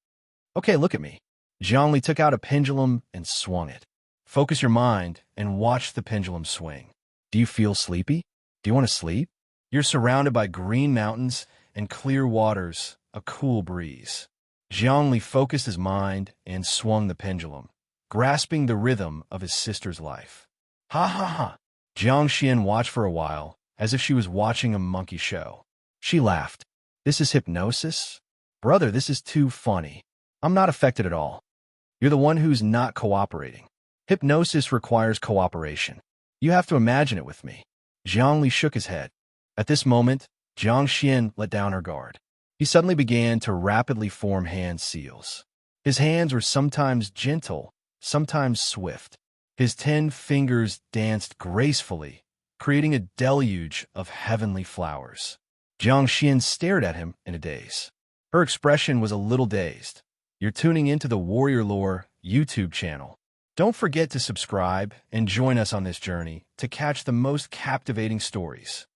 "Okay, look at me." Zhongli took out a pendulum and swung it. "Focus your mind and watch the pendulum swing. Do you feel sleepy? Do you want to sleep? You're surrounded by green mountains and clear waters, a cool breeze." Zhongli focused his mind and swung the pendulum, grasping the rhythm of his sister's life. "Ha ha ha!" Jiang Xian watched for a while, as if she was watching a monkey show. She laughed. "This is hypnosis? Brother, this is too funny. I'm not affected at all. You're the one who's not cooperating. Hypnosis requires cooperation. You have to imagine it with me." Zhongli shook his head. At this moment, Jiang Xian let down her guard. He suddenly began to rapidly form hand seals. His hands were sometimes gentle, sometimes swift. His 10 fingers danced gracefully, creating a deluge of heavenly flowers. Jiang Xian stared at him in a daze. Her expression was a little dazed. You're tuning into the Warrior Lore YouTube channel. Don't forget to subscribe and join us on this journey to catch the most captivating stories.